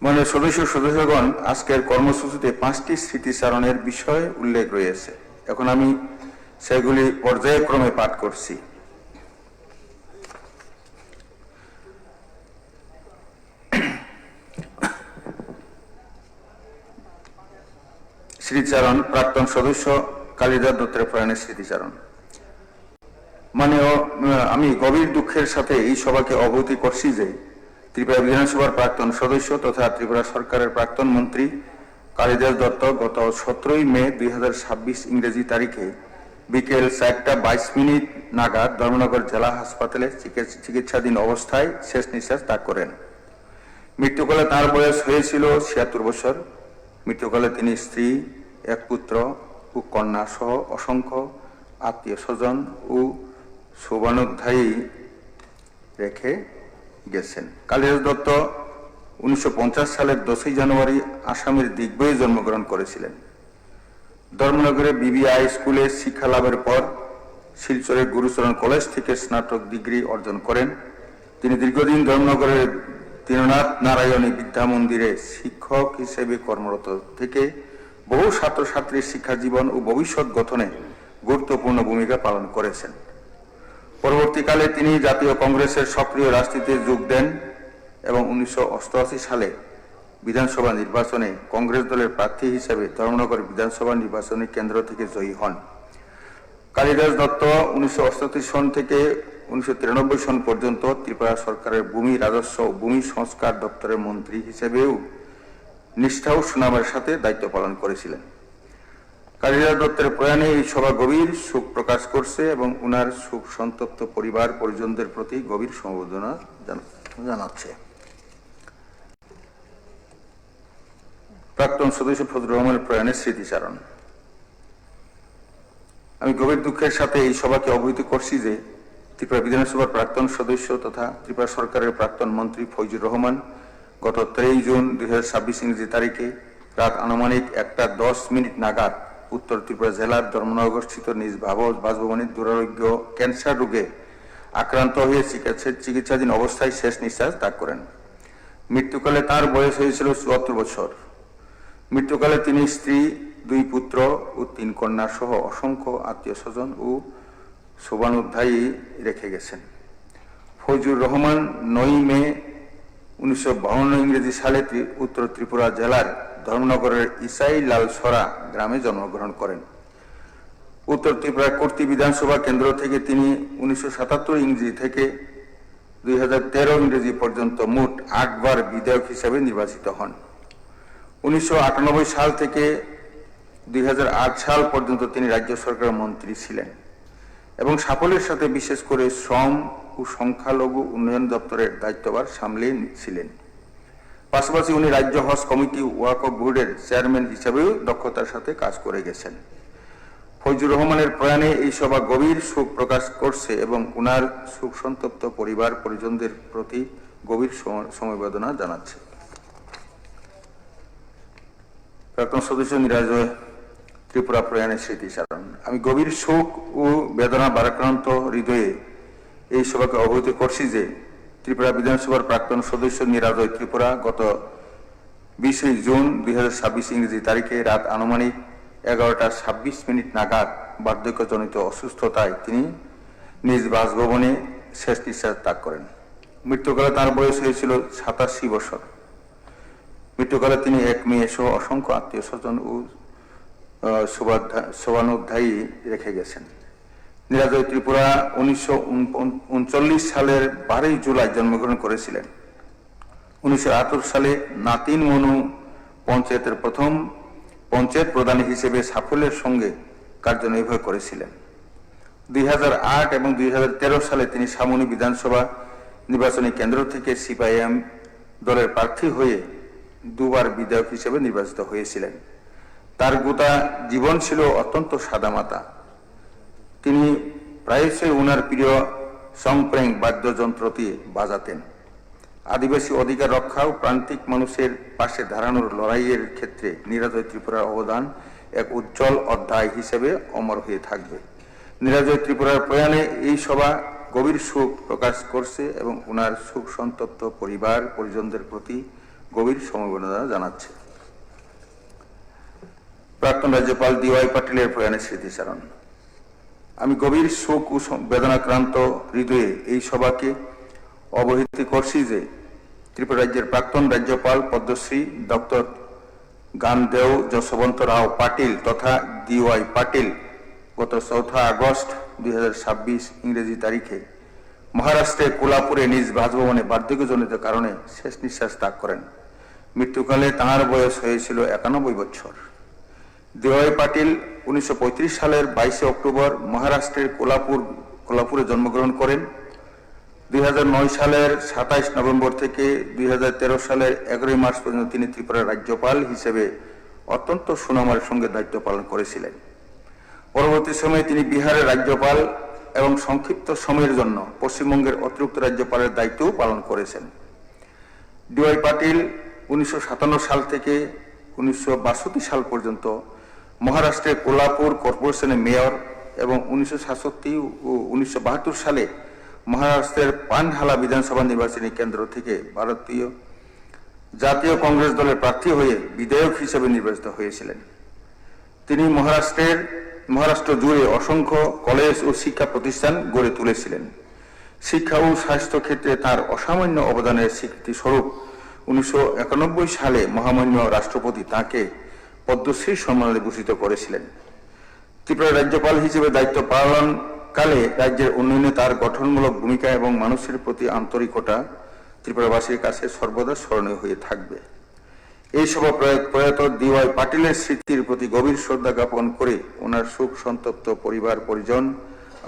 মাননীয় সদস্যগণ, আজকের কর্মসূচিতে 5টি স্মৃতিচারণের বিষয় উল্লেখ রয়েছে। এখন আমি সেগুলি পর্যায়ক্রমে পাঠ করছি। স্মৃতিচারণ প্রাক্তন সদস্য কালিদাস দত্তের প্রয়াণের স্মৃতিচারণ। আমি গভীর দুঃখের সাথে এই সভাকে অবগতি করছি যে ত্রিপুরা বিধানসভার প্রাক্তন সদস্য তথা ত্রিপুরা সরকারের প্রাক্তন মন্ত্রী কালিদাস দত্ত গত 17ই মে 2026 ইংরেজি তারিখে বিকেল 4:22 নাগাদ ধর্মনগর জেলা হাসপাতালে চিকিৎসাধীন অবস্থায় শেষ নিঃশ্বাস ত্যাগ করেন। মৃত্যুকালে তার বয়স হয়েছিল 76 বছর। মৃত্যুকালে তিনি স্ত্রী, এক পুত্র ও কন্যা সহ অসংখ্য আত্মীয় স্বজন ও শুভানুধ্যায়ী রেখে গেছেন। কালিদাস দত্ত 1950 সালের 10ই জানুয়ারি আসামের দিগ্বয়ে জন্মগ্রহণ করেছিলেন। ধর্মনগরে বিবিআই স্কুলে শিক্ষা লাভের পর শিলচরের গুরুচরণ কলেজ থেকে স্নাতক ডিগ্রি অর্জন করেন। তিনি দীর্ঘদিন ধর্মনগরের দীননাথ নারায়ণী বিদ্যা মন্দিরে শিক্ষক হিসেবে কর্মরত থেকে বহু ছাত্রছাত্রীর শিক্ষা জীবন ও ভবিষ্যৎ গঠনে গুরুত্বপূর্ণ ভূমিকা পালন করেছেন। পরবর্তীকালে তিনি জাতীয় কংগ্রেসের সক্রিয় রাজনীতিতে যোগ দেন এবং 1988 সালে বিধানসভা নির্বাচনে কংগ্রেস দলের প্রার্থী হিসেবে ধর্মনগর বিধানসভা নির্বাচনী কেন্দ্র থেকে জয়ী হন। কালিদাস দত্ত 1988 সন থেকে 1993 সন পর্যন্ত ত্রিপুরা সরকারের ভূমি রাজস্ব ও ভূমি সংস্কার দপ্তরের মন্ত্রী হিসেবেও নিষ্ঠা ও সুনামের সাথে দায়িত্ব পালন করেছিলেন। কালিদাস দত্তের প্রয়াণে এই সভা গভীর শোক প্রকাশ করছে এবং উনার শোক সন্তপ্ত পরিবার পরিজনদের প্রতি গভীর সমবেদনা জানাচ্ছে। প্রাক্তন সদস্য ফজলুর রহমানের প্রয়াণে স্মৃতিচারণ। আমি গভীর দুঃখের সাথে এই সভাকে অবহিত করছি যে ত্রিপুরা বিধানসভার প্রাক্তন সদস্য তথা ত্রিপুরা সরকারের প্রাক্তন মন্ত্রী ফৈজুর রহমান গত 23 জুন 2026 ইংরেজি তারিখে রাত আনুমানিক 1:10 নাগাদ উত্তর ত্রিপুরা জেলার ধর্মনগরস্থিত নিজ বাসভবনে দুরারোগ্য ক্যান্সার রোগে আক্রান্ত হয়ে চিকিৎসাধীন অবস্থায় শেষ নিঃশ্বাস ত্যাগ করেন। মৃত্যুকালে তার বয়স হয়েছিল 74 বছর। মৃত্যুকালে তিনি স্ত্রী, 2 পুত্র ও 3 কন্যা সহ অসংখ্য আত্মীয় স্বজন ও শোভানুধ্যায়ী রেখে গেছেন। ফৈজুর রহমান 9 মে 1952 ইংরেজি সালে উত্তর ত্রিপুরা জেলার ধর্মনগরের ইসাই লালসরা গ্রামে জন্মগ্রহণ করেন। উত্তর ত্রিপুরা কর্তৃ বিধানসভা কেন্দ্র থেকে তিনি 1977 ইংরেজি থেকে 2013 ইংরেজি পর্যন্ত মোট 8 বার বিধায়ক হিসেবে নির্বাচিত হন। 1998 সাল থেকে 2008 সাল পর্যন্ত তিনি রাজ্য সরকারের মন্ত্রী ছিলেন এবং সাফল্যের সাথে বিশেষ করে শ্রম ও সংখ্যালঘু উন্নয়ন দপ্তরের দায়িত্বভার সামলে ছিলেন। পাশাপাশি উনি রাজ্য হজ কমিটি ওয়াকফ বোর্ডের চেয়ারম্যান হিসেবেও দক্ষতার সাথে কাজ করে গেছেন। ফৈজুর রহমানের প্রয়াণে এই সভা গভীর শোক প্রকাশ করছে এবং উনার শোক সন্তপ্ত পরিবার পরিজনদের প্রতি গভীর সমবেদনা জানাচ্ছে। প্রাক্তন সদস্য নিরাজয় ত্রিপুরা প্রয়াণের স্মৃতিচারণ। আমি গভীর শোক ও বেদনা ভারাক্রান্ত হৃদয়ে এই সভাকে অবহিত করছি যে ত্রিপুরা বিধানসভার প্রাক্তন সদস্য নিরাজয় ত্রিপুরা গত 20 জুন 2026 ইংরেজি তারিখে রাত আনুমানিক 11:26 নাগাদ বার্ধক্যজনিত অসুস্থতায় তিনি নিজ বাসভবনে শেষ নিঃশ্বাস ত্যাগ করেন। মৃত্যুকালে তার বয়স হয়েছিল 87 বছর। মৃত্যুকালে তিনি 1 মেয়ে সহ অসংখ্য আত্মীয় স্বজন ও শোভানুধ্যায়ী রেখে গেছেন। নিরাজয় ত্রিপুরা 1939 সালের 12 জুলাই জন্মগ্রহণ করেছিলেন। 1978 সালে নাতিন মনু পঞ্চায়েতের প্রথম পঞ্চায়েত প্রধান হিসেবে সাফল্যের সঙ্গে কার্যনির্বাহ করেছিলেন। 2008 এবং 2013 সালে তিনি সামুনি বিধানসভা নির্বাচনী কেন্দ্র থেকে সিপিআইএম দলের প্রার্থী হয়ে 2 বার বিধায়ক হিসেবে নির্বাচিত হয়েছিলেন। তার গোটা জীবন ছিল অত্যন্ত সাদামাটা। তিনি প্রায়শই ওনার প্রিয় সংপ্রেং বাদ্যযন্ত্র দিয়ে বাজাতেন। আদিবাসী অধিকার রক্ষা ও প্রান্তিক মানুষের পাশে দাঁড়ানোর লড়াইয়ের ক্ষেত্রে নিরাজয় ত্রিপুরার অবদান এক উজ্জ্বল অধ্যায় হিসেবে অমর হয়ে থাকবে। নিরাজয় ত্রিপুরার প্রয়াণে এই সভা গভীর শোক প্রকাশ করছে এবং ওনার শোক সন্তপ্ত পরিবার পরিজনদের প্রতি গভীর সমবেদনা জানাচ্ছে। প্রাক্তন রাজ্যপাল DY পাটিলের প্রয়াণের স্মৃতিচারণ। আমি গভীর শোক ও বেদনাক্রান্ত হৃদয়ে এই সভাকে অবহিত করছি যে ত্রিপুরা রাজ্যের প্রাক্তন রাজ্যপাল পদ্মশ্রী ডক্টর গানদেও যশবন্ত রাও পাটিল তথা DY পাটিল গত 4 আগস্ট 2026 ইংরেজি তারিখে মহারাষ্ট্রের কোলাপুরে নিজ বাসভবনে বার্ধক্যজনিত কারণে শেষ নিঃশ্বাস ত্যাগ করেন। মৃত্যুকালে তাঁর বয়স হয়েছিল 91 বছর। DY পাটিল 1935 সালের 22 অক্টোবর মহারাষ্ট্রের কোলাপুরে জন্মগ্রহণ করেন। 2009 সালের 27 নভেম্বর থেকে 2013 সালের 11 মার্চ পর্যন্ত তিনি ত্রিপুরার রাজ্যপাল হিসেবে অত্যন্ত সুনামের সঙ্গে দায়িত্ব পালন করেছিলেন। পরবর্তী সময়ে তিনি বিহারের রাজ্যপাল এবং সংক্ষিপ্ত সময়ের জন্য পশ্চিমবঙ্গের অতিরিক্ত রাজ্যপালের দায়িত্বও পালন করেছেন। DY পাটিল 1957 সাল থেকে 1962 সাল পর্যন্ত মহারাষ্ট্রের কোল্হাপুর কর্পোরেশনের মেয়র এবং 1966 ও 1972 সালে মহারাষ্ট্রের পানহালা বিধানসভা নির্বাচনী কেন্দ্র থেকে ভারতীয় জাতীয় কংগ্রেস দলের প্রার্থী হয়ে বিধায়ক হিসেবে নির্বাচিত হয়েছিলেন। তিনি মহারাষ্ট্র জুড়ে অসংখ্য কলেজ ও শিক্ষা প্রতিষ্ঠান গড়ে তুলেছিলেন। শিক্ষা ও স্বাস্থ্য ক্ষেত্রে তার অসামান্য অবদানের স্বীকৃতি স্বরূপ 1991 সালে মহামান্য রাষ্ট্রপতি তাকে পদ্মশ্রী সম্মানে ভূষিত করেছিলেন। ত্রিপুরা রাজ্যপাল হিসেবে দায়িত্ব পালনকালে রাজ্যের উন্নয়নে তার গঠনমূলক ভূমিকা এবং মানুষের প্রতি আন্তরিকতা ত্রিপুরাবাসীর কাছে সর্বদা স্মরণীয় হয়ে থাকবে। এই সভা প্রয়াত DY পাটিলের স্মৃতির প্রতি গভীর শ্রদ্ধা জ্ঞাপন করে ওনার শোক সন্তপ্ত পরিবার পরিজন,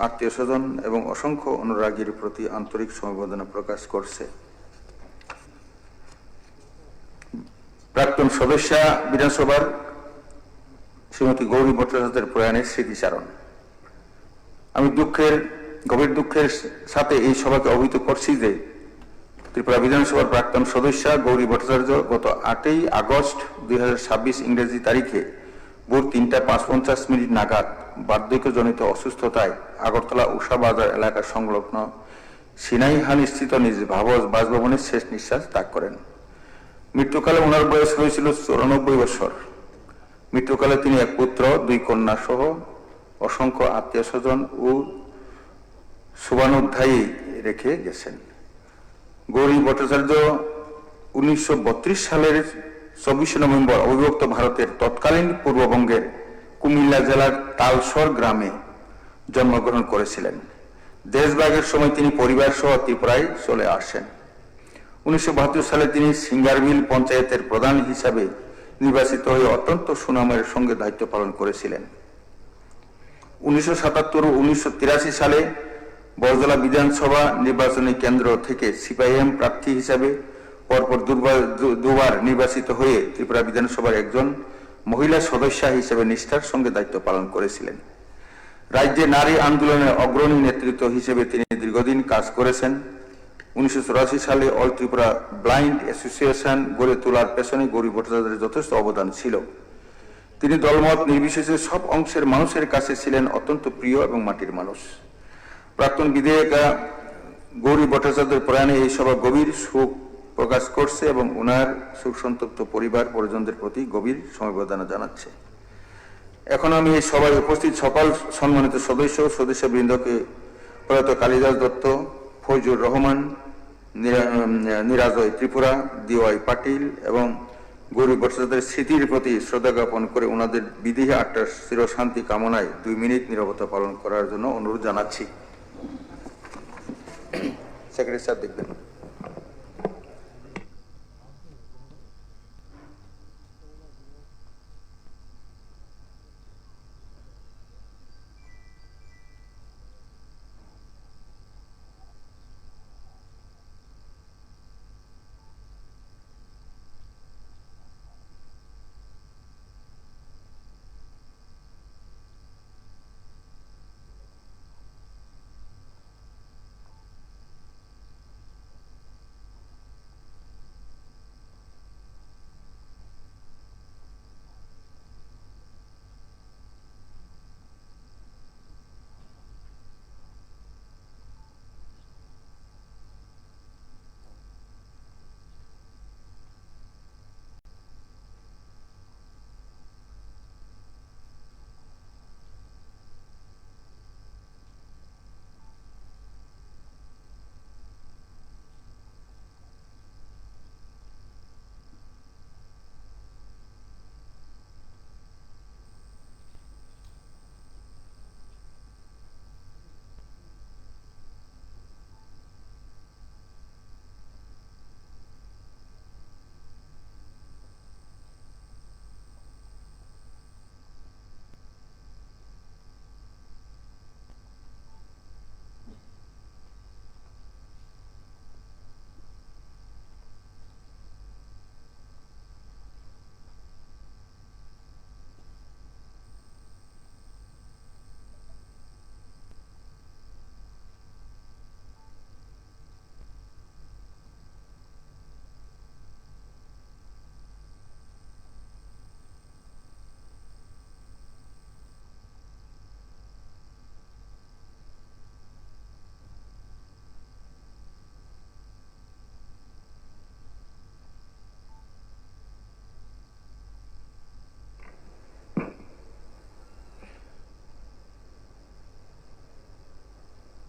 আত্মীয় স্বজন এবং অসংখ্য অনুরাগীর প্রতি আন্তরিক সমবেদনা প্রকাশ করছে। প্রাক্তন সদস্যা বিধানসভার শ্রীমতী গৌরী ভট্টাচার্যের প্রয়াণের স্মৃতিচারণ। আমি গভীর দুঃখের সাথে এই সভাকে অবহিত করছি যে ত্রিপুরা বিধানসভার প্রাক্তন সদস্যা গৌরী ভট্টাচার্য গত 8ই আগস্ট 2026 ইংরেজি তারিখে ভোর 3:55 নাগাদ বার্ধক্যজনিত অসুস্থতায় আগরতলা উষা বাজার এলাকার সংলগ্ন সিনাইহান স্থিত নিজ বাসভবনের শেষ নিঃশ্বাস ত্যাগ করেন। মৃত্যুকালে ওনার বয়স হয়েছিল 94 বছর। মৃত্যুকালে তিনি এক পুত্র, 2 কন্যা সহ অসংখ্য আত্মীয় স্বজন ও শুভানুধ্যায়ী রেখে গেছেন। গৌরী ভট্টাচার্য 1932 সালের 24 নভেম্বর অবিভক্ত ভারতের তৎকালীন পূর্ববঙ্গের কুমিল্লা জেলার তালসর গ্রামে জন্মগ্রহণ করেছিলেন। দেশভাগের সময় তিনি পরিবার সহ ত্রিপুরায় চলে আসেন। 1972 সালে তিনি সিঙ্গারবিল পঞ্চায়েতের প্রধান হিসাবে নির্বাচিত হয়ে অত্যন্ত সুনামের সঙ্গে দায়িত্ব পালন করেছিলেন। 1977 ও 1983 সালে বরজলা বিধানসভা নির্বাচনী কেন্দ্র থেকে CPIM প্রার্থী হিসাবে পরপর দুবার নির্বাচিত হয়ে ত্রিপুরা বিধানসভার একজন মহিলা সদস্যা হিসেবে নিষ্ঠার সঙ্গে দায়িত্ব পালন করেছিলেন। রাজ্যে নারী আন্দোলনের অগ্রণী নেতৃত্ব হিসেবে তিনি দীর্ঘদিন কাজ করেছেন। 1984 সালে অল ত্রিপুরা ব্লাইন্ড অ্যাসোসিয়েশন গড়ে তোলার পেছনে গৌরী ভট্টাচার্যের যথেষ্ট অবদান ছিল। তিনি দলমত নির্বিশেষে সব অংশের মানুষের কাছে ছিলেন অত্যন্ত প্রিয় এবং মাটির মানুষ। প্রাক্তন বিধায়িকা গৌরী ভট্টাচার্যের প্রয়াণে এই সভা গভীর শোক প্রকাশ করছে এবং ওনার শোক সন্তপ্ত পরিবার পরিজনদের প্রতি গভীর সমবেদনা জানাচ্ছে। এখন আমি এই সভায় উপস্থিত সকল সম্মানিত সদস্যবৃন্দকে প্রয়াত কালিদাস দত্ত, ফৈজুর রহমান, নিরাজয় ত্রিপুরা, DY পাটিল এবং গৌরী ভট্টাচার্যের স্মৃতির প্রতি শ্রদ্ধা জ্ঞাপন করে ওনাদের বিদেহী আত্মার চিরশান্তি কামনায় 2 মিনিট নীরবতা পালন করার জন্য অনুরোধ জানাচ্ছি। সেক্রেটারি স্যার দেখবেন।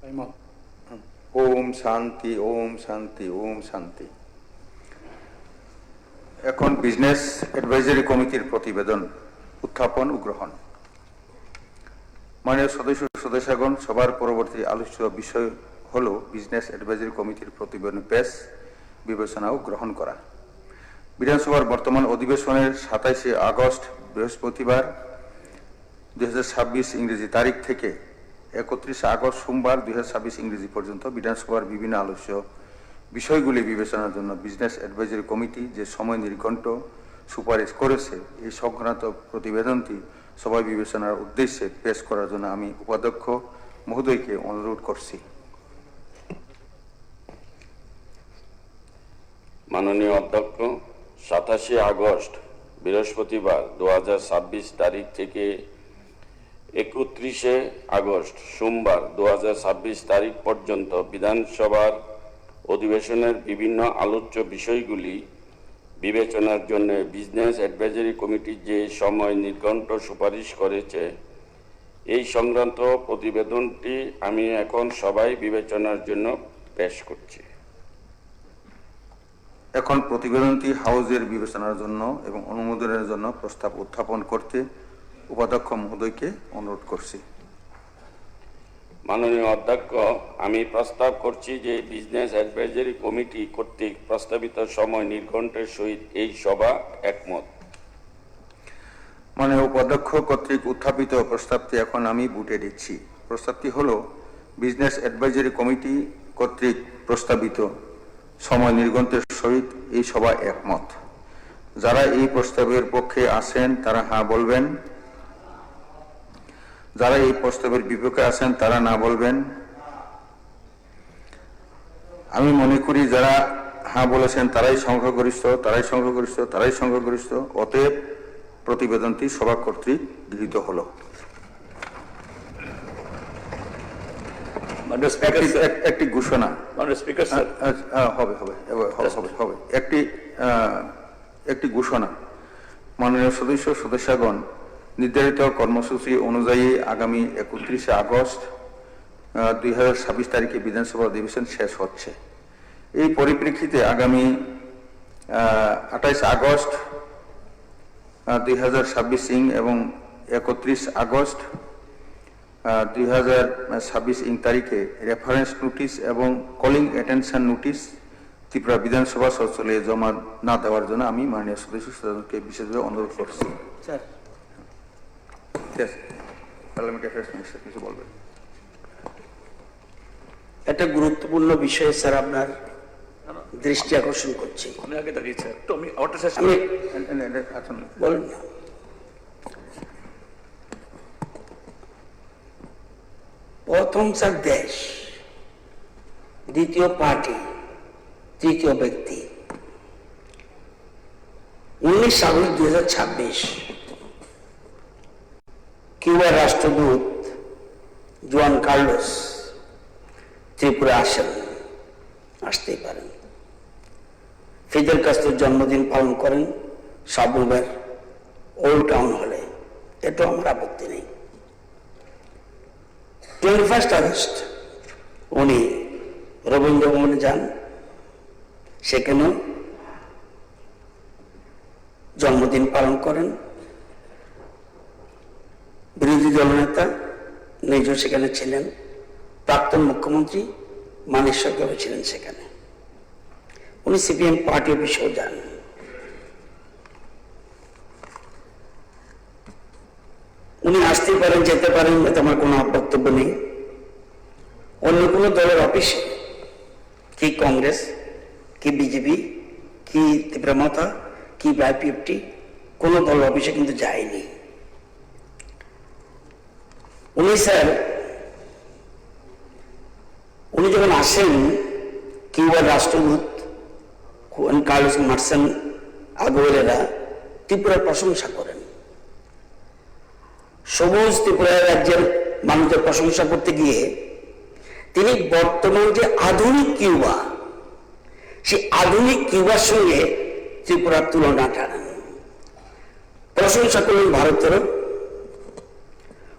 ওম শান্তি, ওম শান্তি, ওম শান্তি। এখন বিজনেস অ্যাডভাইজারি কমিটির প্রতিবেদন উত্থাপন ও গ্রহণ। মাননীয় সদস্যগণ, সবার পরবর্তী আলোচ্য বিষয় হল বিজনেস অ্যাডভাইজারি কমিটির প্রতিবেদন পেশ, বিবেচনা ও গ্রহণ করা। বিধানসভার বর্তমান অধিবেশনের 27 আগস্ট বৃহস্পতিবার 2026 ইংরেজি তারিখ থেকে 31 আগস্ট সোমবার 2026 ইংরেজি পর্যন্ত বিধানসভার বিভিন্ন আলোচ্য বিষয়গুলি বিবেচনার জন্য বিজনেস অ্যাডভাইজারি কমিটি যে সময় নির্ঘণ্ট সুপারিশ করেছে, এই সংক্রান্ত প্রতিবেদনটি সবাই বিবেচনার উদ্দেশ্যে পেশ করার জন্য আমি উপাধ্যক্ষ মহোদয়কে অনুরোধ করছি। মাননীয় অধ্যক্ষ, 27 আগস্ট বৃহস্পতিবার 2026 তারিখ থেকে 31 আগস্ট সোমবার 2026 তারিখ পর্যন্ত বিধানসভার অধিবেশনের বিভিন্ন আলোচ্য বিষয়গুলি বিবেচনার জন্য বিজনেস অ্যাডভাইজারি কমিটি যে সময় নির্ঘণ্ট সুপারিশ করেছে, এই সংক্রান্ত প্রতিবেদনটি আমি এখন সবাই বিবেচনার জন্য পেশ করছি। এখন প্রতিবেদনটি হাউজের বিবেচনার জন্য এবং অনুমোদনের জন্য প্রস্তাব উত্থাপন করতে উপাধ্যক্ষ মহোদয়কে অনুরোধ করছি। মাননীয় অধ্যক্ষ, আমি প্রস্তাব করছি যে বিজনেস অ্যাডভাইজারি কমিটি কর্তৃক প্রস্তাবিত সময় নির্ঘণ্টের সহিত এই সভা একমত। মাননীয় উপাধ্যক্ষ কর্তৃক উত্থাপিত প্রস্তাবটি এখন আমি বুটে দিচ্ছি। প্রস্তাবটি হলো বিজনেস অ্যাডভাইজারি কমিটি কর্তৃক প্রস্তাবিত সময় নির্ঘণ্টের সহিত এই সভা একমত। যারা এই প্রস্তাবের পক্ষে আছেন তারা হ্যাঁ বলবেন, যারা এই প্রস্তাবের বিপক্ষে আছেন তারা না বলবেন। আমি মনে করি যারা হ্যাঁ বলেছেন তারাই সংখ্যাগরিষ্ঠ, তারাই সংখ্যাগরিষ্ঠ, তারাই সংখ্যাগরিষ্ঠ। অতএব প্রতিবেদনটি সভা কর্তৃক গৃহীত হলো। একটি ঘোষণা হবে হবে হবে হবে একটি ঘোষণা। মাননীয় সদস্যগণ, নির্ধারিত কর্মসূচি অনুযায়ী আগামী 31 আগস্ট 2026 তারিখে বিধানসভা অধিবেশন শেষ হচ্ছে। এই পরিপ্রেক্ষিতে আগামী 28 আগস্ট 2026 এবং 31 আগস্ট 2026 তারিখে রেফারেন্স নোটিশ এবং কলিং অ্যাটেনশন নোটিশ ত্রিপুরা বিধানসভা শৌচালয়ে জমা না দেওয়ার জন্য আমি মাননীয় সদস্যকে বিশেষভাবে অনুরোধ করছি। কিছু বলবেন? একটা গুরুত্বপূর্ণ বিষয় স্যার আপনার দৃষ্টি আকর্ষণ করছি। বলুন না। প্রথম স্যার দেশ, দ্বিতীয় পার্টি, তৃতীয় ব্যক্তি। 19 আগস্ট 2026 কিউবার রাষ্ট্রদূত জুয়ান কার্লোস ত্রিপুরা আসতেই পারেন। ফিদেল কাস্ত্রোর জন্মদিন পালন করেন সাবরুমের ওল্ড টাউন হলে, এটাও আমার আপত্তি নেই। 21 আগস্ট উনি রবীন্দ্র ভবনে যান, সেখানেও জন্মদিন পালন করেন। বিরোধী দলনেতা নিজেও সেখানে ছিলেন, প্রাক্তন মুখ্যমন্ত্রী মানিক সরকারও ছিলেন সেখানে। উনি সিপিএম পার্টি অফিসেও যান। উনি আসতে পারেন, যেতে পারেন, এতে আমার কোনো বক্তব্য নেই। অন্য কোনো দলের অফিসে, কি কংগ্রেস, কি বিজেপি, কি ত্রিপুরা মাথা, কি আইপিএফটি, কোনো দল অফিসে কিন্তু যায়নি। উনি স্যার, উনি যখন আসেন, কিউবার রাষ্ট্রদূত হুয়ান কার্লোস মার্সেন আগুয়েরেরা ত্রিপুরার প্রশংসা করেন। সবুজ ত্রিপুরা রাজ্যের মানুষের প্রশংসা করতে গিয়ে তিনি বর্তমান যে আধুনিক কিউবা, সেই আধুনিক কিউবার সঙ্গে ত্রিপুরার তুলনা টানেন। প্রশংসা করলেন ভারতের।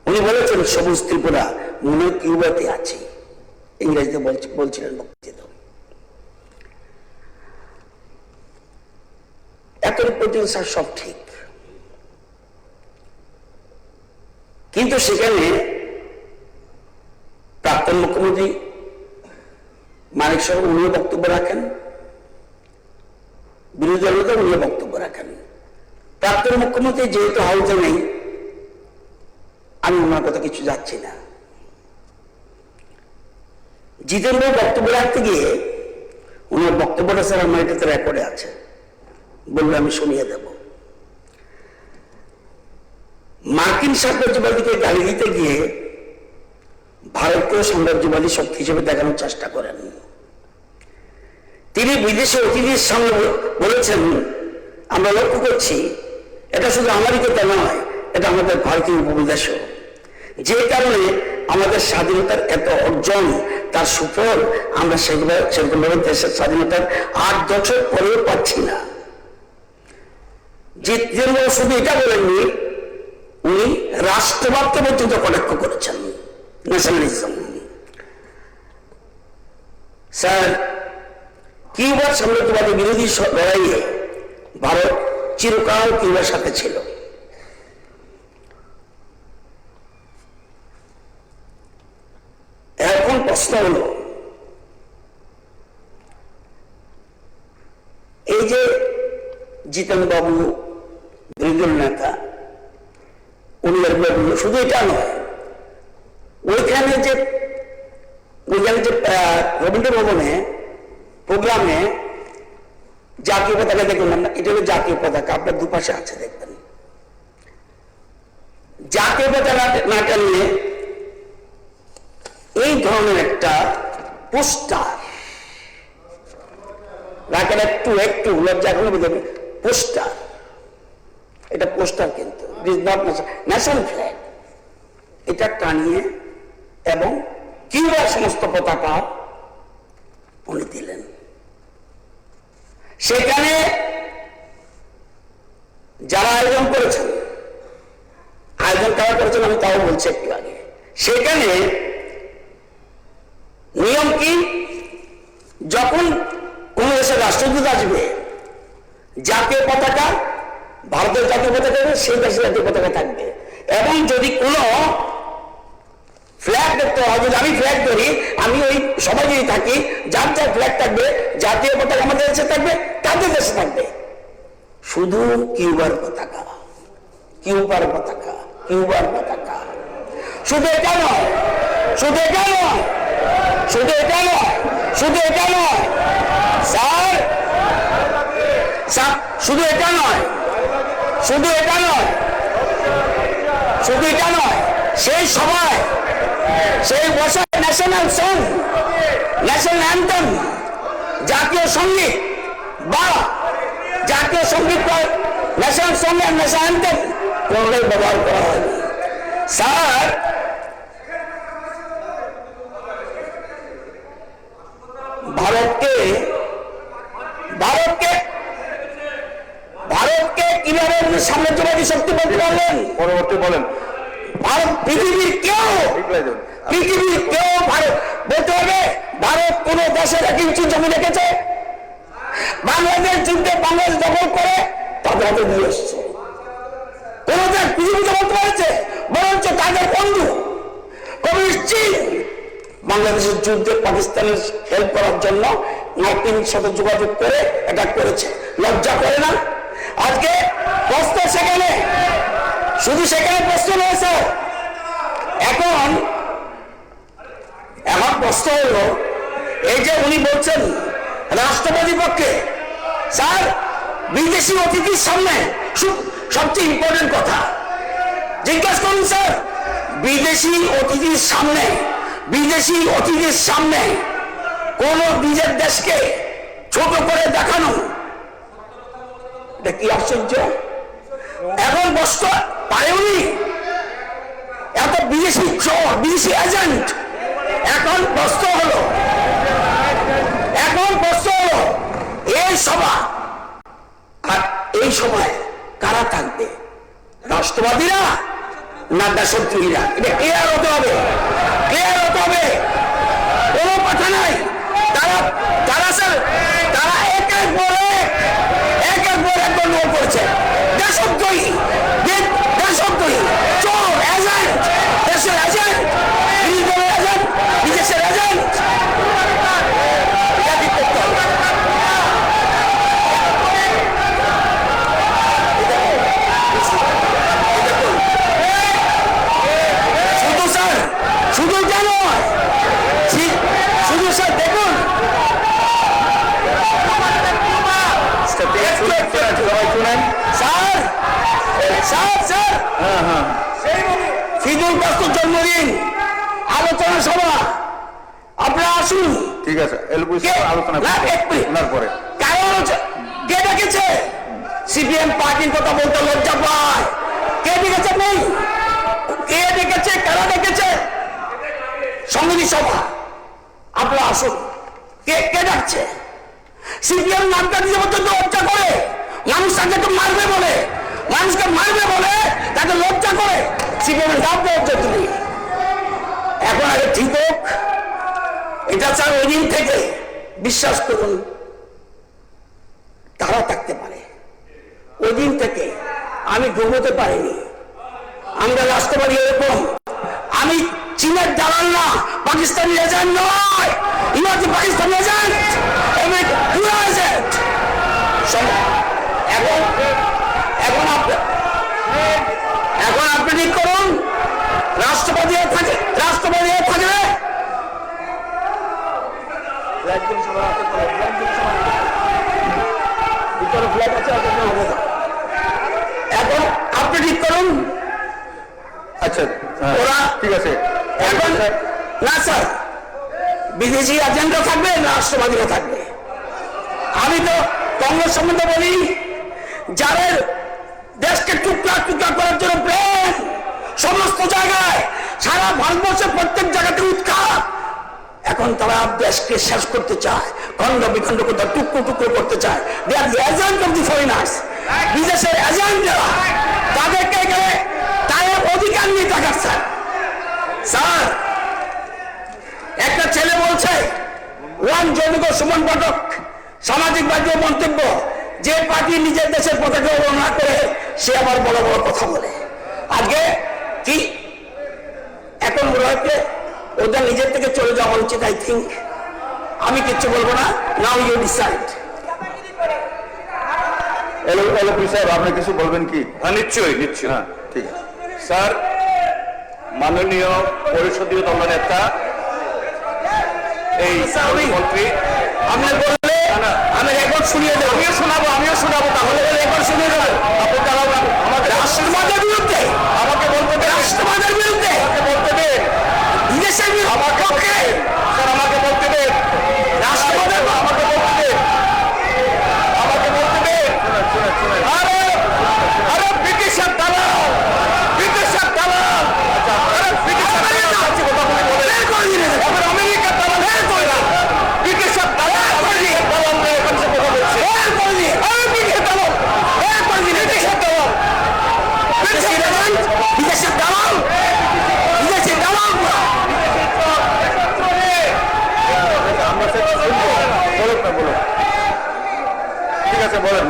উনি বলেছেন সবুজ ত্রিপুরা মনে কিউবাতে আছে। ইংরেজিতে বলছিলেন বক্তৃতা। এত রিপোর্টিং স্যার সব ঠিক, কিন্তু সেখানে প্রাক্তন মুখ্যমন্ত্রী মানিক সাহেব উনিও বক্তব্য রাখেন, বিরোধী দল নেতা উনিও বক্তব্য রাখেন। প্রাক্তন মুখ্যমন্ত্রী যেহেতু হাউসে নেই, আমি ওনার কথা কিছু যাচ্ছি না। জিতেন্দ্র বক্তব্য রাখতে গিয়ে ওনার বক্তব্যটা স্যার আমার এটাতে রেকর্ডে আছে, বললে আমি শুনিয়ে দেব। মার্কিন সাম্রাজ্যবাদীকে গালি দিতে গিয়ে ভারতীয় সাম্রাজ্যবাদী শক্তি হিসেবে দেখানোর চেষ্টা করেন। তিনি বিদেশি অতিথির সঙ্গে বলেছেন, আমরা লক্ষ্য করছি এটা শুধু আমেরিকাতে নয়, এটা আমাদের ভারতীয় উপমহাদেশও, যে কারণে আমাদের স্বাধীনতার এত অর্জন, তার সুফল আমরা সেরকমভাবে দেশের স্বাধীনতার 8 দশক পরেও পাচ্ছি না। জিতেন্দ্র শুধু এটা বলেননি, উনি রাষ্ট্রবাদকে পর্যন্ত কটাক্ষ করেছেন, ন্যাশনালিজম। স্যার, কিউবার সাম্রাজ্যবাদী বিরোধী লড়াইয়ে ভারত চিরকাল কিউবার সাথে ছিল। এখন প্রশ্ন হলো, এই যে জিতেন বাবু বিরোধী নেতা, উনি শুধু এটা নয়, ওইখানে যে রবীন্দ্র ভবনে প্রোগ্রামে জাতীয় পতাকা দেখবেন না, এটা হলো জাতীয় পতাকা, আপনার দুপাশে আছে দেখবেন। জাতীয় পতাকা না টানিয়ে এই ধরনের একটা পোস্টার রাখেন, একটু লজ্জা করে দেবে, পোস্টার, এটা পোস্টার কিন্তু ন্যাশনাল ফ্ল্যাগ, এটা টানিয়ে এবং কিউবার সমস্ত পতাকা উনি দিলেন। সেখানে যারা আয়োজন করেছেন, আয়োজন কারা করেছেন আমি তাও বলছি একটু আগে, সেখানে নিয়ম কি, যখন কোন দেশের রাষ্ট্রদূত আসবে, জাতীয় পতাকা, ভারতের জাতীয় পতাকা, সেই দেশের জাতীয় পতাকা থাকবে। এবং যদি কোনো ফ্ল্যাগ দেখতে হয়, যদি আমি ফ্ল্যাগ ধরি, আমি ওই সবাই যদি থাকি, যার যার ফ্ল্যাগ থাকবে, জাতীয় পতাকা আমাদের দেশে থাকবে, তাদের দেশে থাকবে। শুধু কিউবার পতাকা, কিউবার পতাকা, কিউবার পতাকা। শুধু এটা নয়, শুধু এটা নয়, শুধু এটা নয়, শুধু এটা নয় স্যার, শুধু এটা নয়, শুধু এটা নয়, শুধু এটা নয়, সেই সময় সেই বছর ন্যাশনাল সং, ন্যাশনাল অ্যান্থেম, জাতীয় সঙ্গীত বা জাতীয় সঙ্গীত, ন্যাশনাল সং আর ন্যাশনাল অ্যান্থেম কোনটাই ব্যবহার করা হয়নি। স্যার, ভারতকে ভারতকে ভারতকে কিভাবে সাম্রাজ্যবাদী শক্তি বলতে পারলেন? পরবর্তী বলেন। ভারত পৃথিবীর কেউ ভারত বলতে হবে ভারত কোন দেশের 1 ইঞ্চি জমি রেখেছে? বাংলাদেশ যুদ্ধে বাংলাদেশ দখল করে তাদের হাতে দিয়ে এসছে। কোন দেশ পৃথিবীতে বলতে পারছে? বরঞ্চ তাদের বন্ধু কমিউনিস্ট চীন বাংলাদেশের যুদ্ধে পাকিস্তানের হেল্প করার জন্য মার্কিন সাথে যোগাযোগ করে এটা করেছে। লজ্জা করে না? আজকে প্রশ্ন সেখানে, শুধু সেখানে প্রশ্ন রয়েছে। এখন আমার প্রশ্ন হলো, এই যে উনি বলছেন রাষ্ট্রপতির পক্ষে, স্যার বিদেশি অতিথির সামনে সবচেয়ে ইম্পর্টেন্ট কথা জিজ্ঞাসা করুন স্যার, বিদেশি অতিথির সামনে, বিদেশি অতিথির সামনে কোন নিজের দেশকে ছোট করে দেখানো, এটা কি আশ্চর্য? এখন বস্তু পারেনি এত বিদেশি চোর, বিদেশি এজেন্ট। এখন প্রশ্ন হলো এই সভা আর এই সময় কারা থাকবে? রাষ্ট্রবাদীরা না দেশদ্রোহীরা? এটা ক্লিয়ার হতে হবে, ক্লিয়ার হতে হবে। কোন নাই। তারা স্যার তারা একের পর এক নো করছে। দেশদ্রোহী চোর, এজেন্ট, দেশের এজেন্ট, বিরোধী এজেন্ট, বিদেশের এজেন্ট। শুধু কেন শুধু স্যার দেখুন ফিদুল কাস্তুর জন্মদিন আলোচনা সভা, আপনারা আসুন। ঠিক আছে, আলোচনা পরে কারণ কে ডেকেছে? সিপিএম পার্টির কথা বলতে লজ্জা পায়। কে ডেকেছে? নেই। কে ডেকেছে? কারা ডেকেছে? সমিতি সভা, আপনারা আসুন। কে কে ডাকছে? সিপিএম নামটা দিয়ে পর্যন্ত লজ্জা করে। মানুষ তাকে মারবে বলে, মানুষকে মারবে বলে তাকে লজ্জা করে সিপিএম এর নাম দেওয়ার জন্য। এখন আগে ঠিক হোক, এটা স্যার ওই দিন থেকে বিশ্বাস করুন তারা থাকতে পারে। ওই দিন থেকে আমি ঘুমোতে পারিনি। আমরা রাষ্ট্রবাদী এরকম, আমি চীনের দালাল না, পাকিস্তানি এজেন্ট নয়, ইউনাইটেড পাকিস্তানি এজেন্ট, এখন আপনি ঠিক করুন রাষ্ট্রপতি থাকলে এখন আপনি ঠিক করুন। আচ্ছা, ওরা ঠিক আছে। এখন না স্যার, বিদেশি এজেন্টও থাকবে, রাষ্ট্রবাদীও থাকবে। আমি তো কংগ্রেস সম্বন্ধে বলি, যাদের দেশকে টুকরা টুকরা করার জন্য প্ল্যান সমস্ত জায়গায়, সারা ভারতবর্ষের প্রত্যেক জায়গাতে উৎখাত, এখন তারা দেশকে শেষ করতে চায়, খণ্ড বিখণ্ড করতে, টুকরো টুকরো করতে চায়। দে আর দি এজেন্ট অফ দি ফরেনার্স। বিদেশের এজেন্ট যারা, তাদেরকে গেলে তাদের অধিকার নিয়ে টাকা স্যার। একটা ছেলে বলছে, ওয়ান জৈনিক সুমন পাঠক সামাজিক বাদী মন্তব্য, যে পার্টি নিজের দেশের পতাকা অবমাননা করে সে আবার বড় বড় কথা বলে। আজকে কি এখন মনে হচ্ছে ওদের নিজের থেকে চলে যাওয়া উচিত। আই থিঙ্ক আমি কিচ্ছু বলবো না। Now you decide. আপনি কিছু বলবেন কি? নিশ্চয়ই। হ্যাঁ, ঠিক আছে স্যার। মাননীয় পরিষদীয় দলনেতা এই মন্ত্রী আমি বললে আমি রেকর্ড শুনিয়ে দেবো। আমিও শোনাবো তাহলে রেকর্ড শুনিয়ে দেবো। আমাদের রাষ্ট্রবাদের বিরুদ্ধে আমাকে বলতে দেন, রাষ্ট্রবাদের বিরুদ্ধে আমাকে বলতে দেন, বিদেশের আমার পক্ষে স্যার আমাকে বলতে দেন, রাষ্ট্রবাদের আমাকে বলতে দেন, আরে ব্রিটিশের দালাল, ব্রিটিশের দালাল, ব্রিটিশের আমেরিকার দালাল, ব্রিটিশের দালাল, বিদেশের দালাল, বিদেশের দালাল। ঠিক আছে, বলেন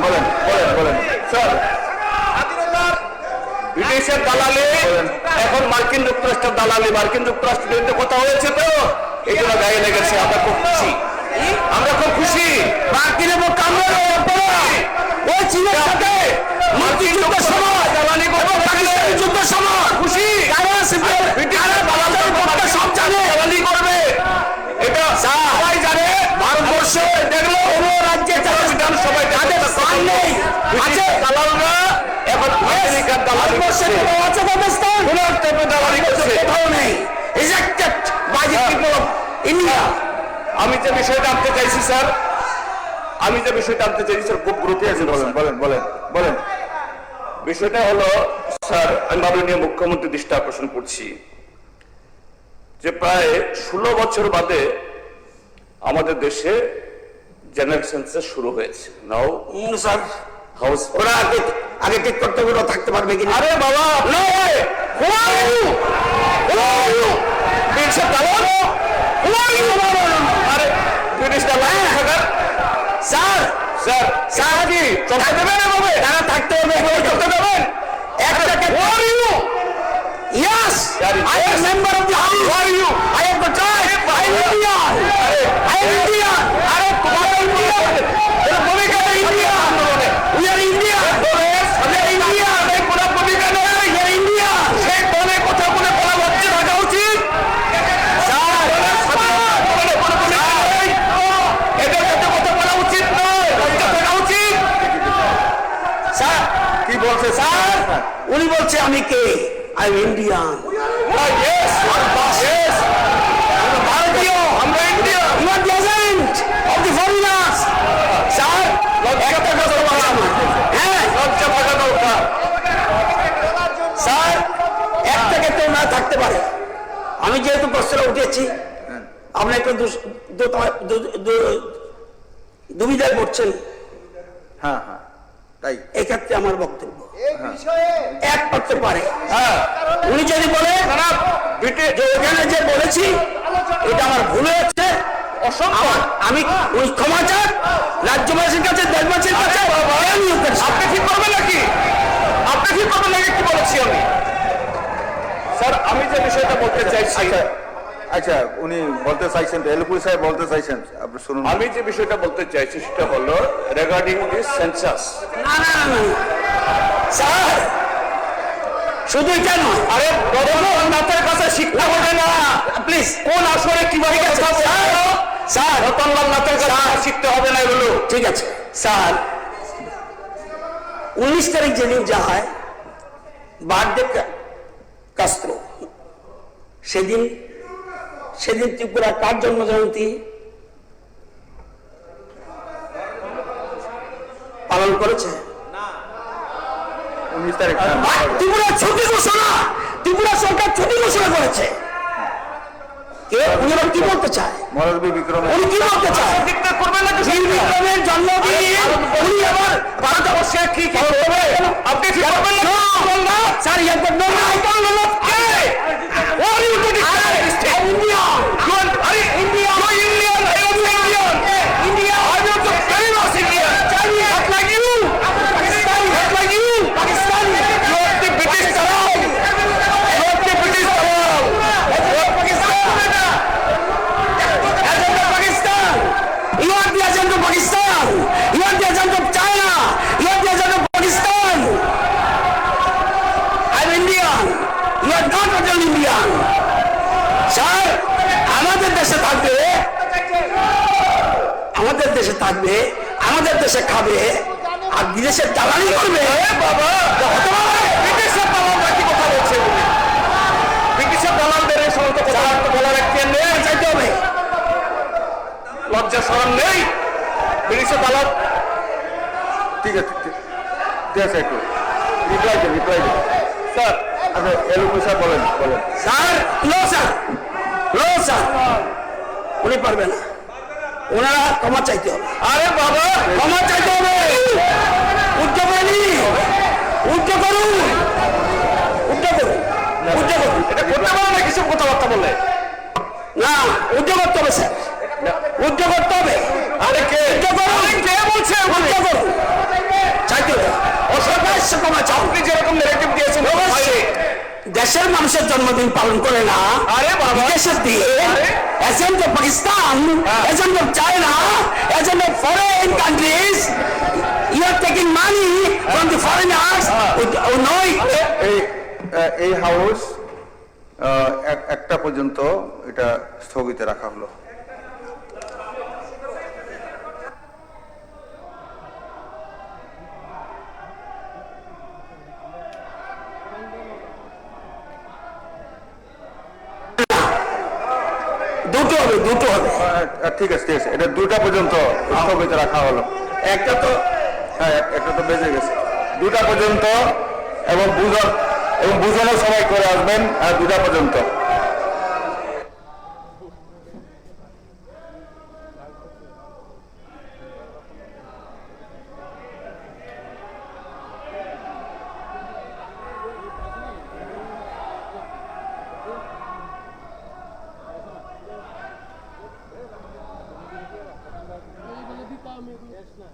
স্যার। বিদেশের দালালি এখন মার্কিন যুক্তরাষ্ট্রের দালালি, মার্কিন যুক্তরাষ্ট্রের বিরুদ্ধে কথা হয়েছে, তো এই জন্য গায়ে লেগেছে। আমরা খুব খুশি, মার্কিনের পক্ষে আমরা ওই চীনের সাথে মার্কিন যুদ্ধের সময় দালালি এবং পাকিস্তানের যুদ্ধের সময় খুশি। সব জানে দালালি করবে, এটা সবাই জানে। ভারতবর্ষ দেখলো কোনো রাজ্যে সবাই তাদের সামনেই আছে দালালরা। এখন আমেরিকার দালালি করছে, দালালি করছে, কোথাও নেই। Rejected by the people of India. আমি যে বিষয়টা আনতে চাইছি স্যার, খুব গুরুত্ব আছে। বলেন। বিষয়টা হলো স্যার, আমি মাননীয় মুখ্যমন্ত্রী দৃষ্টি আকর্ষণ করছি যে প্রায় 16 বছর বাদে আমাদের দেশে জেনারেল সেন্সাস শুরু হয়েছে। নাও স্যার হাউস ওরা আগে ঠিক করতে ওরা থাকতে পারবে কিনা? আরে বাবা, চলতে দেবেন এভাবে? তারা থাকতে হবে, চলতে দেবেন? একটাকে Yes, I am a member of the House. Who are you? I am the tribe. I am Indian. I am Indian. আরে তোমার Indian. এর ভূমিকা নেই Indian. We are Indian. We are Indian. এই কোনো ভূমিকা নেই. We are Indian. সেই বলে কথা বলে বলা হচ্ছে থাকা উচিত। স্যার, এদের সাথে কথা বলা উচিত নয়। লজ্জা থাকা উচিত। স্যার, কি বলছে স্যার? উনি বলছে আমি কে? I am Indian. Yes, yes. ভারতীয়, আমরা Indian. You are the agent of the foreigners. Sir, একটা কথা বললাম। হ্যাঁ, লজ্জা থাকা দরকার। স্যার, একটা ক্ষেত্রে না থাকতে পারে। আমি যেহেতু প্রশ্ন উঠেছি, আপনি একটু দুবিধায় পড়ছেন। হ্যাঁ হ্যাঁ, তাই এক্ষেত্রে আমার বক্তব্য এক করতে পারে। উনি যদি বলে যে এখানে যে বলেছি এটা আমার ভুল হয়েছে, আমি ক্ষমা চাই রাজ্যবাসীর কাছে, দেশবাসীর কাছে। আপনি ঠিক করবেন নাকি? আপনি ঠিক করবেন নাকি? কি বলেছি আমি? স্যার, আমি যে বিষয়টা বলতে চাইছি, আচ্ছা উনি বলতে চাইছেন, এলপুরি সাহেব বলতে চাইছেন, আপনি শুনুন। আমি যে বিষয়টা বলতে চাইছি সেটা হলো রিগার্ডিং দিস সেন্সাস। না না না স্যার, শুধু এটা নয়। আরে রতনলালের কাছে শিক্ষা হবে না প্লিজ। কোন আসরে কিভাবে স্যার, রতনলাল নাথের কাছে শিখতে হবে না এগুলো। ঠিক আছে স্যার, 19 তারিখ যেদিন যা হয় বার্থডে কাস্ত্র, সেদিন ত্রিপুরা কার জন্ম জয়ন্তী পালন করেছে? 19 তারিখ ত্রিপুরা ছুটি ঘোষণা, ত্রিপুরা সরকার ছুটি ঘোষণা করেছে। উনি আবার কি বলতে চায়? উনি কি বলতে চায়? বিক্রমের জন্মদিন উনি আবার ভারতবর্ষে কি করবে? আপনি ঠিক করবেন না sir? You have no right to know কে were you to declare India. You are India, you Indian, I am Indian. India, I am তো very much Indian. Chinese hat like you, Pakistani hat like you, Pakistani. You are the British সালাম, you are the British সালাম। You are the agent of Pakistan. You are the agent of China. You are the agent of Pakistan. I am Indian. You are not an Indian. Sir, আমাদের দেশে থাকবে, আমাদের দেশে থাকবে, আমাদের দেশে খাবে, আর বিদেশে দালালি করবে। বাবা, বিদেশের দালালরা কি কথা বলছে? ব্রিটিশের দালালদের এই সমস্ত কথা বলার একটা নেই, চাইতে হবে। লজ্জা শরম নেই ব্রিটিশের দালাল? ঠিক আছে, ঠিক আছে, একটু রিপ্লাই দেন স্যার। আচ্ছা এলপুরি সাহেব বলেন স্যার। লো স্যার, লো স্যার, উনি পারবে না, ওনারা ক্ষমা চাইতে হবে। আরে বাবা, ক্ষমা চাইতে হবে। উঠতে পারেনি, উঠতে করুন, উঠতে করুন, উঠতে করুন। এটা করতে পারো না কিছু কথাবার্তা বললে? না, উঠতে করতে হবে স্যার, উঠতে করতে হবে। আরে কে বলছে? উঠতে করুন, চাইতে হবে। অসহায় ক্ষমা চাও। আপনি যেরকম নেগেটিভ দিয়েছেন, দেশের মানুষের জন্মদিন পালন করে না, আরে বাবা, দেশের দিয়ে agent of Pakistan, agent of China, agent of foreign countries, you are taking money from the foreigners. এই হাউস একটা পর্যন্ত এটা স্থগিত রাখা হলো। দুটো হবে। ঠিক আছে, এটা 2টা পর্যন্ত স্থগিত রাখা হলো। একটা তো বেজে গেছে। 2টা পর্যন্ত এবং বুঝানো সবাই করে আসবেন 2টা পর্যন্ত। Yes, na.